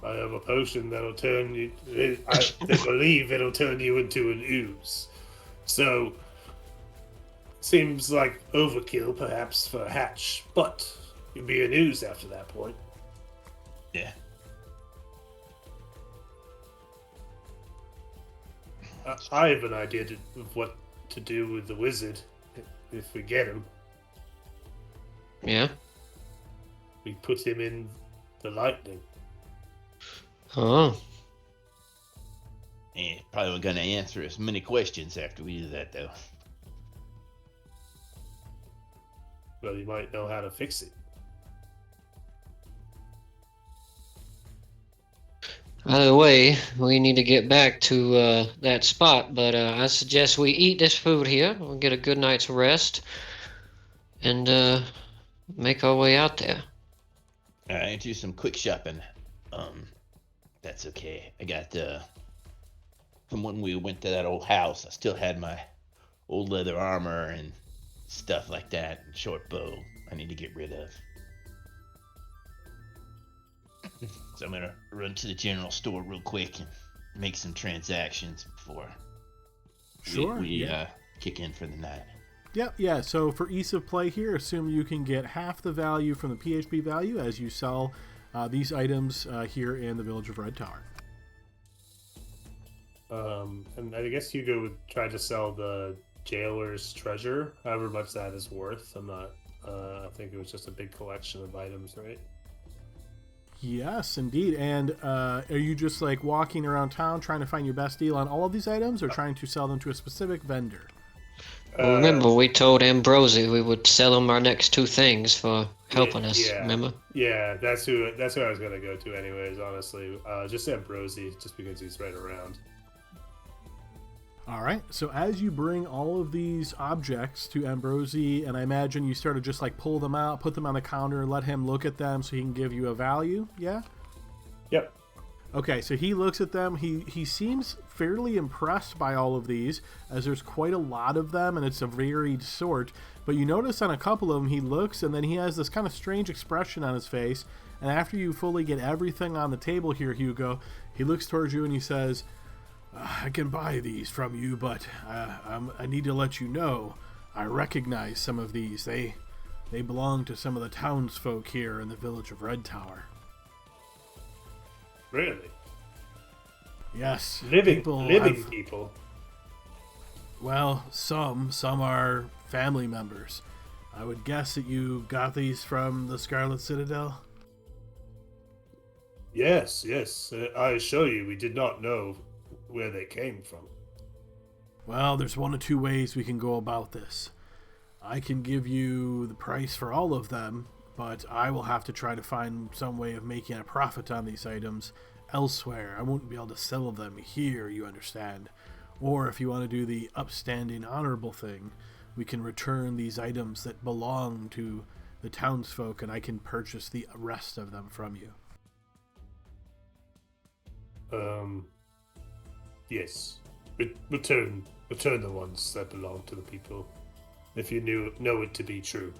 B: I have a potion that'll turn you. I believe it'll turn you into an ooze. So, seems like overkill perhaps for a hatch, but you'll be an ooze after that point.
E: Yeah.
B: I have an idea of what to do with the wizard if we get him.
C: Yeah.
B: We put him in the lightning.
C: Oh.
E: Yeah, probably gonna answer as many questions after we do that, though.
B: Well, you might know how to fix it.
C: Either way, we need to get back to that spot, but I suggest we eat this food here. We'll get a good night's rest and make our way out there.
E: All right, do some quick shopping. That's okay. I got from when we went to that old house, I still had my old leather armor and stuff like that, and short bow I need to get rid of. So I'm gonna run to the general store real quick and make some transactions before we kick in for the night.
A: Yep, yeah. So for ease of play here, assume you can get half the value from the PHP value as you sell these items here in the Village of Red Tower.
B: And I guess Hugo would try to sell the jailer's treasure, however much that is worth. I'm not. I think it was just a big collection of items, right?
A: Yes, indeed. And are you just walking around town trying to find your best deal on all of these items, or trying to sell them to a specific vendor?
C: Well, remember, we told Ambrosi we would sell him our next two things for helping us. Remember?
B: Yeah, that's who I was gonna go to, anyways. Honestly, just Ambrosi, just because he's right around.
A: All right. So as you bring all of these objects to Ambrosi, and I imagine you sort of just pull them out, put them on the counter, and let him look at them so he can give you a value. Yeah.
B: Yep.
A: Okay, so he looks at them. He seems fairly impressed by all of these, as there's quite a lot of them, and it's a varied sort. But you notice on a couple of them, he looks, and then he has this kind of strange expression on his face, And after you fully get everything on the table here, Hugo, he looks towards you and he says, I can buy these from you, but I need to let you know, I recognize some of these. They belong to some of the townsfolk here in the village of Red Tower.
B: Really?
A: Yes.
B: Living
A: have-
B: people.
A: Well, some are family members. I would guess that you got these from the Scarlet Citadel?
B: Yes. I assure you, we did not know where they came from.
A: Well, there's one of two ways we can go about this. I can give you the price for all of them, but I will have to try to find some way of making a profit on these items elsewhere. I won't be able to sell them here, you understand. Or if you want to do the upstanding, honorable thing, we can return these items that belong to the townsfolk and I can purchase the rest of them from you.
B: Yes. Return the ones that belong to the people, if you know it to be true.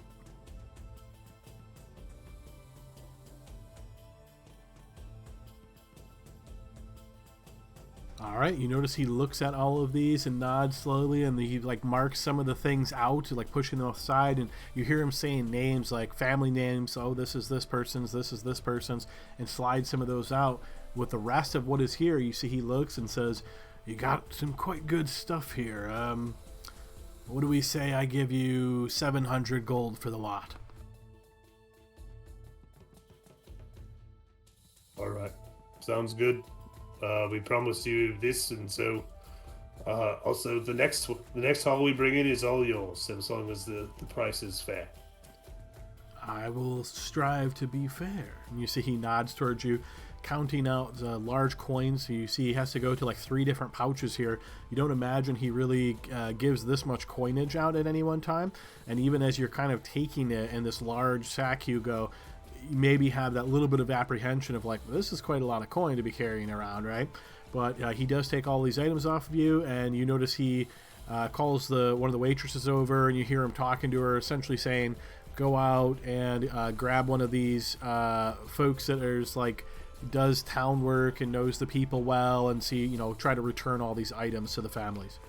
A: All right, you notice he looks at all of these and nods slowly, and he marks some of the things out, pushing them aside, and you hear him saying names like family names. Oh, this is this person's, this is this person's, and slide some of those out. With the rest of what is here, you see he looks and says, "You got some quite good stuff here. What do we say? I give you 700 gold for the lot."
B: All right, sounds good. We promised you this, and so also the next haul we bring in is all yours, as long as the price is fair.
A: I will strive to be fair. And you see he nods towards you, counting out the large coins. You see he has to go to 3 different pouches here. You don't imagine he really gives this much coinage out at any one time. And even as you're kind of taking it in this large sack, Hugo, you maybe have that little bit of apprehension of this is quite a lot of coin to be carrying around, right? But he does take all these items off of you, and you notice he calls one of the waitresses over, and you hear him talking to her, essentially saying, go out and grab one of these folks that is does town work and knows the people well, and try to return all these items to the families.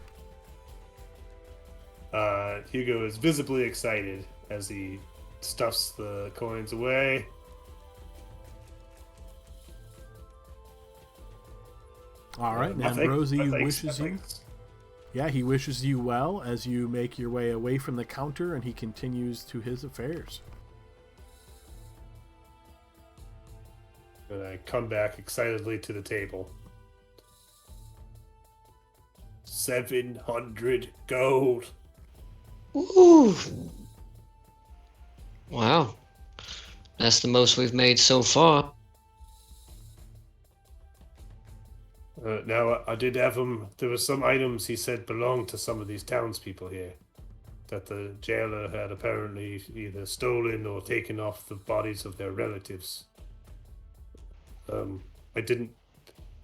B: Hugo is visibly excited as he stuffs the coins away.
A: All right, and Ambrosi wishes you. Yeah, he wishes you well as you make your way away from the counter, and he continues to his affairs.
B: And I come back excitedly to the table. 700 gold.
C: Ooh. Wow. That's the most we've made so far.
B: Now, I did have him. There were some items he said belonged to some of these townspeople here that the jailer had apparently either stolen or taken off the bodies of their relatives. I didn't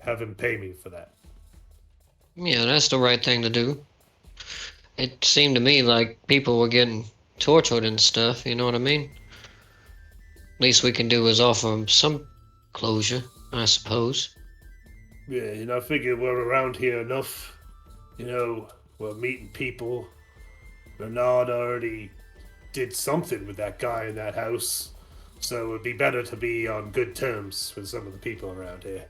B: have him pay me for that.
C: Yeah, that's the right thing to do. It seemed to me like people were getting tortured and stuff, you know what I mean? Least we can do is offer them some closure, I suppose.
B: Yeah, I figure we're around here enough. We're meeting people. Bernard already did something with that guy in that house, so it'd be better to be on good terms with some of the people around here.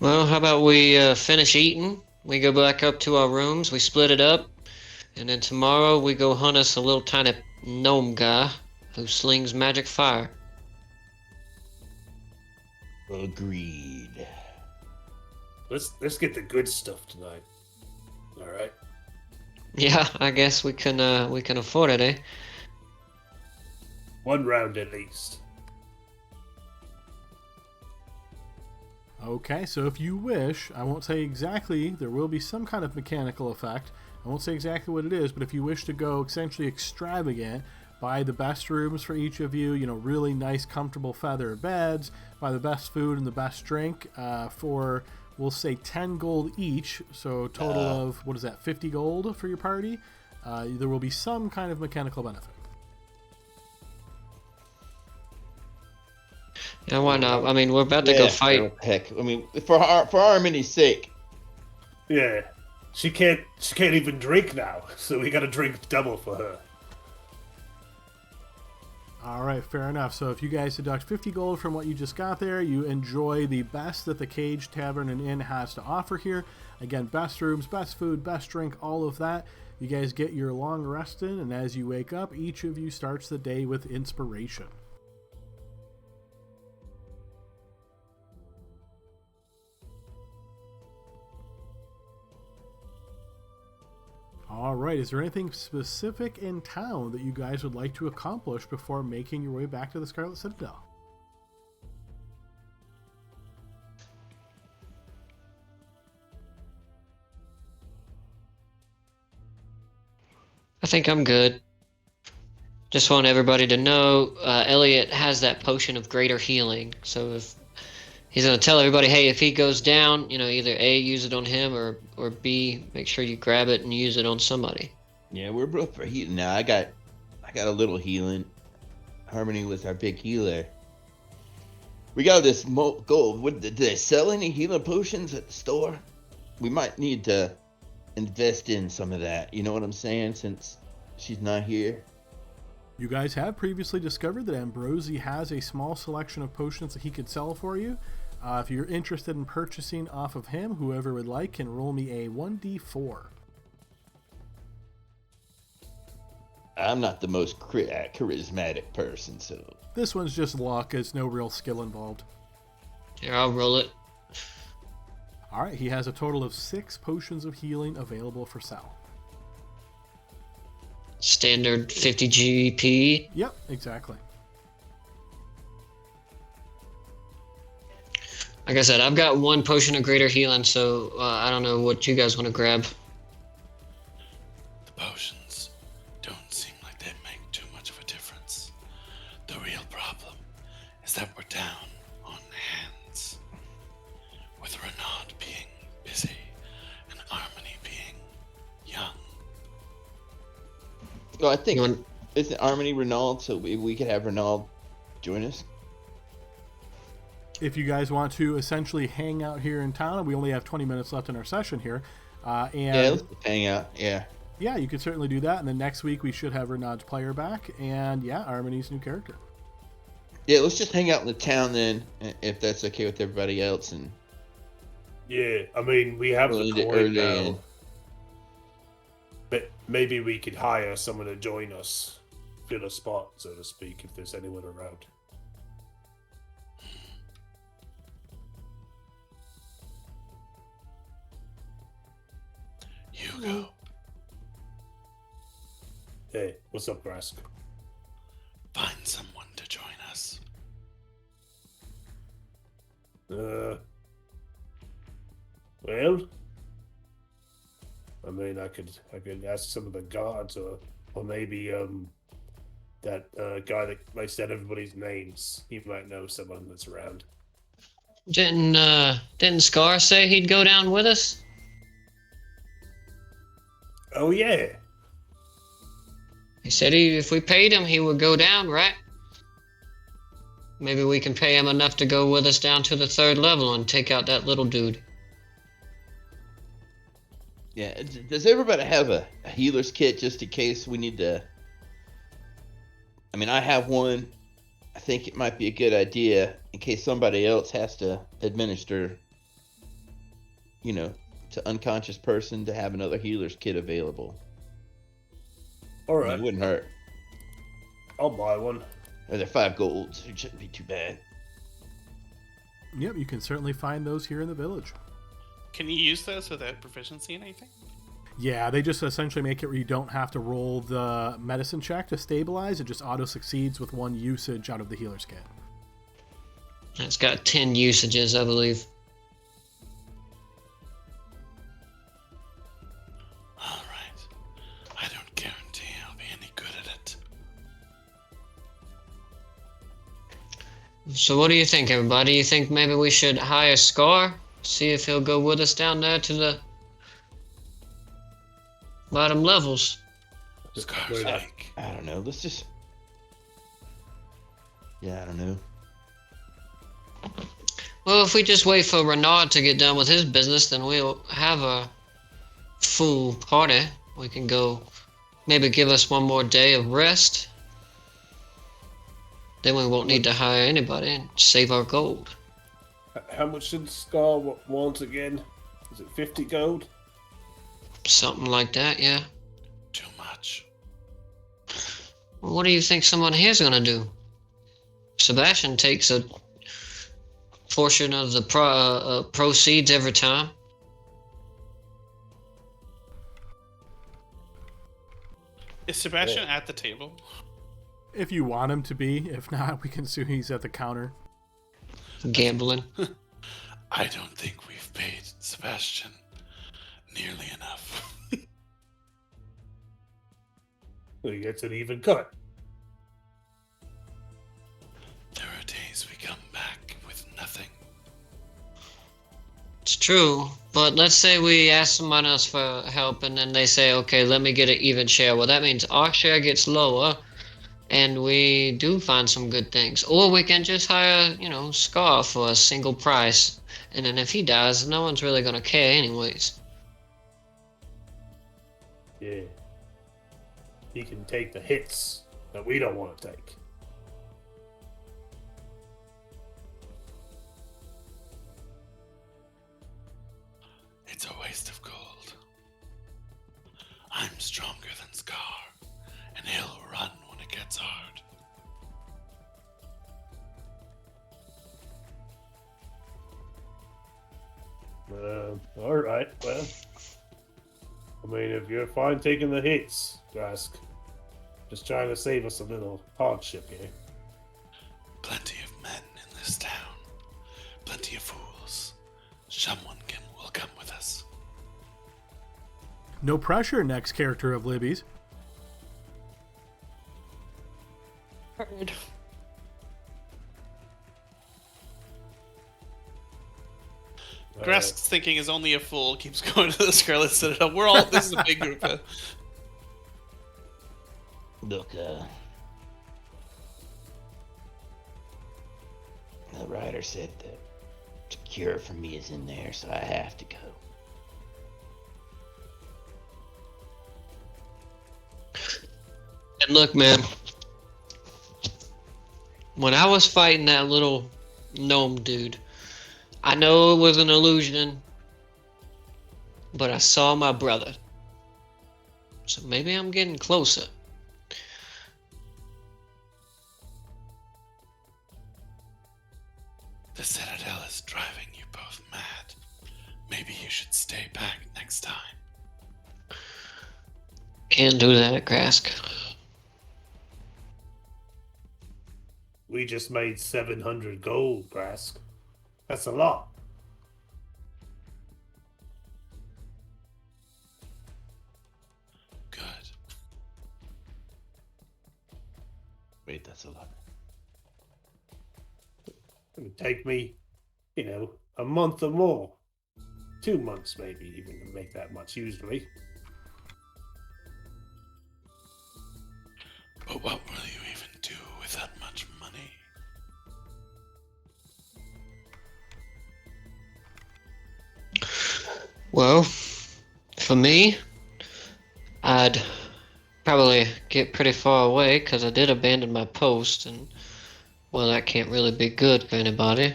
C: Well, how about we finish eating? We go back up to our rooms, we split it up, and then tomorrow we go hunt us a little tiny gnome guy who slings magic fire.
E: Agreed.
B: Let's get the good stuff tonight. All right.
C: Yeah, I guess we can afford it, eh?
B: One round at least.
A: Okay, so if you wish, I won't say exactly, there will be some kind of mechanical effect. I won't say exactly what it is, but if you wish to go essentially extravagant, buy the best rooms for each of you, really nice, comfortable feather beds, buy the best food and the best drink for we'll say 10 gold each, so total of, what is that, 50 gold for your party. There will be some kind of mechanical benefit.
C: Yeah, why not? I mean, we're about to go fight.
E: Heck, I mean, for Harmony's sake.
B: Yeah. She can't even drink now, so we gotta drink double for her.
A: All right, fair enough. So if you guys deduct 50 gold from what you just got there, you enjoy the best that the Cage Tavern and Inn has to offer here. Again, best rooms, best food, best drink, all of that. You guys get your long rest in, and as you wake up, each of you starts the day with inspiration. All right, is there anything specific in town that you guys would like to accomplish before making your way back to the Scarlet Citadel?
C: I think I'm good. Just want everybody to know Elliot has that potion of greater healing. So if he's going to tell everybody, hey, if he goes down, either A, use it on him, or B, make sure you grab it and use it on somebody.
E: Yeah, we're both for healing now. I got a little healing. Harmony was our big healer. We got this gold. Did they sell any healing potions at the store? We might need to invest in some of that. You know what I'm saying? Since she's not here.
A: You guys have previously discovered that Ambrosi has a small selection of potions that he could sell for you. If you're interested in purchasing off of him, whoever would like can roll me a 1d4.
E: I'm not the most charismatic person, so...
A: This one's just luck. There's no real skill involved.
C: Here, I'll roll it.
A: All right, he has a total of 6 potions of healing available for sale.
C: Standard 50 GP.
A: Yep, exactly.
C: Like I said, I've got 1 potion of greater healing, so I don't know what you guys want to grab.
F: The potions don't seem like they make too much of a difference. The real problem is that we're down on hands. With Renaud being busy and Harmony being young.
E: Well, I think isn't Harmony Renaud, so we could have Renaud join us.
A: If you guys want to essentially hang out here in town, we only have 20 minutes left in our session here.
E: Yeah, let's hang out. Yeah.
A: Yeah, you could certainly do that. And then next week we should have Renaud's player back, and yeah, Harmony's new character.
E: Yeah, let's just hang out in the town then, if that's okay with everybody else. And
B: yeah, I mean, we have the coin now. But maybe we could hire someone to join us, fill a spot, so to speak, if there's anyone around.
F: Hugo.
B: Hey, what's up, Brask?
F: Find someone to join us.
B: Well, I mean, I could ask some of the guards, or maybe that guy that writes down everybody's names. He might know someone that's around.
C: Didn't Scar say he'd go down with us?
B: Oh yeah.
C: He said if we paid him, he would go down, right? Maybe we can pay him enough to go with us down to the 3rd level and take out that little dude.
E: yeah, does everybody have a healer's kit just in case we need to? I mean, I have one. I think it might be a good idea in case somebody else has to administer, to unconscious person, to have another healer's kit available.
B: All
E: I
B: right,
E: mean, it wouldn't hurt.
B: I'll buy one.
E: They're 5 gold, so it shouldn't be too bad.
A: Yep, you can certainly find those here in the village.
G: Can you use those without proficiency in anything?
A: Yeah, they just essentially make it where you don't have to roll the medicine check to stabilize. It just auto-succeeds with 1 usage out of the healer's kit.
C: It's got 10 usages, I believe.
F: All right. I don't guarantee I'll be any good at it.
C: So what do you think, everybody? You think maybe we should hire Scar See if he'll go with us down there to the bottom levels.
F: Scar's
B: Where-
F: Lake.
E: I don't know. Let's just. Yeah, I don't know.
C: Well, if we just wait for Renard to get done with his business, then we'll have a full party. We can go, maybe give us one more day of rest. Then we won't need to hire anybody and save our gold.
B: How much did Scar want again? Is it 50 gold?
C: Something like that, yeah.
F: Too much.
C: Well, what do you think someone here's gonna do? Sebastian takes a portion of the proceeds every time.
G: Is Sebastian at the table?
A: If you want him to be. If not, we can assume he's at the counter.
C: Gambling.
F: I don't think we've paid Sebastian nearly enough.
B: So he gets an even cut.
F: There are days we come back with nothing.
C: It's true, but let's say we ask someone else for help and then they say, okay, let me get an even share. Well, that means our share gets lower and we do find some good things. Or we can just hire, Scar for a single price. And then if he dies, no one's really going to care anyways.
B: Yeah. He can take the hits that we don't want to take.
F: It's a waste of gold. I'm stronger than Scar, and he'll run when it gets hard.
B: Alright, well. I mean, if you're fine taking the hits, Drask. Just trying to save us a little hardship here.
F: Plenty of men in this town. Plenty of fools. Someone will come with us.
A: No pressure, next character of Libby's.
D: Heard.
G: Grask's thinking is only a fool keeps going to the Scarlet Citadel. This is a big group.
E: Look, the writer said the cure for me is in there, so I have to go.
C: And look, man, when I was fighting that little gnome dude, I know it was an illusion, but I saw my brother. So maybe I'm getting closer.
F: The Citadel is driving you both mad. Maybe you should stay back next time.
C: Can't do that, Grask.
B: We just made 700 gold, Grask. That's a lot.
F: Good.
E: Wait, that's a lot.
B: It would take me, a month or more. 2 months, maybe, even to make that much, usually.
F: But what will you even do with that much money?
C: Well, for me, I'd probably get pretty far away because I did abandon my post, and well, that can't really be good for anybody.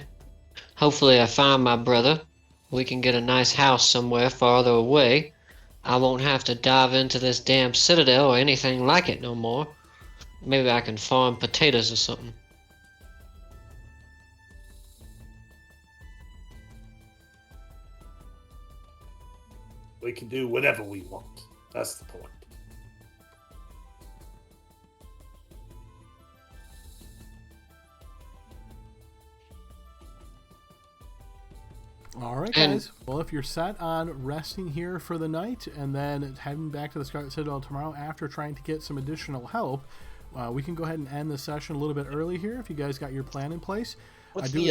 C: Hopefully I find my brother. We can get a nice house somewhere farther away. I won't have to dive into this damn citadel or anything like it no more. Maybe I can farm potatoes or something.
B: We can do whatever we want. That's the point.
A: All right,
C: And-
A: guys. Well, if you're set on resting here for the night and then heading back to the Scarlet Citadel tomorrow after trying to get some additional help, we can go ahead and end the session a little bit early here if you guys got your plan in place.
E: What's
A: I do-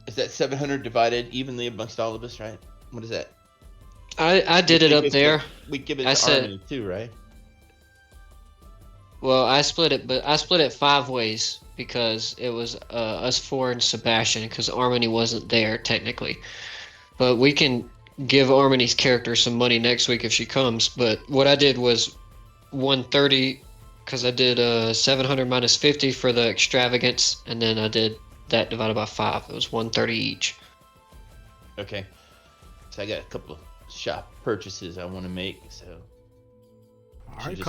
E: the Is that 700 divided evenly amongst all of us, right? What is that?
C: I did it up there.
E: We give it
C: I
E: to
C: said-
E: Armin too, right?
C: Well, I split it 5 ways because it was us 4 and Sebastian because Armony wasn't there technically. But we can give Armony's character some money next week if she comes. But what I did was 130 because I did 700 minus 50 for the extravagance, and then I did that divided by 5. It was 130 each.
E: Okay. So I got a couple of shop purchases I want to make, so
A: All right,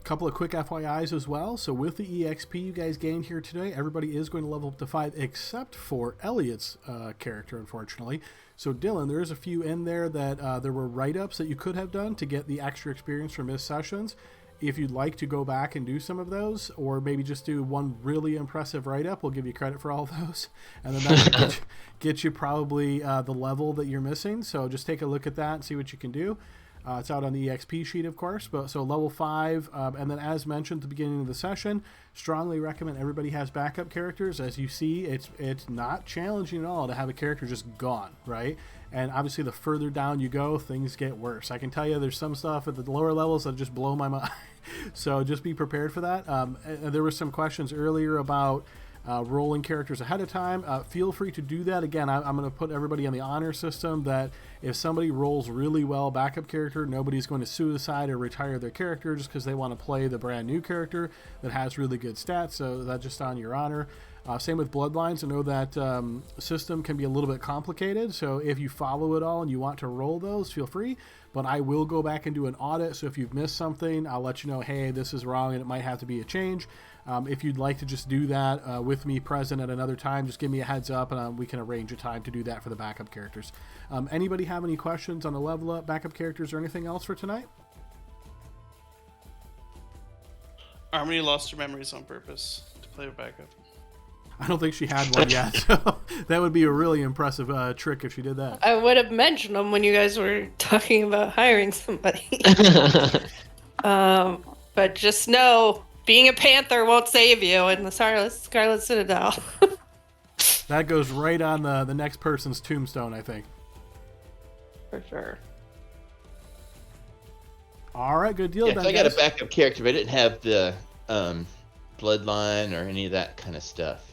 A: couple of quick FYIs as well. So with the EXP you guys gained here today, everybody is going to level up to 5 except for Elliot's character, unfortunately. So Dylan, there is a few in there that there were write-ups that you could have done to get the extra experience from his sessions. If you'd like to go back and do some of those, or maybe just do one really impressive write-up, we'll give you credit for all of those. And then that get you probably the level that you're missing. So just take a look at that and see what you can do. It's out on the EXP sheet, of course. But so level 5, and then as mentioned at the beginning of the session, strongly recommend everybody has backup characters. As you see, it's not challenging at all to have a character just gone, right? And obviously, the further down you go, things get worse. I can tell you, there's some stuff at the lower levels that just blow my mind. So just be prepared for that. And there were some questions earlier about rolling characters ahead of time. Feel free to do that. Again, I'm going to put everybody on the honor system that if somebody rolls really well backup character, nobody's going to suicide or retire their character just because they want to play the brand new character that has really good stats. So that's just on your honor. Same with Bloodlines. I know that system can be a little bit complicated, so if you follow it all and you want to roll those, feel free. But I will go back and do an audit, so if you've missed something, I'll let you know, hey, this is wrong and it might have to be a change. If you'd like to just do that with me present at another time, just give me a heads up and we can arrange a time to do that for the backup characters. Anybody have any questions on the level up, backup characters, or anything else for tonight?
G: Harmony lost her memories on purpose to play with backup.
A: I don't think she had one yet, so that would be a really impressive trick if she did that.
D: I would have mentioned them when you guys were talking about hiring somebody. But just know, being a panther won't save you in the Scarlet Citadel.
A: That goes right on the next person's tombstone, I think.
D: For sure.
A: All right, good deal.
E: Yeah,
A: then,
E: I got a
A: guys.
E: backup character, but I didn't have the bloodline or any of that kind of stuff.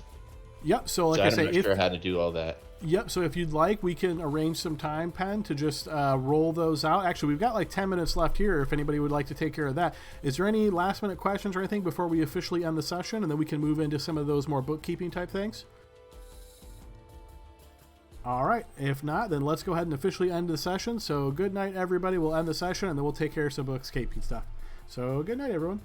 A: Yep, so like
E: So
A: I
E: I'm
A: say,
E: not sure how to do all that.
A: Yep, so if you'd like, we can arrange some time, Pen, to just roll those out. Actually, we've got like 10 minutes left here if anybody would like to take care of that. Is there any last-minute questions or anything before we officially end the session, and then we can move into some of those more bookkeeping type things? All right, if not, then let's go ahead and officially end the session. So good night, everybody. We'll end the session, and then we'll take care of some bookkeeping stuff. So good night, everyone.